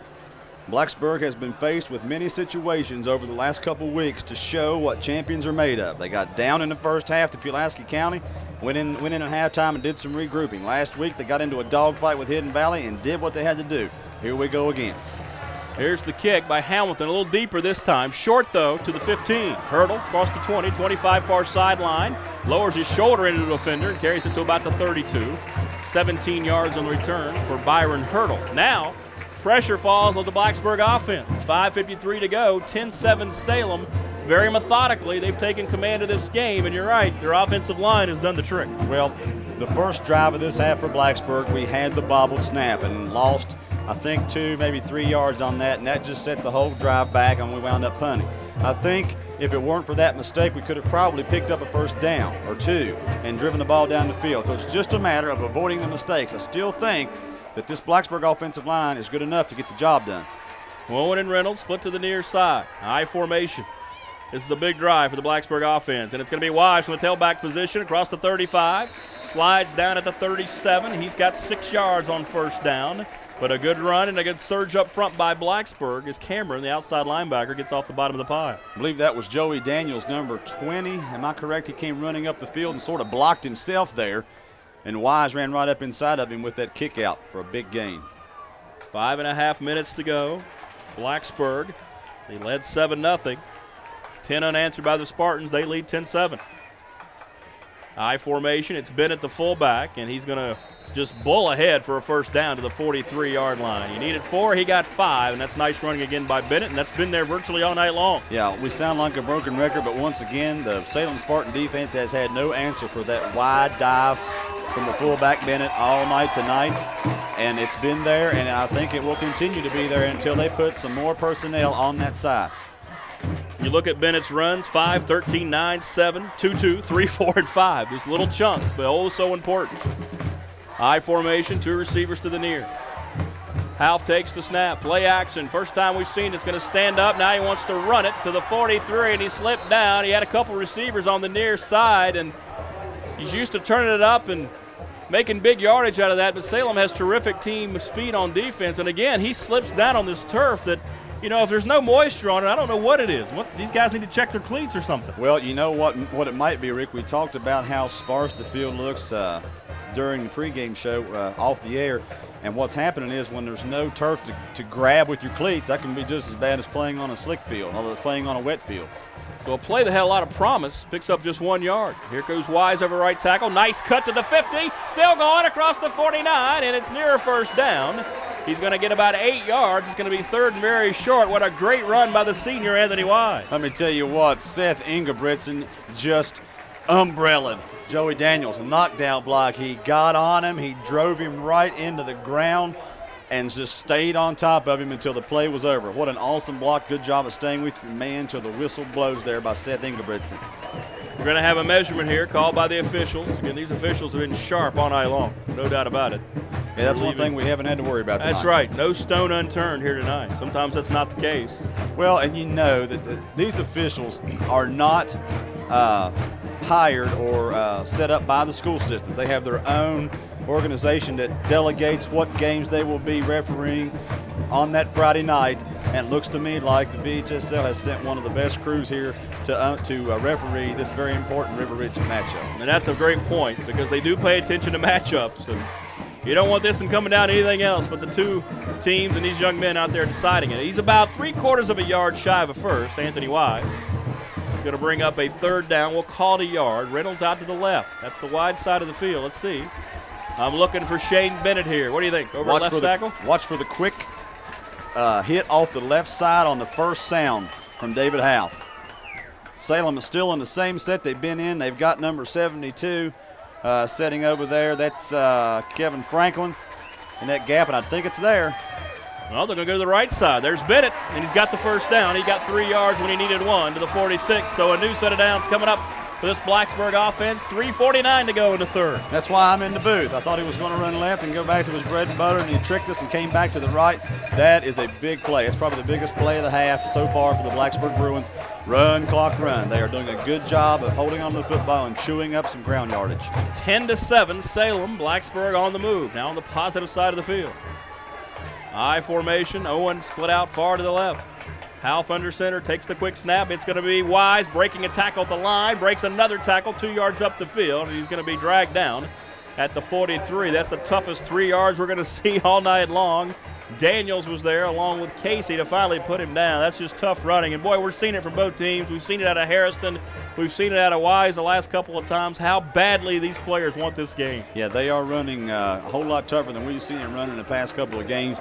Blacksburg has been faced with many situations over the last couple weeks to show what champions are made of. They got down in the first half to Pulaski County, went in at halftime and did some regrouping. Last week they got into a dogfight with Hidden Valley and did what they had to do. Here we go again. Here's the kick by Hamilton, a little deeper this time. Short, though, to the 15. Hurdle across the 20, 25 far sideline. Lowers his shoulder into the defender and carries it to about the 32. 17 yards on the return for Byron Hurdle. Now, pressure falls on the Blacksburg offense. 5:53 to go, 10-7 Salem. Very methodically, they've taken command of this game, and you're right, their offensive line has done the trick. Well, the first drive of this half for Blacksburg, we had the bobbled snap and lost, I think, 2, maybe 3 yards on that, and that just set the whole drive back, and we wound up punting. I think if it weren't for that mistake, we could have probably picked up a first down or 2 and driven the ball down the field. So it's just a matter of avoiding the mistakes. I still think that this Blacksburg offensive line is good enough to get the job done. Owen and Reynolds split to the near side. I formation. This is a big drive for the Blacksburg offense, and it's going to be Wise from the tailback position across the 35. Slides down at the 37. He's got 6 yards on first down, but a good run and a good surge up front by Blacksburg as Cameron, the outside linebacker, gets off the bottom of the pile. I believe that was Joey Daniels, number 20. Am I correct? He came running up the field and sort of blocked himself there, and Wise ran right up inside of him with that kick out for a big gain. 5.5 minutes to go. Blacksburg, they led 7-0. 10 unanswered by the Spartans. They lead 10-7. I formation. It's Bennett, the fullback, and he's going to just bull ahead for a first down to the 43-yard line. He needed 4. He got 5, and that's nice running again by Bennett, and that's been there virtually all night long. Yeah, we sound like a broken record, but once again, the Salem Spartan defense has had no answer for that wide dive from the fullback Bennett all night tonight, and it's been there, and I think it will continue to be there until they put some more personnel on that side. You look at Bennett's runs, 5, 13, 9, 7, 2, 2, 3, 4, and 5. Just little chunks, but oh so important. I formation, 2 receivers to the near. Half takes the snap, play action. First time we've seen it's going to stand up. Now he wants to run it to the 43, and he slipped down. He had a couple receivers on the near side, and he's used to turning it up and making big yardage out of that, but Salem has terrific team speed on defense, and again, he slips down on this turf that, you know, if there's no moisture on it, I don't know what it is. These guys need to check their cleats or something. Well, you know what it might be, Rick. We talked about how sparse the field looks during the pregame show off the air, and what's happening is when there's no turf to grab with your cleats, that can be just as bad as playing on a slick field, or playing on a wet field. So a play that had a lot of promise picks up just 1 yard. Here goes Wise over right tackle. Nice cut to the 50. Still going across the 49, and it's near a first down. He's going to get about 8 yards. It's going to be third and very short. What a great run by the senior Anthony Wise. Let me tell you what, Seth Ingebrigtsen just umbrellaed Joey Daniels. A knockdown block. He got on him. He drove him right into the ground and just stayed on top of him until the play was over. What an awesome block. Good job of staying with your man until the whistle blows there by Seth Ingebrigtsen. We're going to have a measurement here called by the officials. Again, these officials have been sharp all night long, no doubt about it. Yeah, that's one thing we haven't had to worry about tonight. That's right. No stone unturned here tonight. Sometimes that's not the case. Well, and you know that these officials are not hired or set up by the school system. They have their own organization that delegates what games they will be refereeing on that Friday night, and it looks to me like the VHSL has sent one of the best crews here to referee this very important River Ridge matchup. And that's a great point, because they do pay attention to matchups, and you don't want this one coming down to anything else but the two teams and these young men out there deciding it. He's about 3/4 of a yard shy of a first, Anthony Wise. He's going to bring up a third down. We'll call it a yard. Reynolds out to the left. That's the wide side of the field. Let's see. I'm looking for Shane Bennett here. What do you think? Over at left tackle? Watch for the quick hit off the left side on the first sound from David Howe. Salem is still in the same set they've been in. They've got number 72 setting over there. That's Kevin Franklin in that gap, and I think it's there. Well, they're going to go to the right side. There's Bennett, and he's got the first down. He got 3 yards when he needed 1 to the 46. So a new set of downs coming up for this Blacksburg offense. 3:49 to go in the third. That's why I'm in the booth. I thought he was going to run left and go back to his bread and butter, and he tricked us and came back to the right. That is a big play. It's probably the biggest play of the half so far for the Blacksburg Bruins. Run, clock, run. They are doing a good job of holding on to the football and chewing up some ground yardage. 10-7, Salem. Blacksburg on the move. Now on the positive side of the field. I formation. Owen split out far to the left. Half under center, takes the quick snap. It's going to be Wise breaking a tackle at the line, breaks another tackle 2 yards up the field, and he's going to be dragged down at the 43. That's the toughest 3 yards we're going to see all night long. Daniels was there along with Casey to finally put him down. That's just tough running. And, boy, we're seeing it from both teams. We've seen it out of Harrison. We've seen it out of Wise the last couple of times, how badly these players want this game. Yeah, they are running a whole lot tougher than we've seen them running in the past couple of games.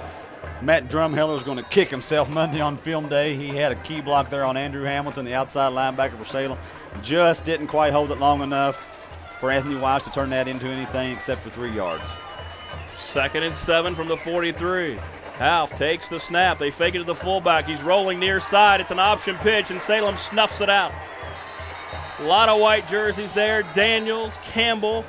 Matt Drumheller's going to kick himself Monday on film day. He had a key block there on Andrew Hamilton, the outside linebacker for Salem. Just didn't quite hold it long enough for Anthony Wise to turn that into anything except for 3 yards. 2nd and 7 from the 43. Half takes the snap. They fake it to the fullback. He's rolling near side. It's an option pitch, and Salem snuffs it out. A lot of white jerseys there. Daniels, Campbell,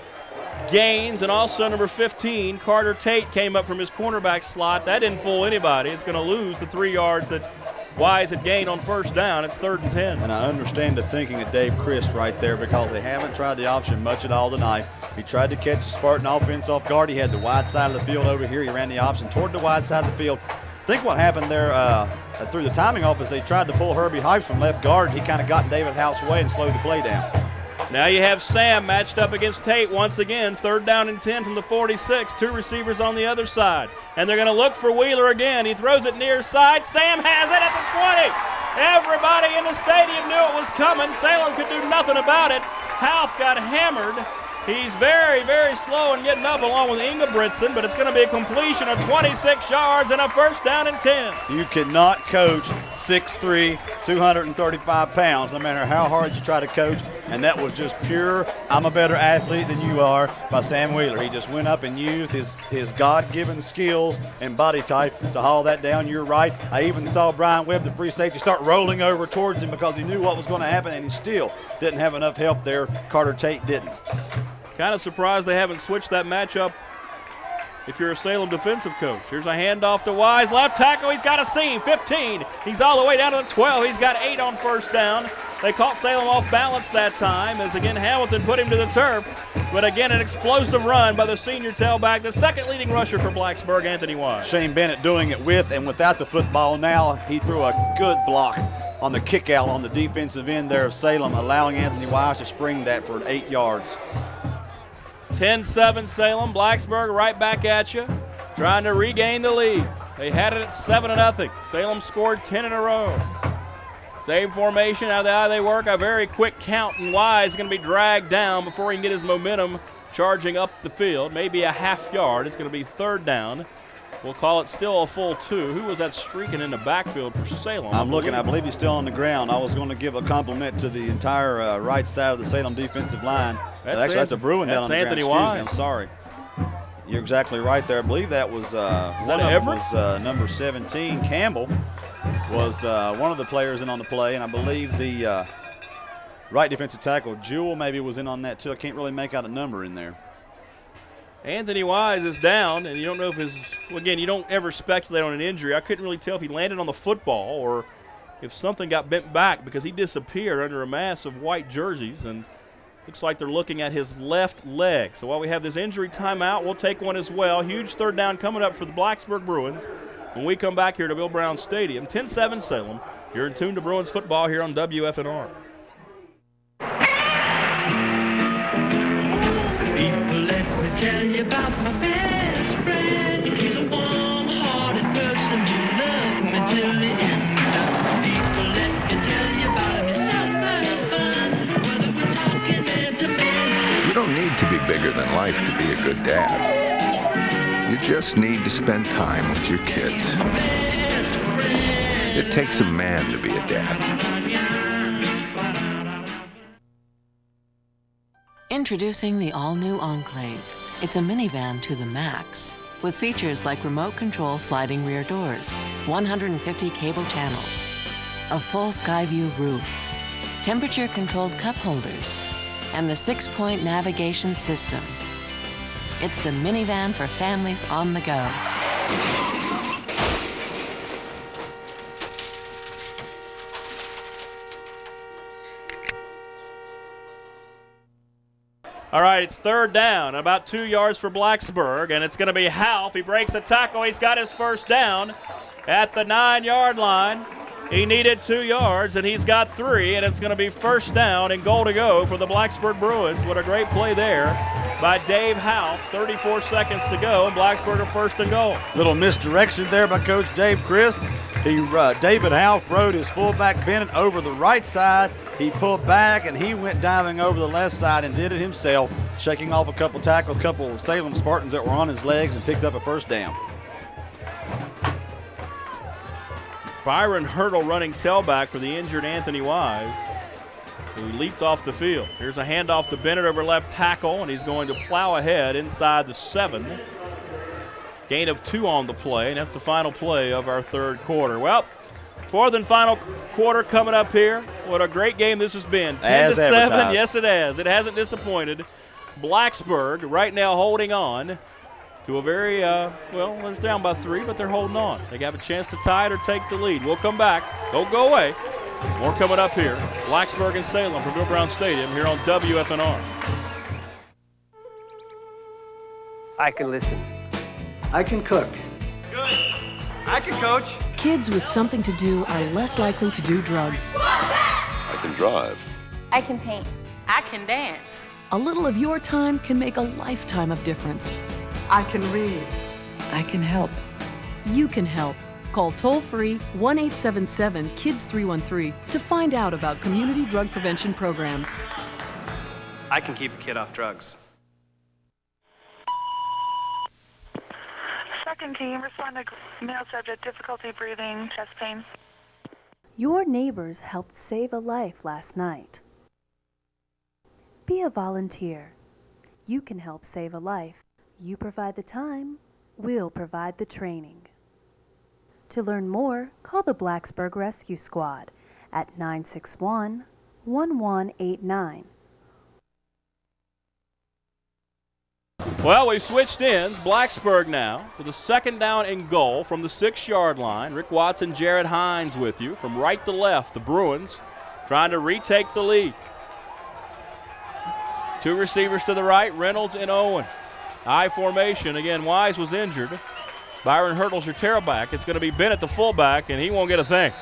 Gaines, and also number 15, Carter Tate, came up from his cornerback slot. That didn't fool anybody. It's going to lose the 3 yards that Wise had gained on first down. It's 3rd and 10. And I understand the thinking of Dave Christ right there, because they haven't tried the option much at all tonight. He tried to catch the Spartan offense off guard. He had the wide side of the field over here. He ran the option toward the wide side of the field. I think what happened there through the timing office, they tried to pull Herbie Hypes from left guard. He kind of got in David House's way and slowed the play down. Now you have Sam matched up against Tate once again. 3rd down and 10 from the 46. 2 receivers on the other side. And they're going to look for Wheeler again. He throws it near side. Sam has it at the 20. Everybody in the stadium knew it was coming. Salem could do nothing about it. Half got hammered. He's very, very slow in getting up along with Ingebrigtsen, but it's going to be a completion of 26 yards and a 1st down and 10. You cannot coach 6'3", 235 pounds, no matter how hard you try to coach. And that was just pure, I'm a better athlete than you are, by Sam Wheeler. He just went up and used his God-given skills and body type to haul that down. You're right. I even saw Brian Webb, the free safety, start rolling over towards him because he knew what was going to happen, and he still didn't have enough help there. Carter Tate didn't. Kind of surprised they haven't switched that matchup if you're a Salem defensive coach. Here's a handoff to Wise. Left tackle, he's got a seam. 15. He's all the way down to the 12. He's got 8 on first down. They caught Salem off balance that time as, again, Hamilton put him to the turf. But, again, an explosive run by the senior tailback, the 2nd leading rusher for Blacksburg, Anthony Wise. Shane Bennett doing it with and without the football. Now he threw a good block on the kick out on the defensive end there of Salem, allowing Anthony Wise to spring that for 8 yards. 10-7 Salem. Blacksburg right back at you, trying to regain the lead. They had it at 7-0. Salem scored 10 in a row. Same formation, out of the eye they work. A very quick count, and Wise is going to be dragged down before he can get his momentum charging up the field. Maybe a half yard. It's going to be 3rd down. We'll call it still a full 2. Who was that streaking in the backfield for Salem? I'm looking. I believe he's still on the ground. I was going to give a compliment to the entire right side of the Salem defensive line. That's a Bruin down on the Anthony ground. Wise. I'm sorry. You're exactly right there. I believe that was one of them was number 17, Campbell, was one of the players in on the play, and I believe the right defensive tackle, Jewell, maybe was in on that too. I can't really make out a number in there. Anthony Wise is down, and you don't know if again, you don't ever speculate on an injury. I couldn't really tell if he landed on the football or if something got bent back, because he disappeared under a mass of white jerseys, and looks like they're looking at his left leg. So while we have this injury timeout, we'll take one as well. Huge 3rd down coming up for the Blacksburg Bruins when we come back here to Bill Brown Stadium. 10-7 Salem. You're in tune to Bruins football here on WFNR. People, let me tell you about my best friend. He's a warm-hearted person who loved me till the end. People, let me tell you about him. It's so much fun, whether we're talking man to man. You don't need to be bigger than life to be a good dad. You just need to spend time with your kids. It takes a man to be a dad. Introducing the all-new Enclave. It's a minivan to the max, with features like remote control sliding rear doors, 150 cable channels, a full sky view roof, temperature-controlled cup holders, and the 6-point navigation system. It's the minivan for families on the go. All right, it's 3rd down, about 2 yards for Blacksburg, and it's going to be Half. He breaks the tackle. He's got his first down at the 9-yard line. He needed 2 yards, and he's got 3, and it's going to be first down and goal to go for the Blacksburg Bruins. What a great play there by Dave House. 34 seconds to go, and Blacksburg are first and goal. Little misdirection there by Coach Dave Christ. David House rode his fullback Bennett over the right side. He pulled back, and he went diving over the left side and did it himself, shaking off a couple tackles, a couple of Salem Spartans that were on his legs, and picked up a first down. Byron Hurdle running tailback for the injured Anthony Wise, who leaped off the field. Here's a handoff to Bennett over left tackle, and he's going to plow ahead inside the 7. Gain of 2 on the play, and that's the final play of our third quarter. Well, fourth and final quarter coming up here. What a great game this has been. 10-7, yes it has. It hasn't disappointed. Blacksburg right now holding on to a very, well, they're down by 3, but they're holding on. They have a chance to tie it or take the lead. We'll come back. Don't go away. More coming up here. Blacksburg and Salem from Bill Brown Stadium here on WFNR. I can listen. I can cook. Good. I can coach. Kids with something to do are less likely to do drugs. I can drive. I can paint. I can dance. A little of your time can make a lifetime of difference. I can read. I can help. You can help. Call toll-free 1-877-KIDS-313 to find out about community drug prevention programs. I can keep a kid off drugs. Second team, respond to male subject, difficulty breathing, chest pain. Your neighbors helped save a life last night. Be a volunteer. You can help save a life. You provide the time, we'll provide the training. To learn more, call the Blacksburg Rescue Squad at 961-1189. Well, we've switched ends. Blacksburg now with a second down and goal from the 6-yard line. Rick Watson, Jared Hines with you. From right to left, the Bruins trying to retake the lead. 2 receivers to the right, Reynolds and Owen. I formation. Again, Wise was injured. Byron Hurdle's your tailback. It's going to be Bennett, the fullback, and he won't get a thing.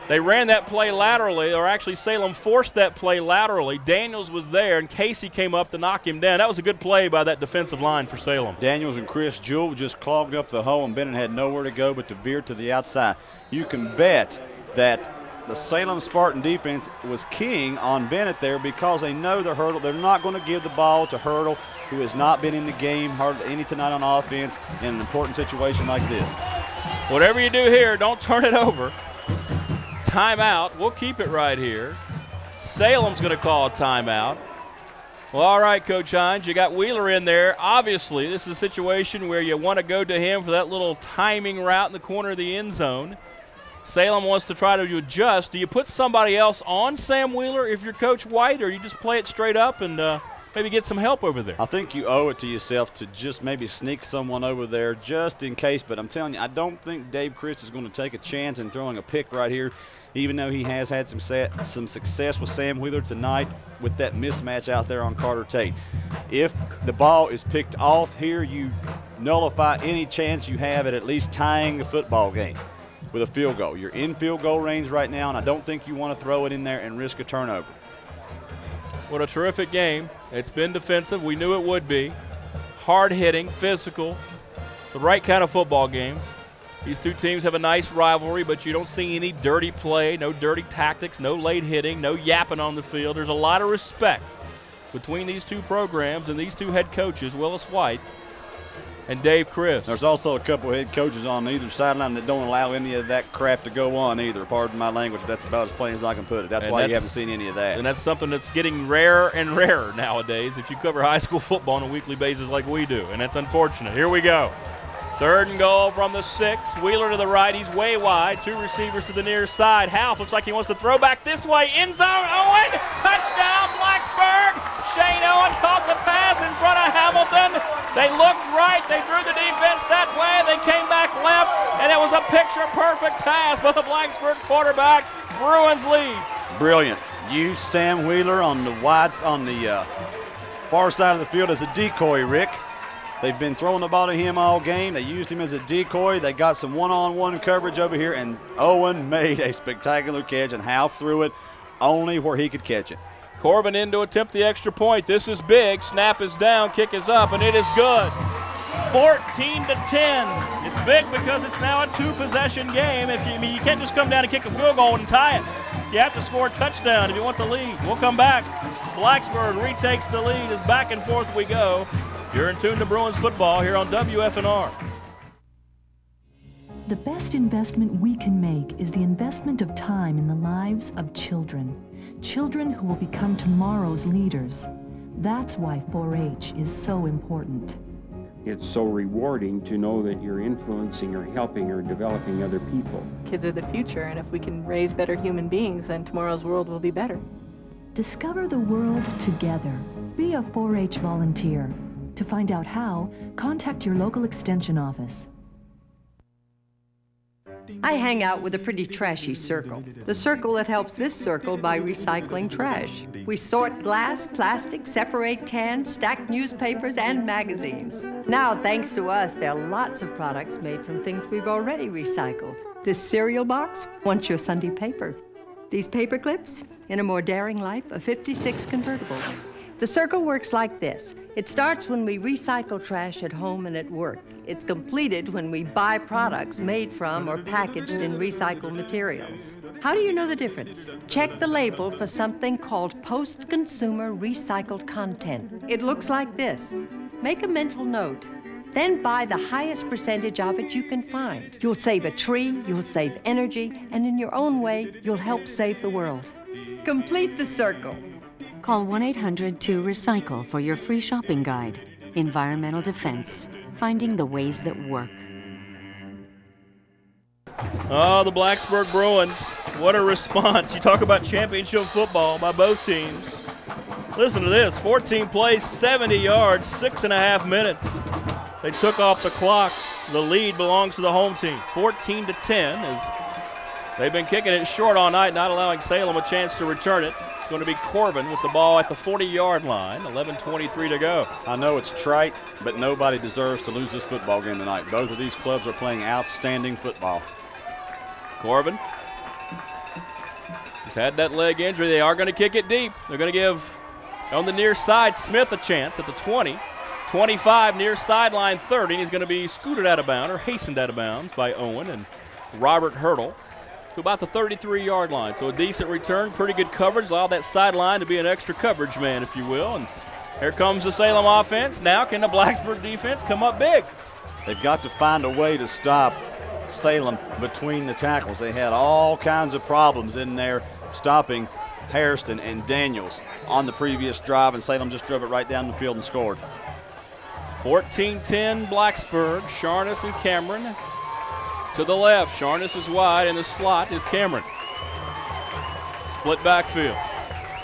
They ran that play laterally, or actually Salem forced that play laterally. Daniels was there, and Casey came up to knock him down. That was a good play by that defensive line for Salem. Daniels and Chris Jewell just clogged up the hole, and Bennett had nowhere to go but to veer to the outside. You can bet that the Salem Spartan defense was keying on Bennett there because they know the Hurdle. They're not going to give the ball to Hurdle, who has not been in the game hardly any tonight on offense in an important situation like this. Whatever you do here, don't turn it over. Timeout. We'll keep it right here. Salem's going to call a timeout. Well, all right, Coach Hines, you got Wheeler in there. Obviously, this is a situation where you want to go to him for that little timing route in the corner of the end zone. Salem wants to try to adjust. Do you put somebody else on Sam Wheeler if you're Coach White, or you just play it straight up and maybe get some help over there? I think you owe it to yourself to just maybe sneak someone over there just in case. But I'm telling you, I don't think Dave Christ is going to take a chance in throwing a pick right here, even though he has had some success with Sam Wheeler tonight with that mismatch out there on Carter Tate. If the ball is picked off here, you nullify any chance you have at least tying the football game with a field goal. You're in field goal range right now, and I don't think you want to throw it in there and risk a turnover. What a terrific game. It's been defensive. We knew it would be. Hard-hitting, physical, the right kind of football game. These two teams have a nice rivalry, but you don't see any dirty play, no dirty tactics, no late hitting, no yapping on the field. There's a lot of respect between these two programs and these two head coaches, Willis White and Dave Christ. There's also a couple of head coaches on either sideline that don't allow any of that crap to go on either. Pardon my language, but that's about as plain as I can put it. That's why you haven't seen any of that. And that's something that's getting rarer and rarer nowadays if you cover high school football on a weekly basis like we do, and that's unfortunate. Here we go. Third and goal from the 6. Wheeler to the right. He's way wide. 2 receivers to the near side. House looks like he wants to throw back this way. End zone. Owen. Touchdown, Blacksburg. Shane Owen caught the pass in front of Hamilton. They looked right. They drew the defense that way. They came back left, and it was a picture-perfect pass by the Blacksburg quarterback. Bruins lead. Brilliant. Use Sam Wheeler on the far side of the field as a decoy, Rick. They've been throwing the ball to him all game. They used him as a decoy. They got some one-on-one coverage over here, and Owen made a spectacular catch, and Hal threw it only where he could catch it. Corbin in to attempt the extra point. This is big. Snap is down, kick is up, and it is good. 14-10. It's big because it's now a two-possession game. You can't just come down and kick a field goal and tie it. You have to score a touchdown if you want the lead. We'll come back. Blacksburg retakes the lead as back and forth we go. You're in tune to Bruins football here on WFNR. The best investment we can make is the investment of time in the lives of children. Children who will become tomorrow's leaders. That's why 4-H is so important. It's so rewarding to know that you're influencing or helping or developing other people. Kids are the future, and if we can raise better human beings, then tomorrow's world will be better. Discover the world together. Be a 4-H volunteer. To find out how, contact your local extension office. I hang out with a pretty trashy circle. The circle that helps this circle by recycling trash. We sort glass, plastic, separate cans, stack newspapers, and magazines. Now, thanks to us, there are lots of products made from things we've already recycled. This cereal box wants your Sunday paper. These paper clips, in a more daring life, a 56 convertible. The circle works like this. It starts when we recycle trash at home and at work. It's completed when we buy products made from or packaged in recycled materials. How do you know the difference? Check the label for something called post-consumer recycled content. It looks like this. Make a mental note. Then buy the highest percentage of it you can find. You'll save a tree, you'll save energy, and in your own way, you'll help save the world. Complete the circle. Call 1-800-2-RECYCLE for your free shopping guide. Environmental Defense, finding the ways that work. Oh, the Blacksburg Bruins. What a response. You talk about championship football by both teams. Listen to this, 14 plays, 70 yards, 6.5 minutes. They took off the clock. The lead belongs to the home team, 14-10, as they've been kicking it short all night, not allowing Salem a chance to return it. It's going to be Corbin with the ball at the 40-yard line, 11:23 to go. I know it's trite, but nobody deserves to lose this football game tonight. Both of these clubs are playing outstanding football. Corbin. He's had that leg injury. They are going to kick it deep. They're going to give, on the near side, Smith a chance at the 20. 25, near sideline 30, and he's going to be scooted out of bounds or hastened out of bounds by Owen and Robert Hurdle to about the 33-yard line. So a decent return, pretty good coverage. Allow that sideline to be an extra coverage man, if you will. And here comes the Salem offense. Now can the Blacksburg defense come up big? They've got to find a way to stop Salem between the tackles. They had all kinds of problems in there stopping Hairston and Daniels on the previous drive, and Salem just drove it right down the field and scored. 14-10 Blacksburg. Sharness and Cameron to the left. Sharness is wide. In the slot is Cameron. Split backfield.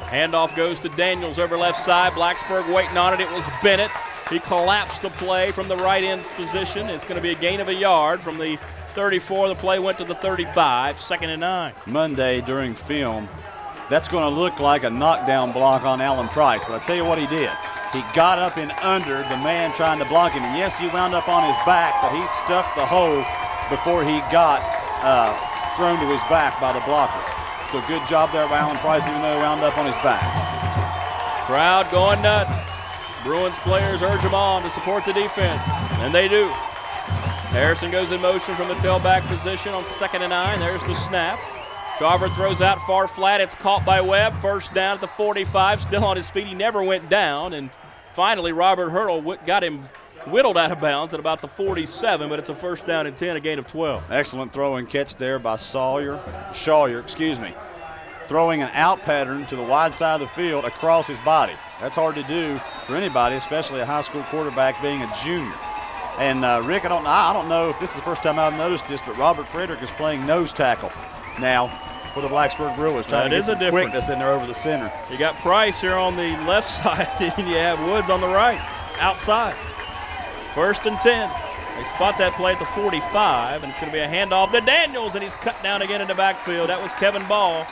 Handoff goes to Daniels over left side. Blacksburg waiting on it. It was Bennett. He collapsed the play from the right end position. It's going to be a gain of a yard from the 34. The play went to the 35. 2nd and 9. Monday during film, that's going to look like a knockdown block on Alan Price. But I'll tell you what he did. He got up and under the man trying to block him. And yes, he wound up on his back, but he stuffed the hole before he got thrown to his back by the blocker. So good job there by Alan Price, even though he wound up on his back. Crowd going nuts. Bruins players urge them on to support the defense, and they do. Harrison goes in motion from the tailback position on 2nd and 9. There's the snap. Carver throws out far flat. It's caught by Webb. First down at the 45. Still on his feet. He never went down. And finally, Robert Hurdle got him whittled out of bounds at about the 47, but it's a 1st down and 10, a gain of 12. Excellent throw and catch there by Shawyer, throwing an out pattern to the wide side of the field across his body. That's hard to do for anybody, especially a high school quarterback being a junior. And Rick, I don't know if this is the first time I've noticed this, but Robert Frederick is playing nose tackle now for the Blacksburg Brewers, trying to get some quickness in there over the center. You got Price here on the left side, and you have Woods on the right, outside. 1st and 10. They spot that play at the 45, and it's going to be a handoff to Daniels, and he's cut down again in the backfield. That was Kevin Ball.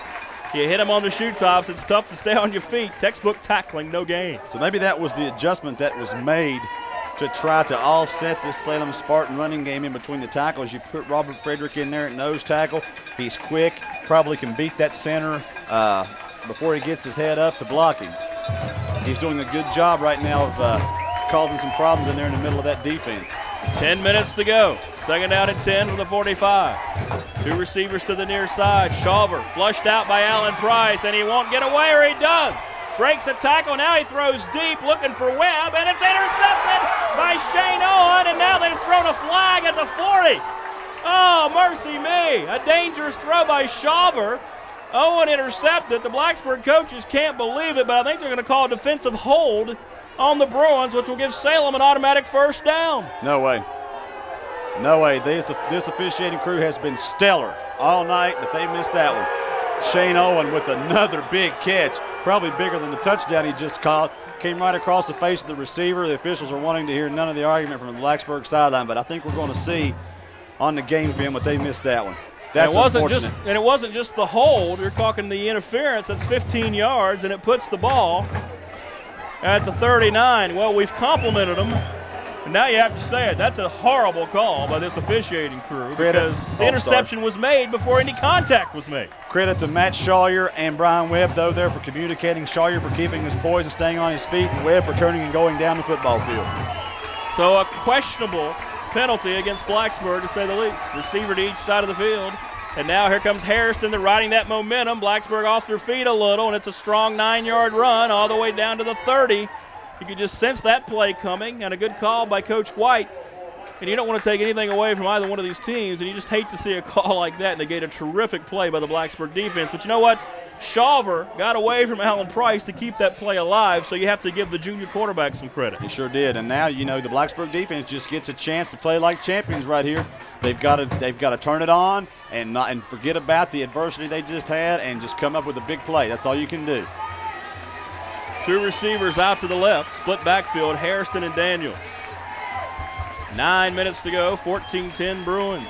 You hit him on the shoe tops. It's tough to stay on your feet. Textbook tackling, no gain. So maybe that was the adjustment that was made to try to offset this Salem Spartan running game in between the tackles. You put Robert Frederick in there at nose tackle. He's quick, probably can beat that center before he gets his head up to blocking. He's doing a good job right now of causing some problems in there in the middle of that defense. 10 minutes to go. Second down and 10 from the 45. Two receivers to the near side. Shawver flushed out by Alan Price, and he won't get away, or he does. Breaks a tackle. Now he throws deep, looking for Webb, and it's intercepted by Shane Owen, and now they've thrown a flag at the 40. Oh, mercy me. A dangerous throw by Shawver. Owen intercepted. The Blacksburg coaches can't believe it, but I think they're going to call a defensive hold on the Bruins, which will give Salem an automatic first down. No way. No way. This officiating crew has been stellar all night, but they missed that one. Shane Owen with another big catch, probably bigger than the touchdown he just caught. Came right across the face of the receiver. The officials are wanting to hear none of the argument from the Blacksburg sideline, but I think we're going to see on the game film that they missed that one. That's unfortunate. And it wasn't just the hold. You're talking the interference. That's 15 yards, and it puts the ball at the 39. Well, we've complimented them, and now you have to say it. That's a horrible call by this officiating crew because the interception was made before any contact was made. Credit to Matt Shawyer and Brian Webb, though, there for communicating. Shawyer for keeping his poise and staying on his feet, and Webb for turning and going down the football field. So a questionable penalty against Blacksburg, to say the least. Receiver to each side of the field. And now here comes Hairston. They're riding that momentum. Blacksburg off their feet a little, and it's a strong 9-yard run all the way down to the 30. You could just sense that play coming, and a good call by Coach White. And you don't want to take anything away from either one of these teams, and you just hate to see a call like that negate a terrific play by the Blacksburg defense. But you know what? Shawver got away from Alan Price to keep that play alive, so you have to give the junior quarterback some credit. He sure did, and now, you know, the Blacksburg defense just gets a chance to play like champions right here. They've got to turn it on and forget about the adversity they just had and just come up with a big play. That's all you can do. Two receivers out to the left, split backfield, Hairston and Daniels. 9 minutes to go, 14-10 Bruins.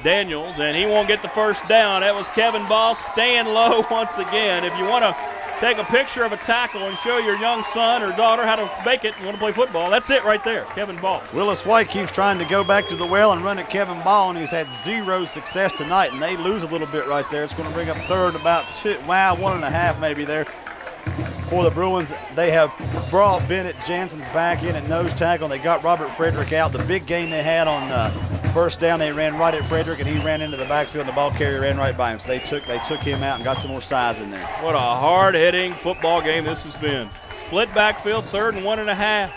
Daniels, and he won't get the first down. That was Kevin Ball staying low once again. If you want to take a picture of a tackle and show your young son or daughter how to make it and want to play football, that's it right there, Kevin Ball. Willis White keeps trying to go back to the well and run at Kevin Ball, and he's had zero success tonight, and they lose a little bit right there. It's going to bring up third about 1.5 maybe there. For the Bruins, they have brought Bennett Jansen's back in at nose tackle. They got Robert Frederick out. The big game they had on first down, they ran right at Frederick, and he ran into the backfield, and the ball carrier ran right by him. So they took him out and got some more size in there. What a hard-hitting football game this has been. Split backfield, 3rd and 1.5.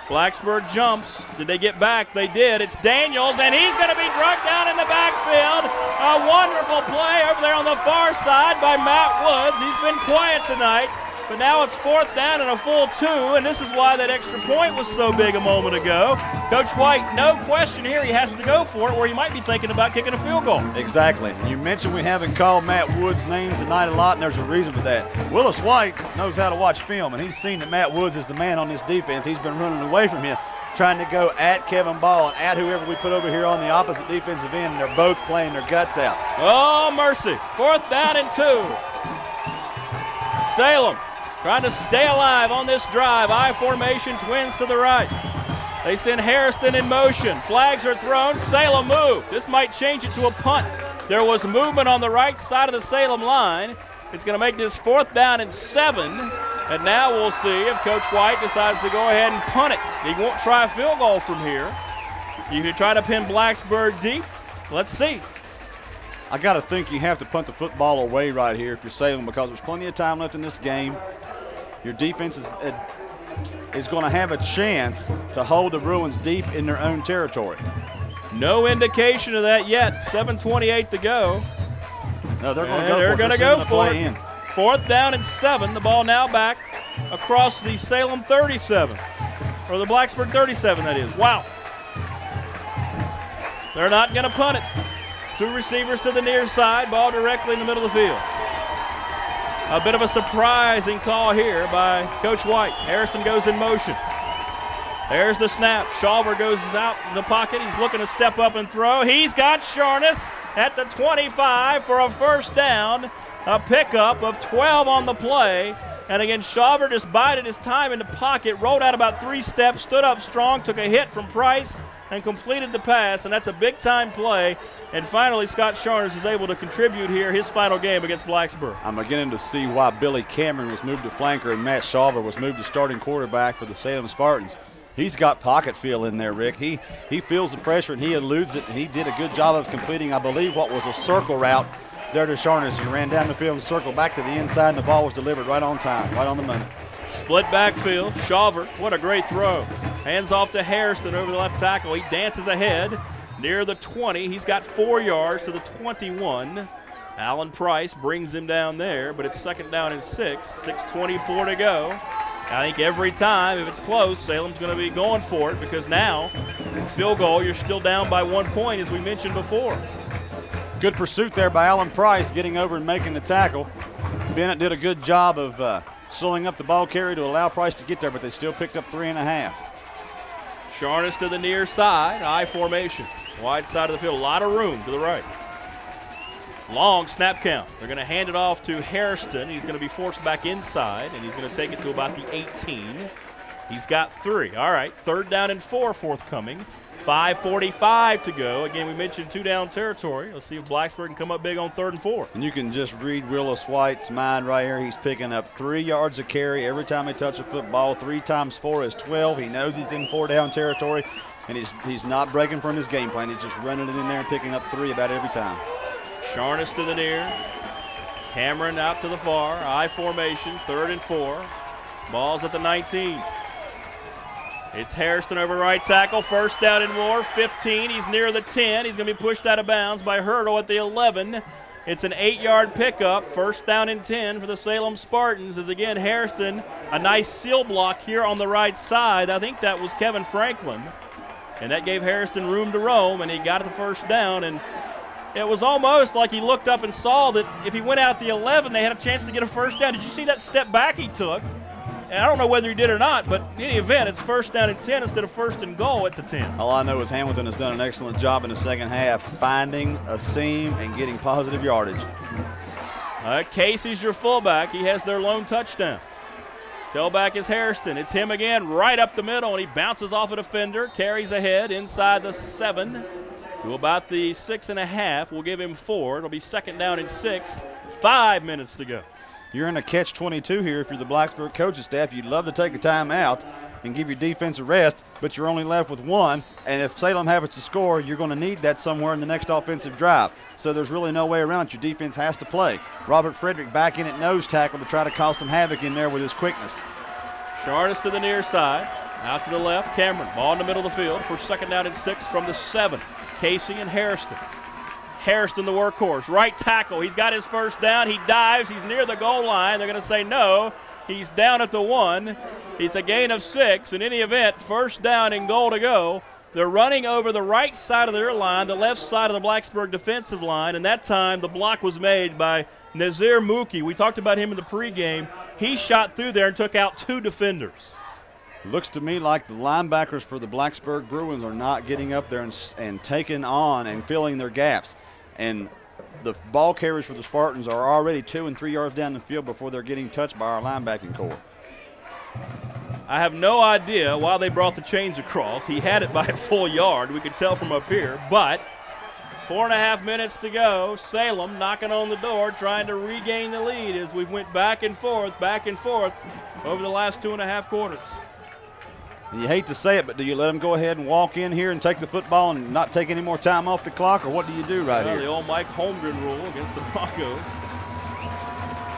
Blacksburg jumps. Did they get back? They did. It's Daniels, and he's going to be dragged down in the backfield. A wonderful play over there on the far side by Matt Woods. He's been quiet tonight, but now it's 4th down and a full 2, and this is why that extra point was so big a moment ago. Coach White, no question here, he has to go for it, where he might be thinking about kicking a field goal. Exactly. You mentioned we haven't called Matt Woods' name tonight a lot, and there's a reason for that. Willis White knows how to watch film, and he's seen that Matt Woods is the man on this defense. He's been running away from him, trying to go at Kevin Ball and at whoever we put over here on the opposite defensive end, and they're both playing their guts out. Oh, mercy. 4th down and 2. Salem trying to stay alive on this drive. I formation, twins to the right. They send Hairston in motion. Flags are thrown. Salem move. This might change it to a punt. There was movement on the right side of the Salem line. It's going to make this 4th down and 7. And now we'll see if Coach White decides to go ahead and punt it. He won't try a field goal from here. You can try to pin Blacksburg deep. Let's see. I got to think you have to punt the football away right here if you're Salem, because there's plenty of time left in this game. Your defense is going to have a chance to hold the Bruins deep in their own territory. No indication of that yet. 7:28 to go. No, they're going to go for it. 4th down and 7. The ball now back across the Salem 37, or the Blacksburg 37, that is. Wow. They're not going to punt it. Two receivers to the near side, ball directly in the middle of the field. A bit of a surprising call here by Coach White. Hairston goes in motion. There's the snap. Shawver goes out in the pocket. He's looking to step up and throw. He's got Sharness at the 25 for a first down. A pickup of 12 on the play. And again, Shawver just bided his time in the pocket, rolled out about 3 steps, stood up strong, took a hit from Price, and completed the pass. And that's a big-time play. And finally, Scott Sharnes is able to contribute here his final game against Blacksburg. I'm beginning to see why Billy Cameron was moved to flanker and Matt Shawver was moved to starting quarterback for the Salem Spartans. He's got pocket feel in there, Rick. He feels the pressure and he eludes it, and he did a good job of completing, I believe, what was a circle route there to Sharnes. He ran down the field and circled back to the inside, and the ball was delivered right on time, right on the money. Split backfield. Shawver, what a great throw. Hands off to Hairston over the left tackle. He dances ahead near the 20. He's got 4 yards to the 21. Alan Price brings him down there, but it's second down and 6. 6:24 to go. I think every time, if it's close, Salem's going to be going for it, because now, field goal, you're still down by 1 point, as we mentioned before. Good pursuit there by Alan Price, getting over and making the tackle. Bennett did a good job of slowing up the ball carry to allow Price to get there, but they still picked up 3.5. Sharnes to the near side, I formation. Wide side of the field, a lot of room to the right. Long snap count. They're going to hand it off to Hairston. He's going to be forced back inside, and he's going to take it to about the 18. He's got 3. All right, third down and 4 forthcoming. 5:45 to go. Again, we mentioned 2-down territory. Let's see if Blacksburg can come up big on 3rd and 4. And you can just read Willis White's mind right here. He's picking up 3 yards a carry every time he touches a football. 3 times 4 is 12. He knows he's in 4-down territory, and he's not breaking from his game plan. He's just running it in there and picking up 3 about every time. Sharnes to the near. Cameron out to the far. I formation, 3rd and 4. Ball's at the 19. It's Hairston over right tackle. First down and more. 15. He's near the 10. He's going to be pushed out of bounds by Hurdle at the 11. It's an 8-yard pickup. First down and 10 for the Salem Spartans. As again, Hairston, a nice seal block here on the right side. I think that was Kevin Franklin. And that gave Hairston room to roam, and he got the first down. And it was almost like he looked up and saw that if he went out the 11, they had a chance to get a first down. Did you see that step back he took? And I don't know whether he did or not, but in any event, it's first down and 10 instead of 1st and goal at the 10. All I know is Hamilton has done an excellent job in the second half, finding a seam and getting positive yardage. Casey's your fullback. He has their lone touchdown. Tailback is Hairston. It's him again right up the middle, and he bounces off a defender, carries ahead inside the 7 to about the 6.5. We'll give him 4. It'll be second down and 6. 5 minutes to go. You're in a catch-22 here if you're the Blacksburg coaching staff. You'd love to take a timeout and give your defense a rest, but you're only left with 1. And if Salem happens to score, you're going to need that somewhere in the next offensive drive. So there's really no way around it. Your defense has to play. Robert Frederick back in at nose tackle to try to cause some havoc in there with his quickness. Sharnes to the near side. Out to the left, Cameron. Ball in the middle of the field for second down and 6 from the 7. Casey and Hairston. Hairston, the workhorse. Right tackle. He's got his first down. He dives. He's near the goal line. They're going to say no. He's down at the 1. It's a gain of 6. In any event, first down and goal to go. They're running over the right side of their line, the left side of the Blacksburg defensive line, and that time the block was made by Nazir Mookie. We talked about him in the pregame. He shot through there and took out 2 defenders. Looks to me like the linebackers for the Blacksburg Bruins are not getting up there and taking on and filling their gaps. And the ball carriers for the Spartans are already 2 and 3 yards down the field before they're getting touched by our linebacking core. I have no idea why they brought the chains across. He had it by a full yard. We could tell from up here. But 4.5 minutes to go. Salem knocking on the door, trying to regain the lead as we've went back and forth over the last 2.5 quarters. You hate to say it, but do you let them go ahead and walk in here and take the football and not take any more time off the clock, or what do you do here? The old Mike Holmgren rule against the Broncos.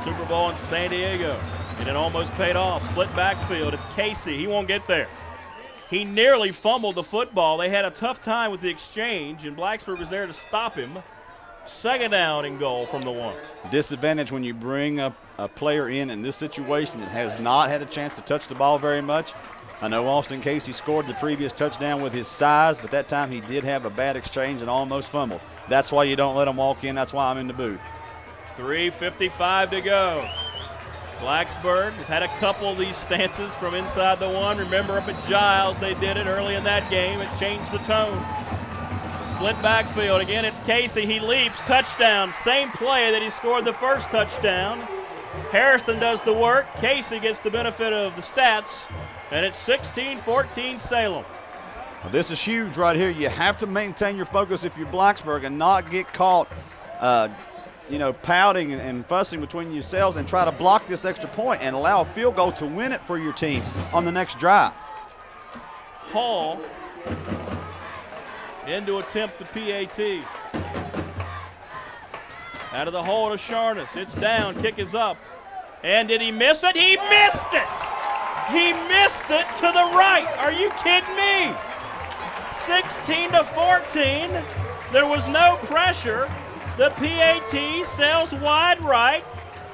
Super Bowl in San Diego, and it almost paid off. Split backfield. It's Casey. He won't get there. He nearly fumbled the football. They had a tough time with the exchange, and Blacksburg was there to stop him. Second down and goal from the 1. Disadvantage when you bring a player in this situation that has not had a chance to touch the ball very much. I know Austin Casey scored the previous touchdown with his size, but that time he did have a bad exchange and almost fumbled. That's why you don't let him walk in. That's why I'm in the booth. 3:55 to go. Blacksburg has had a couple of these stances from inside the 1. Remember up at Giles, they did it early in that game. It changed the tone. Split backfield. Again, it's Casey. He leaps. Touchdown. Same play that he scored the first touchdown. Harrison does the work. Casey gets the benefit of the stats, and it's 16-14 Salem. Well, this is huge right here. You have to maintain your focus if you're Blacksburg and not get caught, pouting and fussing between yourselves, and try to block this extra point and allow a field goal to win it for your team on the next drive. Hall in to attempt the PAT. Out of the hole to Sharness. It's down, kick is up. And did he miss it? He missed it! He missed it to the right. Are you kidding me? 16-14. There was no pressure. The PAT sails wide right.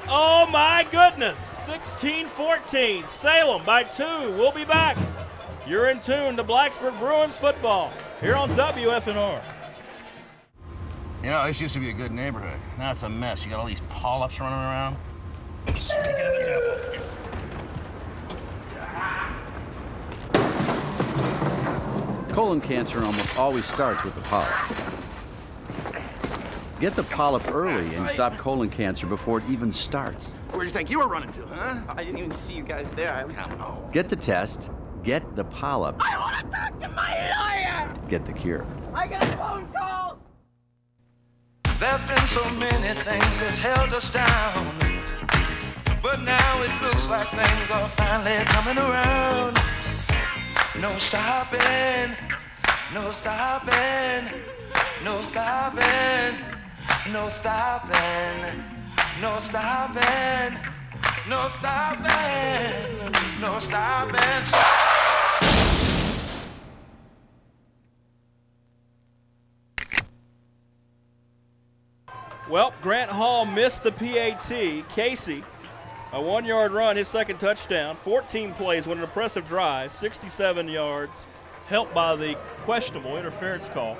Oh my goodness. 16-14. Salem by 2. We'll be back. You're in tune to Blacksburg Bruins football here on WFNR. You know, this used to be a good neighborhood. Now it's a mess. You got all these polyps running around. Sticking to the devil. Colon cancer almost always starts with the polyp. Get the polyp early and stop colon cancer before it even starts. Where'd you think you were running to, huh? I didn't even see you guys there. I was... Get the test, get the polyp, I want to talk to my lawyer! get the cure. I got a phone call! There's been so many things that's held us down, but now it looks like things are finally coming around. No stopping, no stopping, no stopping, no stopping, no stopping, no stopping, no stopping. Well, Grant Hall missed the PAT. Casey, a 1-yard run, his second touchdown. 14 plays, with an impressive drive, 67 yards, helped by the questionable interference call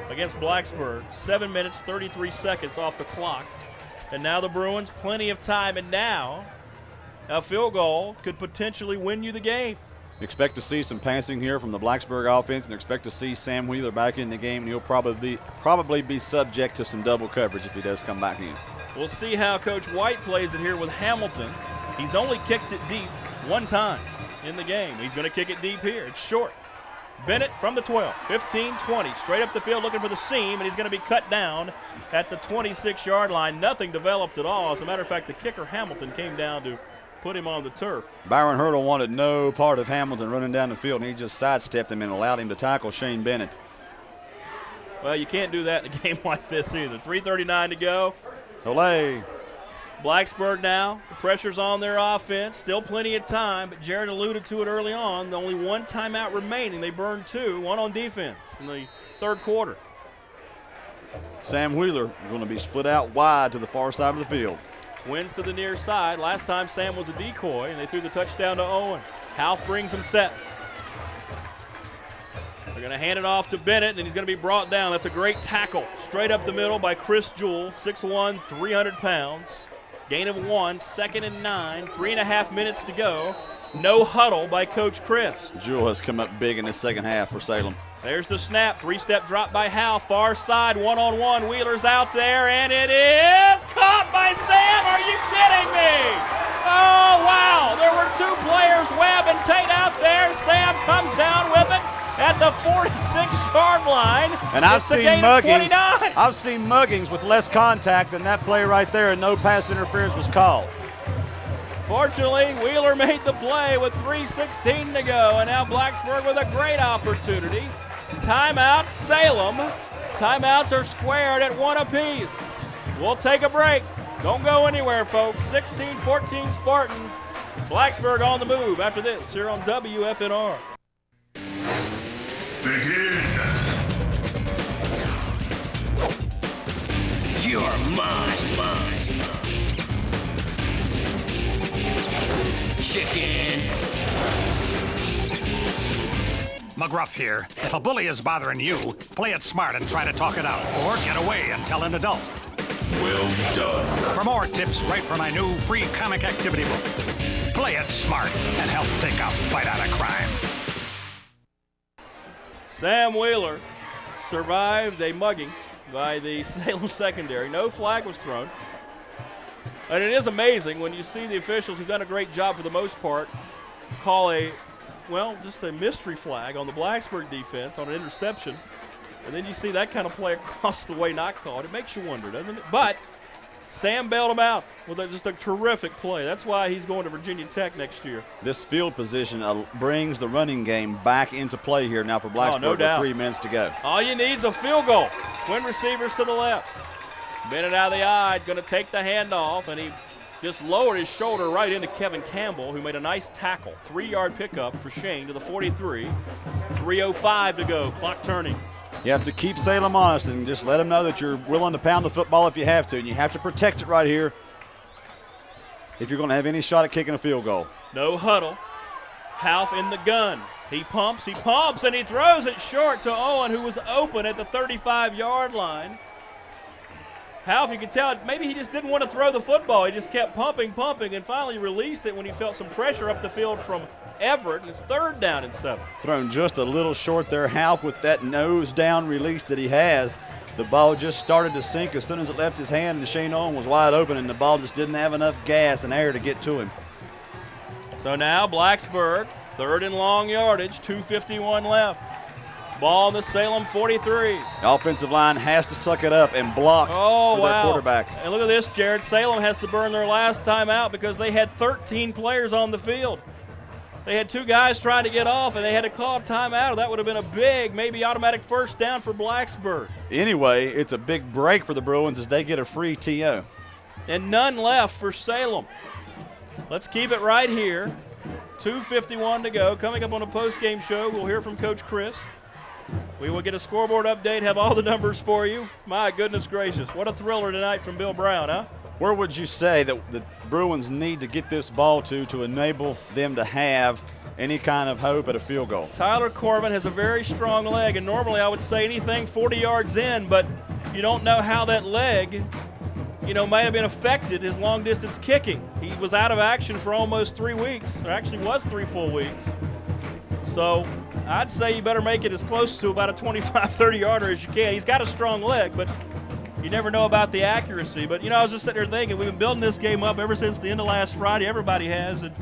against Blacksburg. 7 minutes, 33 seconds off the clock. And now the Bruins, plenty of time, and now a field goal could potentially win you the game. Expect to see some passing here from the Blacksburg offense, and expect to see Sam Wheeler back in the game, and he'll probably be subject to some double coverage if he does come back in. We'll see how Coach White plays it here with Hamilton. He's only kicked it deep one time in the game. He's going to kick it deep here. It's short. Bennett from the 12, 15-20, straight up the field looking for the seam, and he's going to be cut down at the 26-yard line. Nothing developed at all. As a matter of fact, the kicker Hamilton came down to put him on the turf. Byron Hurdle wanted no part of Hamilton running down the field, and he just sidestepped him and allowed him to tackle Shane Bennett. Well, you can't do that in a game like this either. 3:39 to go. Olay. Blacksburg now, the pressure's on their offense. Still plenty of time, but Jared alluded to it early on. Only one timeout remaining. They burned 2, one on defense in the third quarter. Sam Wheeler going to be split out wide to the far side of the field. Twins to the near side. Last time Sam was a decoy, and they threw the touchdown to Owen. Half brings him set. They're going to hand it off to Bennett, and he's going to be brought down. That's a great tackle. Straight up the middle by Chris Jewell, 6'1", 300 pounds. Gain of 1, 2nd and 9, 3.5 minutes to go. No huddle by Coach Chris. Jewell has come up big in the second half for Salem. There's the snap, 3-step drop by Howe, far side, one-on-one. Wheeler's out there, and it is caught by Sam. Are you kidding me? Oh, wow. There were 2 players, Webb and Tate, out there. Sam comes down with it at the 46-yard line. And I've seen muggings with less contact than that play right there, and no pass interference was called. Fortunately, Wheeler made the play with 3:16 to go, and now Blacksburg with a great opportunity. Timeout, Salem. Timeouts are squared at 1 apiece. We'll take a break. Don't go anywhere, folks. 16-14 Spartans. Blacksburg on the move after this here on WFNR. Begin. You're mine. Chicken. McGruff here. If a bully is bothering you, play it smart and try to talk it out. Or get away and tell an adult. Well done. For more tips, write for my new free comic activity book. Play it smart and help take a bite out of crime. Sam Wheeler survived a mugging by the Salem secondary. No flag was thrown. And it is amazing when you see the officials who've done a great job for the most part call just a mystery flag on the Blacksburg defense on an interception. And then you see that kind of play across the way not called. It makes you wonder, doesn't it? But Sam bailed him out with just a terrific play. That's why he's going to Virginia Tech next year. This field position brings the running game back into play here now for Blacksburg with 3 minutes to go. All you need is a field goal. Twin receivers to the left. Bennett out of the eye, going to take the handoff, and he just lowered his shoulder right into Kevin Campbell, who made a nice tackle. 3-yard pickup for Shane to the 43. 3:05 to go, clock turning. You have to keep Salem honest and just let them know that you're willing to pound the football if you have to, and you have to protect it right here if you're going to have any shot at kicking a field goal. No huddle. Half in the gun. He pumps, and he throws it short to Owen, who was open at the 35-yard line. Half, you can tell, maybe he just didn't want to throw the football. He just kept pumping, and finally released it when he felt some pressure up the field from Everett, and it's 3rd down and 7. Thrown just a little short there, Half, with that nose down release that he has. The ball just started to sink as soon as it left his hand, and Shane Owen was wide open, and the ball just didn't have enough gas and air to get to him. So now Blacksburg, 3rd and long yardage, 2:51 left. Ball on the Salem 43. The offensive line has to suck it up and block for their quarterback. And look at this, Jared. Salem has to burn their last time out because they had 13 players on the field. They had 2 guys trying to get off, and they had to call timeout. That would have been a big, maybe automatic 1st down for Blacksburg. Anyway, it's a big break for the Bruins as they get a free TO. And none left for Salem. Let's keep it right here. 2:51 to go. Coming up on a post-game show, we'll hear from Coach Chris. We will get a scoreboard update, have all the numbers for you. My goodness gracious, what a thriller tonight from Bill Brown, huh? Where would you say that the Bruins need to get this ball to enable them to have any kind of hope at a field goal? Tyler Corbin has a very strong leg, and normally I would say anything 40 yards in, but you don't know how that leg, might have been affected his long-distance kicking. He was out of action for almost 3 weeks, or actually was 3 full weeks. So I'd say you better make it as close to about a 25, 30-yarder as you can. He's got a strong leg, but you never know about the accuracy. But, I was just sitting there thinking, we've been building this game up ever since the end of last Friday. Everybody has. And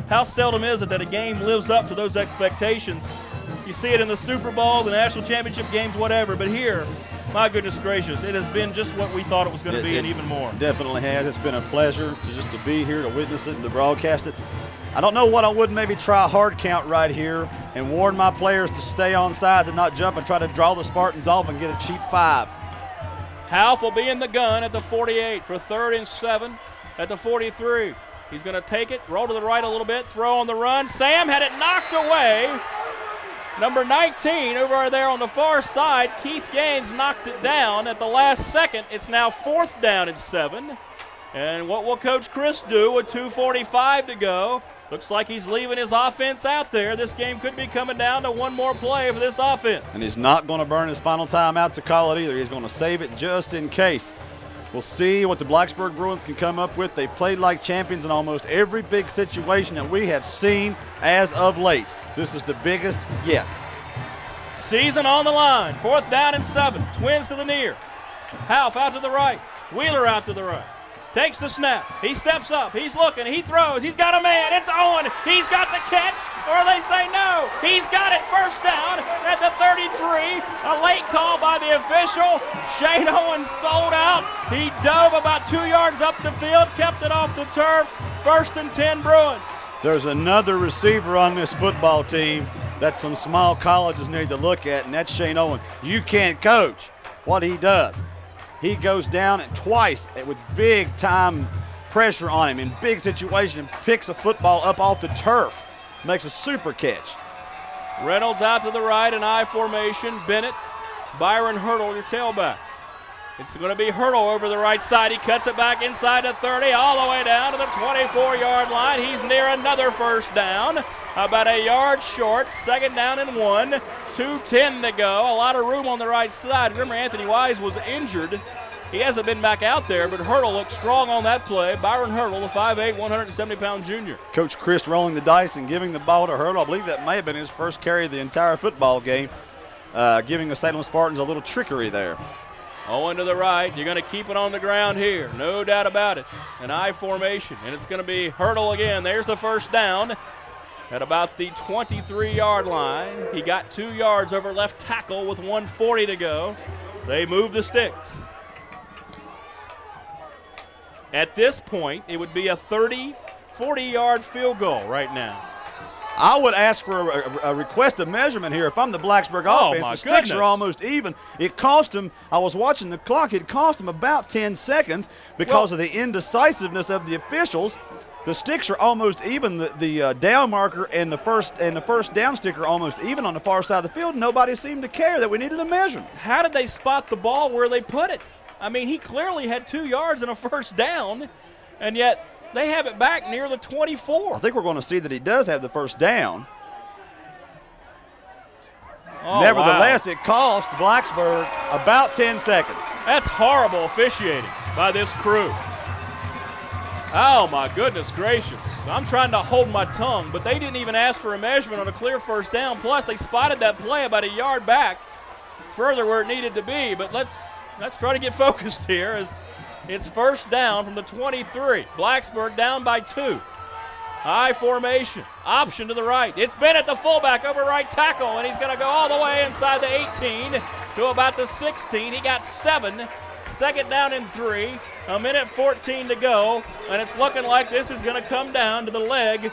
how seldom is it that a game lives up to those expectations? You see it in the Super Bowl, the national championship games, whatever. But here, my goodness gracious, it has been just what we thought it was going to be and even more. Definitely has. It's been a pleasure to be here, to witness it, and to broadcast it. I don't know what I wouldn't maybe try a hard count right here and warn my players to stay on sides and not jump and try to draw the Spartans off and get a cheap 5. Half will be in the gun at the 48 for 3rd and 7 at the 43. He's going to take it, roll to the right a little bit, throw on the run. Sam had it knocked away. Number 19 over there on the far side, Keith Gaines knocked it down at the last second. It's now 4th down and 7. And what will Coach Chris do with 2:45 to go? Looks like he's leaving his offense out there. This game could be coming down to one more play for this offense. And he's not going to burn his final timeout to call it either. He's going to save it just in case. We'll see what the Blacksburg Bruins can come up with. They've played like champions in almost every big situation that we have seen as of late. This is the biggest yet. Season on the line. 4th down and 7. Twins to the near. Half out to the right. Wheeler out to the right. Takes the snap. He steps up. He's looking. He throws. He's got a man. It's Owen. He's got the catch. Or they say no. He's got it. 1st down at the 33. A late call by the official. Shane Owen sold out. He dove about 2 yards up the field. Kept it off the turf. 1st and 10 Bruins. There's another receiver on this football team that some small colleges need to look at, and that's Shane Owen. You can't coach what he does. He goes down twice with big-time pressure on him in big situations, picks a football up off the turf, makes a super catch. Reynolds out to the right in I formation. Bennett, Byron Hurdle, your tailback. It's going to be Hurdle over the right side. He cuts it back inside the 30, all the way down to the 24-yard line. He's near another 1st down, about a yard short. 2nd down and 1, 2:10 to go. A lot of room on the right side. Remember, Anthony Wise was injured. He hasn't been back out there, but Hurdle looked strong on that play. Byron Hurdle, the 5'8", 170-pound junior. Coach Chris rolling the dice and giving the ball to Hurdle. I believe that may have been his first carry of the entire football game, giving the Salem Spartans a little trickery there. Owen to the right. You're going to keep it on the ground here. No doubt about it. An I formation, and it's going to be Hurdle again. There's the first down at about the 23-yard line. He got 2 yards over left tackle with 1:40 to go. They move the sticks. At this point, it would be a 40-yard field goal right now. I would ask for a request of measurement here. If I'm the Blacksburg offense, the sticks are almost even. It cost them, I was watching the clock, it cost them about 10 seconds because of the indecisiveness of the officials. The sticks are almost even. The down marker and the first down sticker are almost even on the far side of the field. Nobody seemed to care that we needed a measurement. How did they spot the ball where they put it? I mean, he clearly had 2 yards and a first down, and yet they have it back near the 24. I think we're going to see that he does have the first down. Oh, Nevertheless, wow. It cost Blacksburg about 10 seconds. That's horrible officiating by this crew. Oh, my goodness gracious. I'm trying to hold my tongue, but they didn't even ask for a measurement on a clear first down. Plus, they spotted that play about a yard back, further where it needed to be. But let's try to get focused here as it's first down from the 23. Blacksburg down by 2. I formation, option to the right. It's Bennett, the fullback, over right tackle, and he's going to go all the way inside the 18 to about the 16. He got 7. Second down and 3. A minute 14 to go, and it's looking like this is going to come down to the leg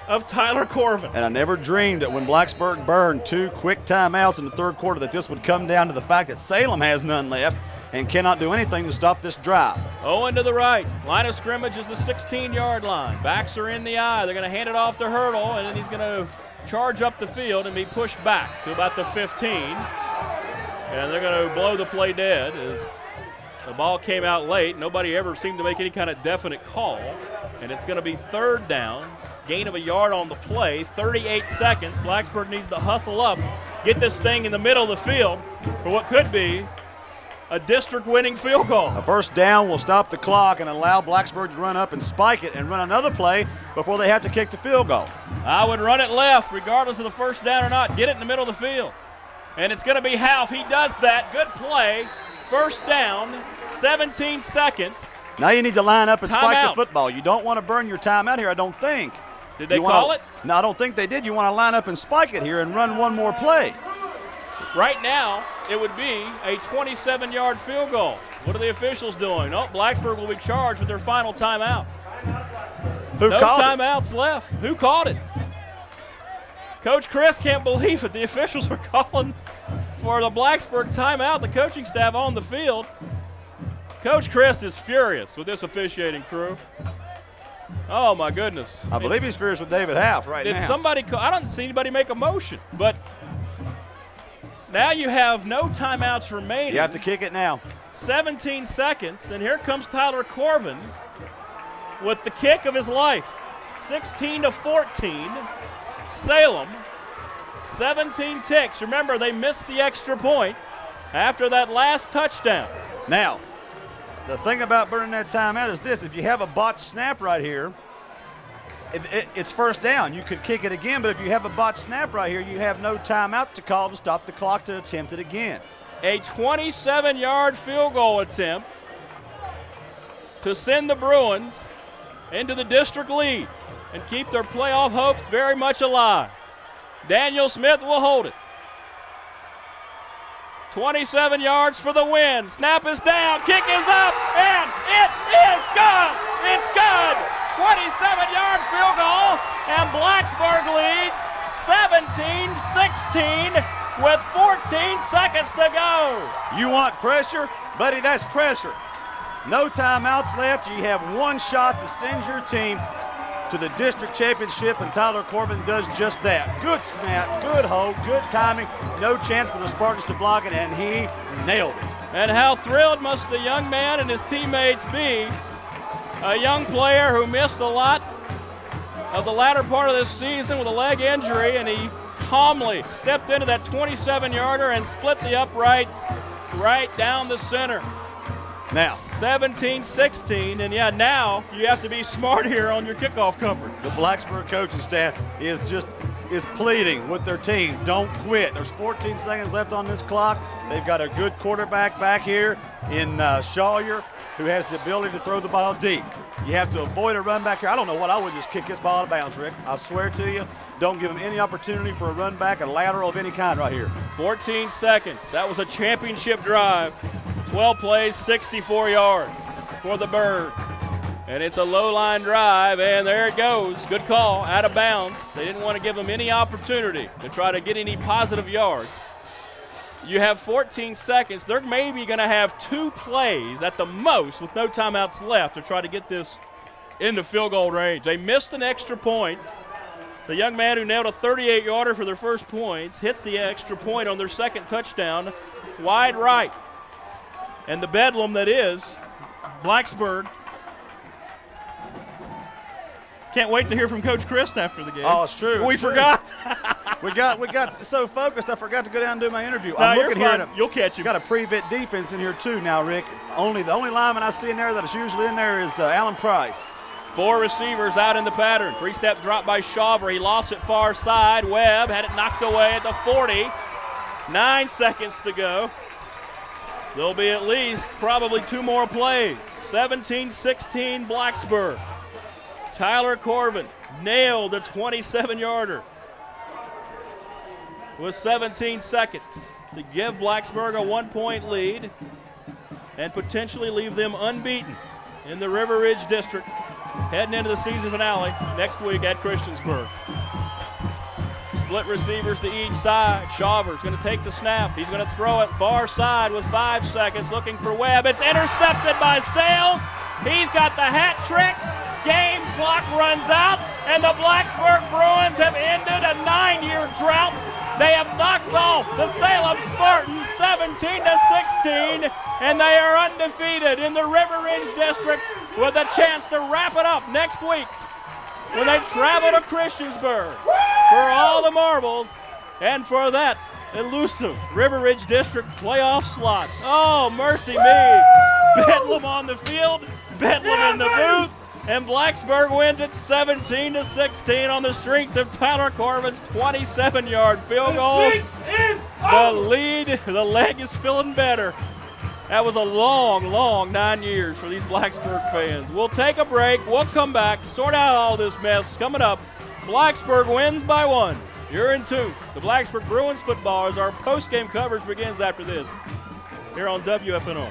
of Tyler Corvin. And I never dreamed that when Blacksburg burned 2 quick timeouts in the third quarter that this would come down to the fact that Salem has none left and cannot do anything to stop this drive. Owen to the right. Line of scrimmage is the 16-yard line. Backs are in the eye. They're going to hand it off to Hurdle, and then he's going to charge up the field and be pushed back to about the 15. And they're going to blow the play dead as the ball came out late. Nobody ever seemed to make any kind of definite call. And it's going to be third down. Gain of a yard on the play. 38 seconds. Blacksburg needs to hustle up, get this thing in the middle of the field for what could be a district-winning field goal. A first down will stop the clock and allow Blacksburg to run up and spike it and run another play before they have to kick the field goal. I would run it left regardless of the first down or not. Get it in the middle of the field. And it's going to be Half. He does that. Good play. First down, 17 seconds. Now you need to line up and spike Timeout. the football. You don't want to burn your timeout here, I don't think. Did they call it? No, I don't think they did. You want to line up and spike it here and run one more play. Right now, it would be a 27-yard field goal. What are the officials doing? Oh, Blacksburg will be charged with their final timeout. Who called it? No timeouts left. Who called it? Coach Chris can't believe it. The officials are calling for the Blacksburg timeout. The coaching staff on the field. Coach Chris is furious with this officiating crew. Oh, my goodness. I believe he's furious with David Half right now. Did somebody call? I don't see anybody make a motion, but now you have no timeouts remaining. You have to kick it now. 17 seconds, and here comes Tyler Corvin with the kick of his life. 16-14, Salem, 17 ticks. Remember, they missed the extra point after that last touchdown. Now, the thing about burning that timeout is this. If you have a botched snap right here, it's first down. You could kick it again, but if you have a botched snap right here, you have no timeout to call to stop the clock to attempt it again. A 27-yard field goal attempt to send the Bruins into the district lead and keep their playoff hopes very much alive. Daniel Smith will hold it. 27 yards for the win. Snap is down, kick is up, and it is good. It's good. 27-yard field goal, and Blacksburg leads 17-16 with 14 seconds to go. You want pressure? Buddy, that's pressure. No timeouts left. You have one shot to send your team to the district championship, and Tyler Corbin does just that. Good snap, good hold, good timing. No chance for the Spartans to block it, and he nailed it. And how thrilled must the young man and his teammates be? A young player who missed a lot of the latter part of this season with a leg injury, and he calmly stepped into that 27-yarder and split the uprights right down the center. Now, 17-16, and yeah, now you have to be smart here on your kickoff coverage. The Blacksburg coaching staff is just is pleading with their team, don't quit. There's 14 seconds left on this clock. They've got a good quarterback back here in Shawyer, who has the ability to throw the ball deep. You have to avoid a run back here. I don't know what, I would just kick this ball out of bounds, Rick. I swear to you, don't give them any opportunity for a run back, a lateral of any kind right here. 14 seconds. That was a championship drive. 12 plays, 64 yards for the Bird. And it's a low-line drive, and there it goes. Good call, out of bounds. They didn't want to give them any opportunity to try to get any positive yards. You have 14 seconds. They're maybe going to have 2 plays at the most with no timeouts left to try to get this into field goal range. They missed an extra point. The young man who nailed a 38-yarder for their first points hit the extra point on their second touchdown wide right. And the bedlam that is Blacksburg. Can't wait to hear from Coach Christ after the game. Oh, it's true. We forgot. we got so focused, I forgot to go down and do my interview. No, I'm you're looking fine. here. You'll catch him. Got a pre-vet defense in here too now, Rick. The only lineman I see in there that is usually in there is Alan Price. 4 receivers out in the pattern. 3-step drop by Shawver. He lost it far side. Webb had it knocked away at the 40. 9 seconds to go. There'll be at least probably 2 more plays. 17-16 Blacksburg. Tyler Corbin nailed a 27-yarder with 17 seconds to give Blacksburg a 1-point lead and potentially leave them unbeaten in the River Ridge District heading into the season finale next week at Christiansburg. Split receivers to each side. Shawver's going to take the snap. He's going to throw it far side with 5 seconds, looking for Webb. It's intercepted by Sales. He's got the hat trick. Game clock runs out, and the Blacksburg Bruins have ended a 9-year drought. They have knocked off the Salem Spartans 17-16, and they are undefeated in the River Ridge District with a chance to wrap it up next week when they travel to Christiansburg for all the marbles and for that elusive River Ridge District playoff slot. Oh, mercy me. Bedlam on the field, Bedlam in the booth. And Blacksburg wins it 17-16 on the strength of Tyler Corbin's 27-yard field goal. The leg is feeling better. That was a long, long 9 years for these Blacksburg fans. We'll take a break. We'll come back, sort out all this mess. Coming up, Blacksburg wins by 1. You're in tune. The Blacksburg Bruins football as our post-game coverage begins after this here on WFNO.